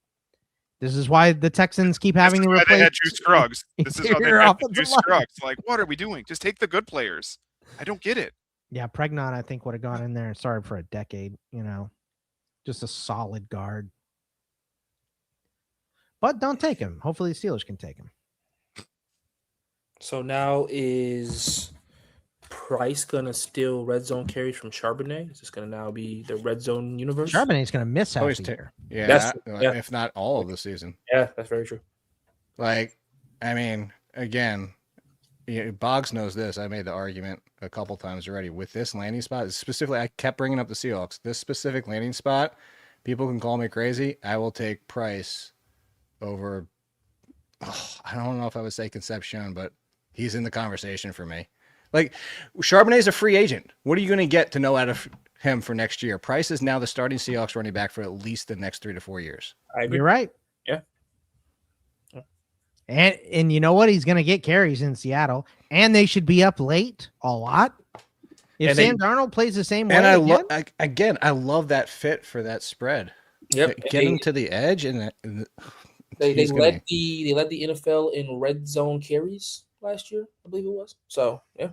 this is why the Texans keep This having is to why they replace. had Juice Scruggs. This is why they interior had offensive Juice line. Scruggs. Like, what are we doing? Just take the good players. I don't get it. Yeah, Pregnon, I think would have gone in there and started for a decade. Just a solid guard. But don't take him. Hopefully, the Steelers can take him. So now is Price gonna steal red zone carries from Charbonnet? Is this gonna now be the red zone universe? Charbonnet's going to miss half Always the ta- year. Yeah, That's- yeah. if not all of the season. Yeah, that's very true. Like, I mean, again, Boggs knows this. I made the argument a couple times already with this landing spot. Specifically, I kept bringing up the Seahawks. This specific landing spot, people can call me crazy. I will take Price over. I don't know if I would say Concepcion, but he's in the conversation for me. Like, Charbonnet's a free agent. What are you going to get to know out of him for next year? Price is now the starting Seahawks running back for at least the next 3 to 4 years. I agree. You're right. Yeah. And you know what? He's going to get carries in Seattle, and they should be up late a lot. If And they- Sam Darnold plays the same way And again, I love that fit for that spread. Yep. Get him to the edge, and They he's led gonna- the NFL in red zone carries last year, I believe it was. So yeah,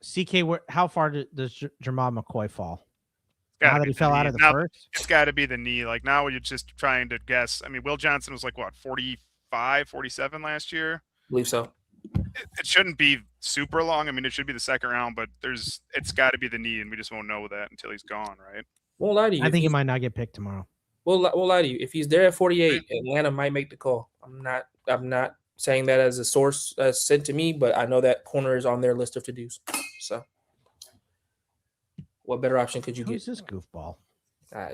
CK, how far does Jamal McCoy fall? Gotta Now that be he the fell out knee. of the Now, first? It's got to be the knee. Like, now you're just trying to guess. I mean, Will Johnson was like, what, 45, 47 last year? I believe so. It shouldn't be super long. I mean, it should be the second round, but it's got to be the knee, and we just won't know that until he's gone, right? Won't lie to you. I if think he he's- might not get picked tomorrow. We'll lie to you. If he's there at 48, Atlanta might make the call. I'm not saying that as a source sent to me, but I know that corner is on their list of to-dos. So what better option could you Who's get? this goofball? Uh,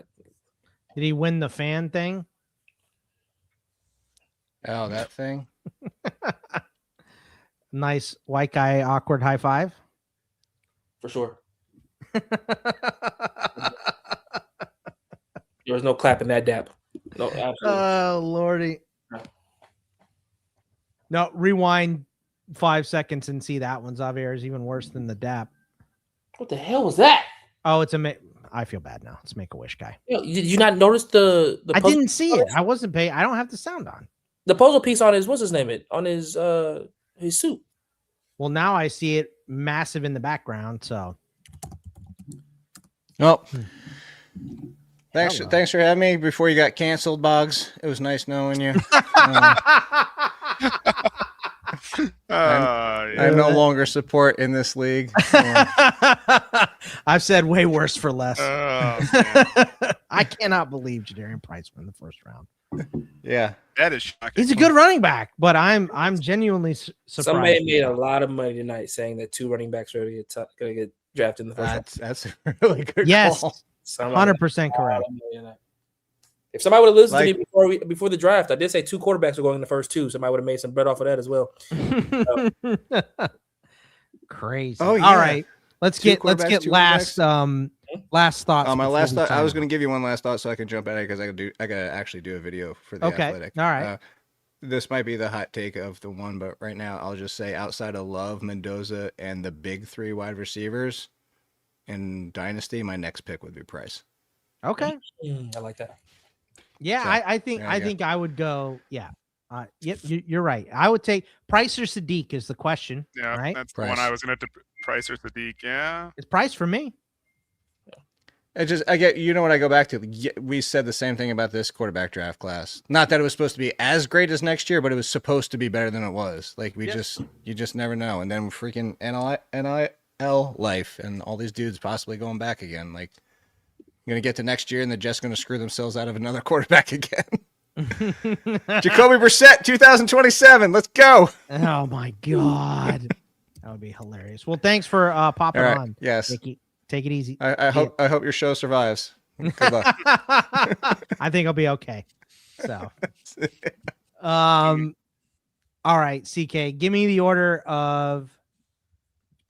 Did he win the fan thing? oh, that thing. Nice white guy awkward high five. for sure. There was no clap in that dap. No, absolutely. Oh lordy. No, rewind 5 seconds and see that one. Xavier is even worse than the dap. What the hell was that? Oh, I feel bad now. It's Make-A-Wish guy. Did you not notice the I puzzle didn't see piece on it. I wasn't paying. I don't have the sound on. The puzzle piece on his what's his name? On his suit. Well, now I see it massive in the background. So, Well, Hello. thanks for having me before you got canceled, Boggs. It was nice knowing you. I no longer support in this league. I've said way worse for less. Oh, I cannot believe Jadarian Price won the first round. Yeah, that is shocking. He's a good running back, but I'm genuinely surprised. Somebody made a lot of money tonight saying that 2 running backs are going to get drafted in the first round. That's a really good Yes, call. 100% correct. If somebody would have listened to me before the draft, I did say 2 quarterbacks are going in the first 2. Somebody would have made some bread off of that as well. Crazy. Oh, yeah. All right. Let's Two get last thoughts. My last thought. I was going going to give you one last thought so I can jump at it because I gotta actually do a video for the Athletic. All right. This might be the hot take of the one, but right now I'll just say outside of Love, Mendoza, and the big 3 wide receivers in Dynasty, my next pick would be Price. Okay. I like that. Yeah, So, I think I would go. Yeah. Yep, you're right. I would take Price or Sadiq is the question. Yeah, right. that's Price. the one I was going to Price or Sadiq. Yeah. It's Price for me. I get, you know what I go back to? We said the same thing about this quarterback draft class. Not that it was supposed to be as great as next year, but it was supposed to be better than it was. Like you just never know. And then freaking NIL life and all these dudes possibly going back again. Like you're going to get to next year and they're just going to screw themselves out of another quarterback again. Jacoby Brissett, 2027. Let's go. Oh my God. That would be hilarious. Well, thanks for popping All right. on. Yes. Nikki. Take it easy. I hope your show survives. Good luck. I think I'll be okay. So, all right, CK, give me the order of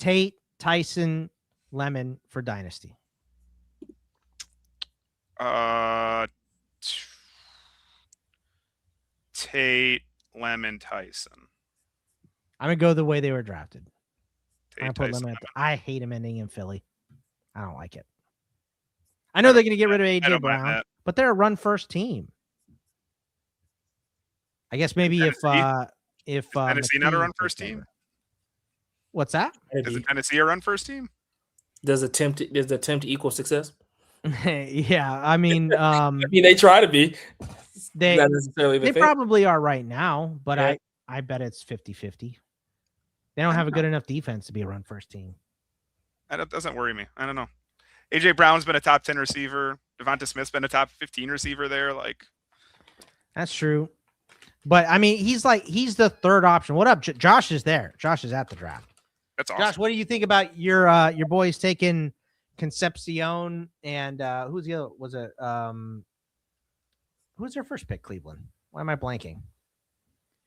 Tate, Tyson, Lemon for Dynasty. Tate, Lemon, Tyson. I'm gonna go the way they were drafted. Tate, I'm gonna put Tyson, Lemon. I hate him ending in Philly. I don't like it. I know they're gonna get rid of I AJ don't mind Brown, that. but they're a run first team. I guess maybe if Tennessee not a McKee run first takes team? over. What's that? Is it Tennessee a run first team? Does attempt equal success? Yeah, I mean, I mean, they try to be. they Not necessarily the they fit. probably are right now, but Yeah. I bet it's 50-50. They don't have a good enough defense to be a run first team. That doesn't worry me. I don't know. AJ Brown's been a top 10 receiver. Devonta Smith's been a top 15 receiver there. Like, That's true. But I mean, he's the third option. What up? Josh is there. Josh is at the draft. that's awesome. Josh, what do you think about your boys taking Concepcion and who's the other? Was it who's their first pick? Cleveland. Why am I blanking?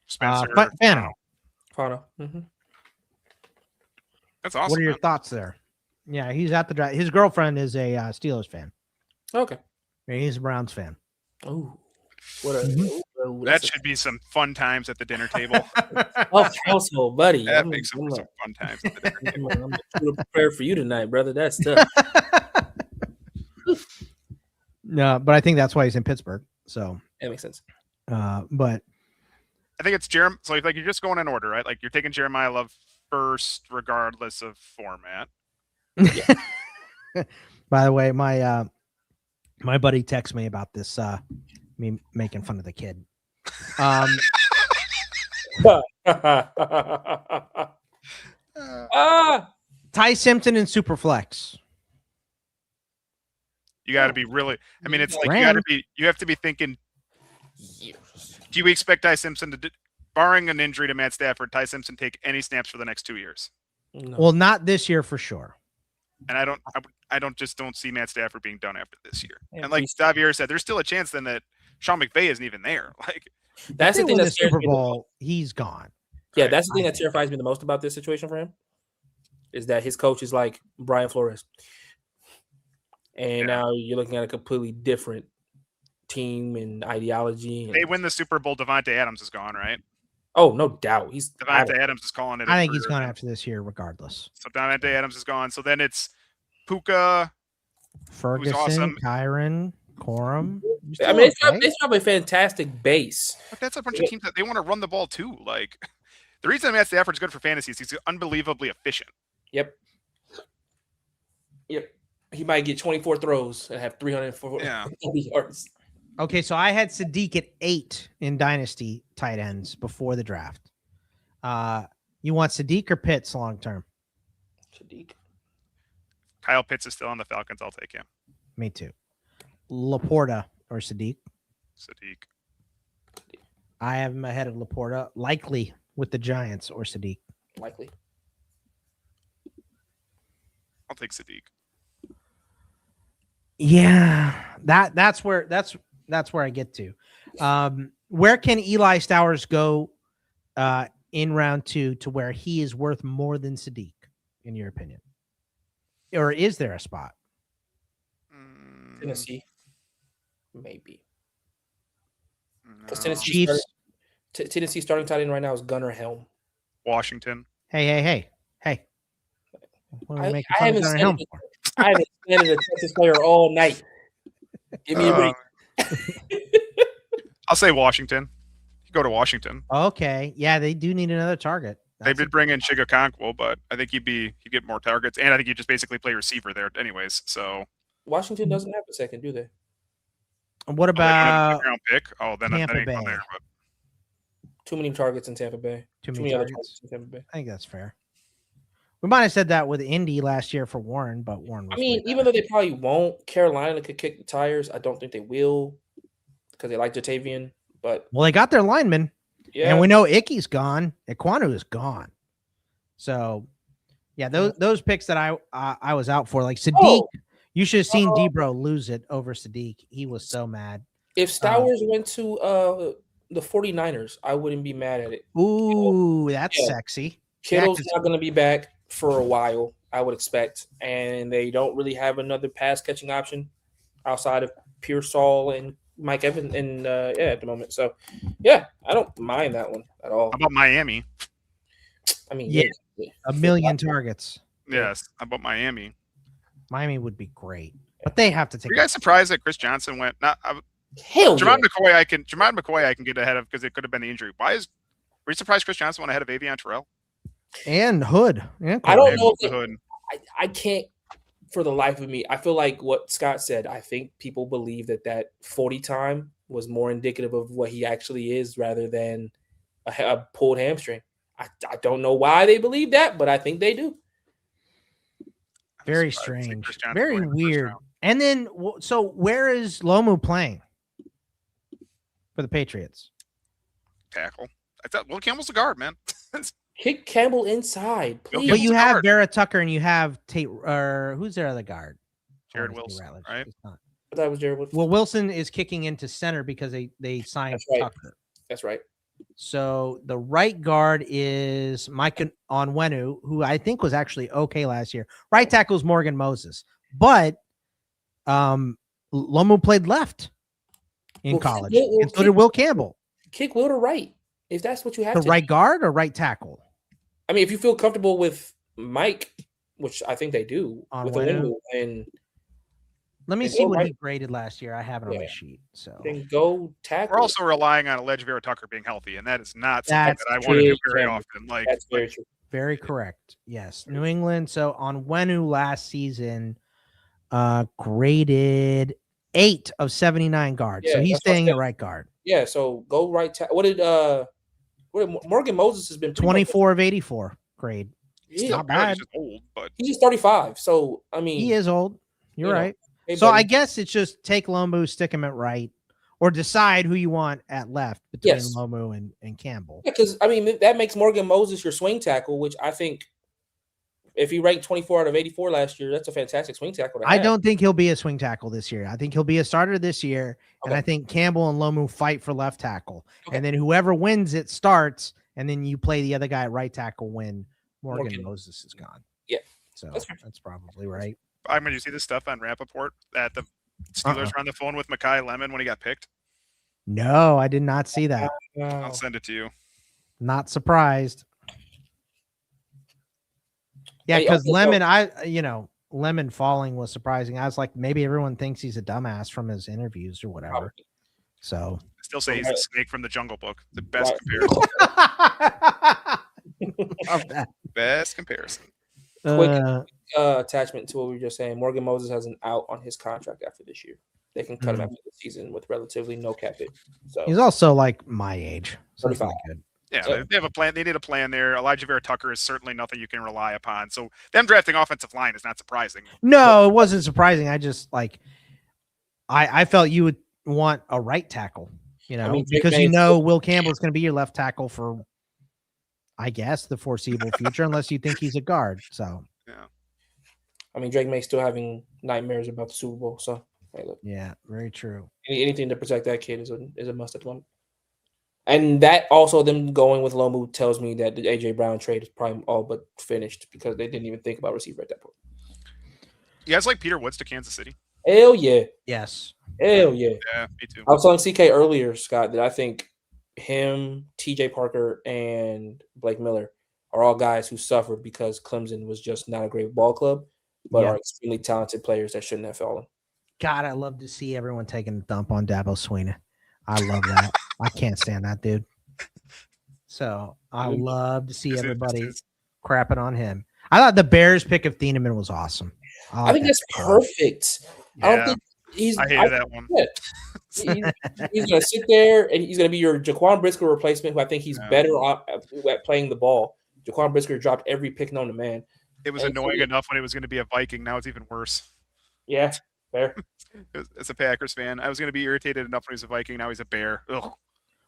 Spencer. But Fano. Fano. Mm-hmm. That's awesome. What are your man. thoughts there? Yeah, he's at the draft. His girlfriend is a Steelers fan. Okay. And he's a Browns fan. Oh, what a That should be some fun times at the dinner table. household, buddy. That I'm makes some fun times at the dinner table. I'm prepared for you tonight, brother. That's tough. No, but I think that's why he's in Pittsburgh. So, That makes sense. but I think it's Jeremiah. So like you're just going in order, right? Like you're taking Jeremiah Love first, regardless of format. by the way, my buddy texted me about this me making fun of the kid. Ty Simpson and Superflex. You got to be really. I mean, it's like Brand. you have to be thinking. Do you expect Ty Simpson to, barring an injury to Matt Stafford, Ty Simpson take any snaps for the next 2 years? No. Well, not this year for sure. And I don't see Matt Stafford being done after this year. Yeah, And like Xavier said, there's still a chance then that Sean McVay isn't even there. Like that's the They thing win that the scares Super me the most. Bowl. He's gone. Yeah, that's the thing that terrifies me the most about this situation for him is that his coach is like Brian Flores. And now you're looking at a completely different team and ideology. And, they win the Super Bowl, Devontae Adams is gone, right? oh, no doubt. He's Devontae Adams is calling it. I think he's gone after this year, regardless. So Devontae Adams is gone. So then it's Puka, Ferguson, awesome. Kyron, Corum. I mean, they still have a fantastic base. But that's a bunch of teams that they want to run the ball too. Like, the reason Matt Stafford's good for fantasy is he's unbelievably efficient. Yep. He might get 24 throws and have 340 yards. Okay, so I had Sadiq at 8 in Dynasty tight ends before the draft. You want Sadiq or Pitts long term? Sadiq. Kyle Pitts is still on the Falcons. I'll take him. Me too. Laporta or Sadiq? Sadiq. I have him ahead of Laporta, likely with the Giants or Sadiq. Likely. I'll take Sadiq. Yeah, that's where I get to. Where can Eli Stowers go in round 2 to where he is worth more than Sadiq, in your opinion? Or is there a spot? Tennessee, maybe. Because No. Tennessee starting tight end right now is Gunnar Helm. Washington. Hey. What are we making I fun of haven't Gunnar said Helm it. for? I haven't standed a Texas player all night. Give me a break. I'll say Washington. You go to Washington. Okay, yeah, they do need another target. They did bring in Shiga Conquo, but I think he'd get more targets, and I think you just basically play receiver there, anyways. So Washington doesn't have a second, do they? What they don't have a about second-round pick? Oh, then Tampa that ain't on Bay? there. But Too many targets in Tampa Bay. Too Too many many other targets? targets in Tampa Bay. I think that's fair. We might have said that with Indy last year for Warren, but Warren was I mean, way even better. though they probably won't, Carolina could kick the tires. I don't think they will because they like Jatavian. But Well, they got their lineman, yeah, and we know Icky's gone. Iquanu is gone. So, yeah, those picks that I was out for, like Sadiq, you should have seen Debro lose it over Sadiq. He was so mad. if Stowers went to the 49ers, I wouldn't be mad at it. Ooh, that's Yeah. sexy. Kittle's 'cause- not going to be back for a while, I would expect, and they don't really have another pass catching option outside of Pearsall and Mike Evans and at the moment. So yeah, I don't mind that one at all. how about Miami? I mean, Yeah. A million targets. Yes. How about Miami? Miami would be great, but they have to take. Are you guys surprised that Chris Johnson went? hell Jermon McCoy, I can get ahead of because it could have been the injury. Were you surprised Chris Johnson went ahead of Avion Terrell? And Hood. And I don't And know. the Hood. I can't for the life of me. I feel like what Scott said. I think people believe that 40 time was more indicative of what he actually is rather than a pulled hamstring. I don't know why they believe that, but I think they do. Very surprised to see strange. Chris Johnson Very going in the first weird. round. And then, so where is Lomu playing for the Patriots? Tackle. I thought Will Campbell's the guard, man. Kick Campbell inside, please. But you have guard. Barrett Tucker and you have Tate, or who's their other guard? Jared Obviously Wilson, Ratledge. right? He's not. I thought it was Jared Wood. Well, Wilson is kicking into center because they signed That's right. Tucker. That's right. So the right guard is Mike Onwenu, who I think was actually okay last year. Right tackle is Morgan Moses, but Lomu played left in college, and so did Will Campbell. Kick Will to right if that's what you have The to. right guard or right tackle? I mean, if you feel comfortable with Mike, which I think they do, with Onwenu? Onwenu, and Let me Then see go what he right- graded last year. I have it on my Yeah. sheet. So then go tackle. We're also relying on Alleged Vera Tucker being healthy, and that is not something That's that I want to do true, very Cameron. often. Like, That's very true. very correct. Yes. New England. So on Wenu last season, graded 8 of 79 guards. Yeah, so he's that's what I staying at said. right guard. Yeah, so go right tackle. What did Morgan Moses has been pretty much- 24 of 84 grade. Yeah, not good. bad. He's just old, but he's just 35. So I mean, He is old. You're you know, right. hey, So I buddy. guess it's just take Lomu, stick him at right, or decide who you want at left between Yes. Lomu and Campbell. because I mean that makes Morgan Moses your swing tackle, which I think if he ranked 24 out of 84 last year, that's a fantastic swing tackle to I have. don't think he'll be a swing tackle this year. I think he'll be a starter this year. And Okay. I think Campbell and Lomu fight for left tackle. Okay. And then whoever wins it starts. And then you play the other guy at right tackle when Morgan Moses is gone. Yeah. So That's that's, fair. probably right. I mean, you see this stuff on Rappaport that the Steelers were on the phone with Mekhi Lemon when he got picked. No, I did not see that. Wow. I'll send it to you. Not surprised. Yeah, Hey, because okay, so- Lemon, Lemon falling was surprising. I was like, maybe everyone thinks he's a dumbass from his interviews or whatever. Probably. So I still say he's Right. the snake from the Jungle Book. The best Right. comparison. love that. Best comparison. Quick attachment to what we were just saying. Morgan Moses has an out on his contract after this year. They can cut him after the season with relatively no cap hit. So He's also like my age. So that's 35. not good. Yeah, So- they have a plan. They need a plan there. Elijah Vera Tucker is certainly nothing you can rely upon. So them drafting offensive line is not surprising. No, it wasn't surprising. I just like I felt you would want a right tackle, you know, I mean, because Drake you May's- know Will Campbell is going to be your left tackle for, I guess, the foreseeable future, unless you think he's a guard. So I mean, Drake May still having nightmares about the Super Bowl. So hey, look, yeah, very true. anything to protect that kid is a must at the moment. And that also them going with Lomu tells me that the AJ Brown trade is probably all but finished because they didn't even think about receiver at that point. You guys like Peter Woods to Kansas City? Hell yeah, Yes. hell yeah. Yeah, me too. I was telling CK earlier, Scott, that I think him, TJ Parker, and Blake Miller are all guys who suffered because Clemson was just not a great ball club, but Yeah. are extremely talented players that shouldn't have fallen. God, I love to see everyone taking a dump on Dabo Swinney. I love that. I can't stand that dude. So I love to see everybody crapping on him. I thought the Bears pick of Thieneman was awesome. I like think that that's pick a lot. perfect. I don't Yeah, think he's. I hated that one. Yeah. He's going to sit there and he's going to be your Jaquan Brisker replacement, who I think he's Yeah. better at playing the ball. Jaquan Brisker dropped every pick known to man. It was And annoying so- enough when it was going to be a Viking. Now it's even worse. Yeah, fair. As a Packers fan, I was going to be irritated enough when he was a Viking. Now he's a Bear. Ugh.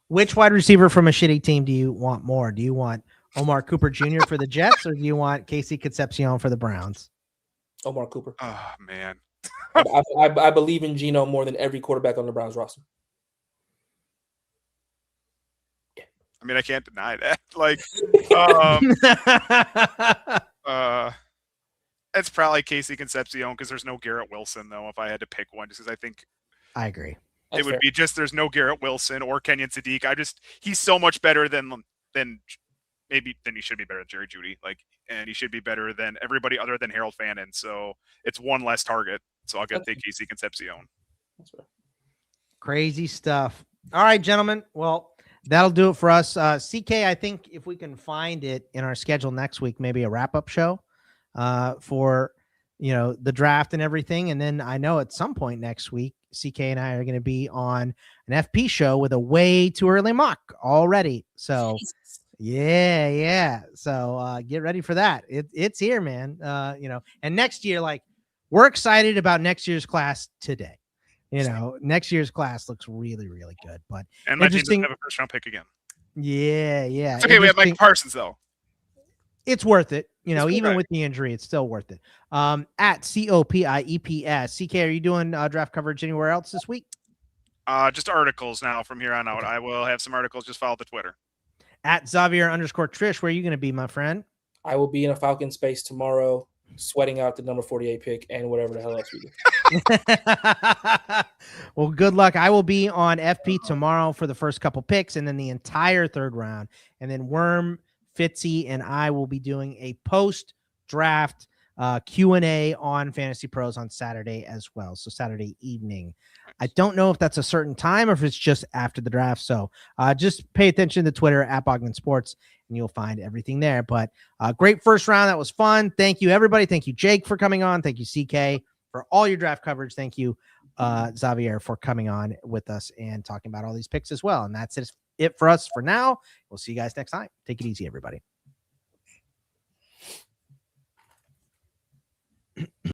Which wide receiver from a shitty team do you want more? Do you want Omar Cooper Jr. for the Jets, or do you want Casey Concepcion for the Browns? Omar Cooper. Oh man. I believe in Geno more than every quarterback on the Browns roster. I mean, I can't deny that. Like, it's probably Casey Concepcion because there's no Garrett Wilson though. If I had to pick one, just because I think I agree. it would be just there's no Garrett Wilson or Kenyon Sadiq. He's so much better than he should be better than Jerry Jeudy. Like, and he should be better than everybody other than Harold Fannin. So it's one less target. So I'll take Casey Concepcion. That's fair. Crazy stuff. All right, gentlemen. Well, that'll do it for us. CK, I think if we can find it in our schedule next week, maybe a wrap-up show for the draft and everything. And then I know at some point next week, CK and I are going to be on an FP show with a way too early mock already. So yeah. So get ready for that. It's here, man. And next year, like, we're excited about next year's class today. Next year's class looks really, really good. But And my team interesting. doesn't have a first round pick again. Yeah. It's okay. We have Mike Parsons though. It's worth it. It's Even right. with the injury, it's still worth it. At COPIEPS. CK, are you doing draft coverage anywhere else this week? Just articles now from here on out. I will have some articles. Just follow the Twitter. At Xavier_Trish, where are you going to be, my friend? I will be in a Falcon space tomorrow, sweating out the number 48 pick and whatever the hell else we do. Well, good luck. I will be on FP tomorrow for the first couple picks and then the entire third round. And then Worm, Fitzy, and I will be doing a post-draft Q&A on Fantasy Pros on Saturday as well. So Saturday evening. I don't know if that's a certain time or if it's just after the draft. So just pay attention to Twitter at Bogman Sports and you'll find everything there. But great first round. That was fun. Thank you, everybody. Thank you, Jake, for coming on. Thank you, CK, for all your draft coverage. Thank you, Xavier, for coming on with us and talking about all these picks as well. And that's it for us for now. We'll see you guys next time. Take it easy, everybody.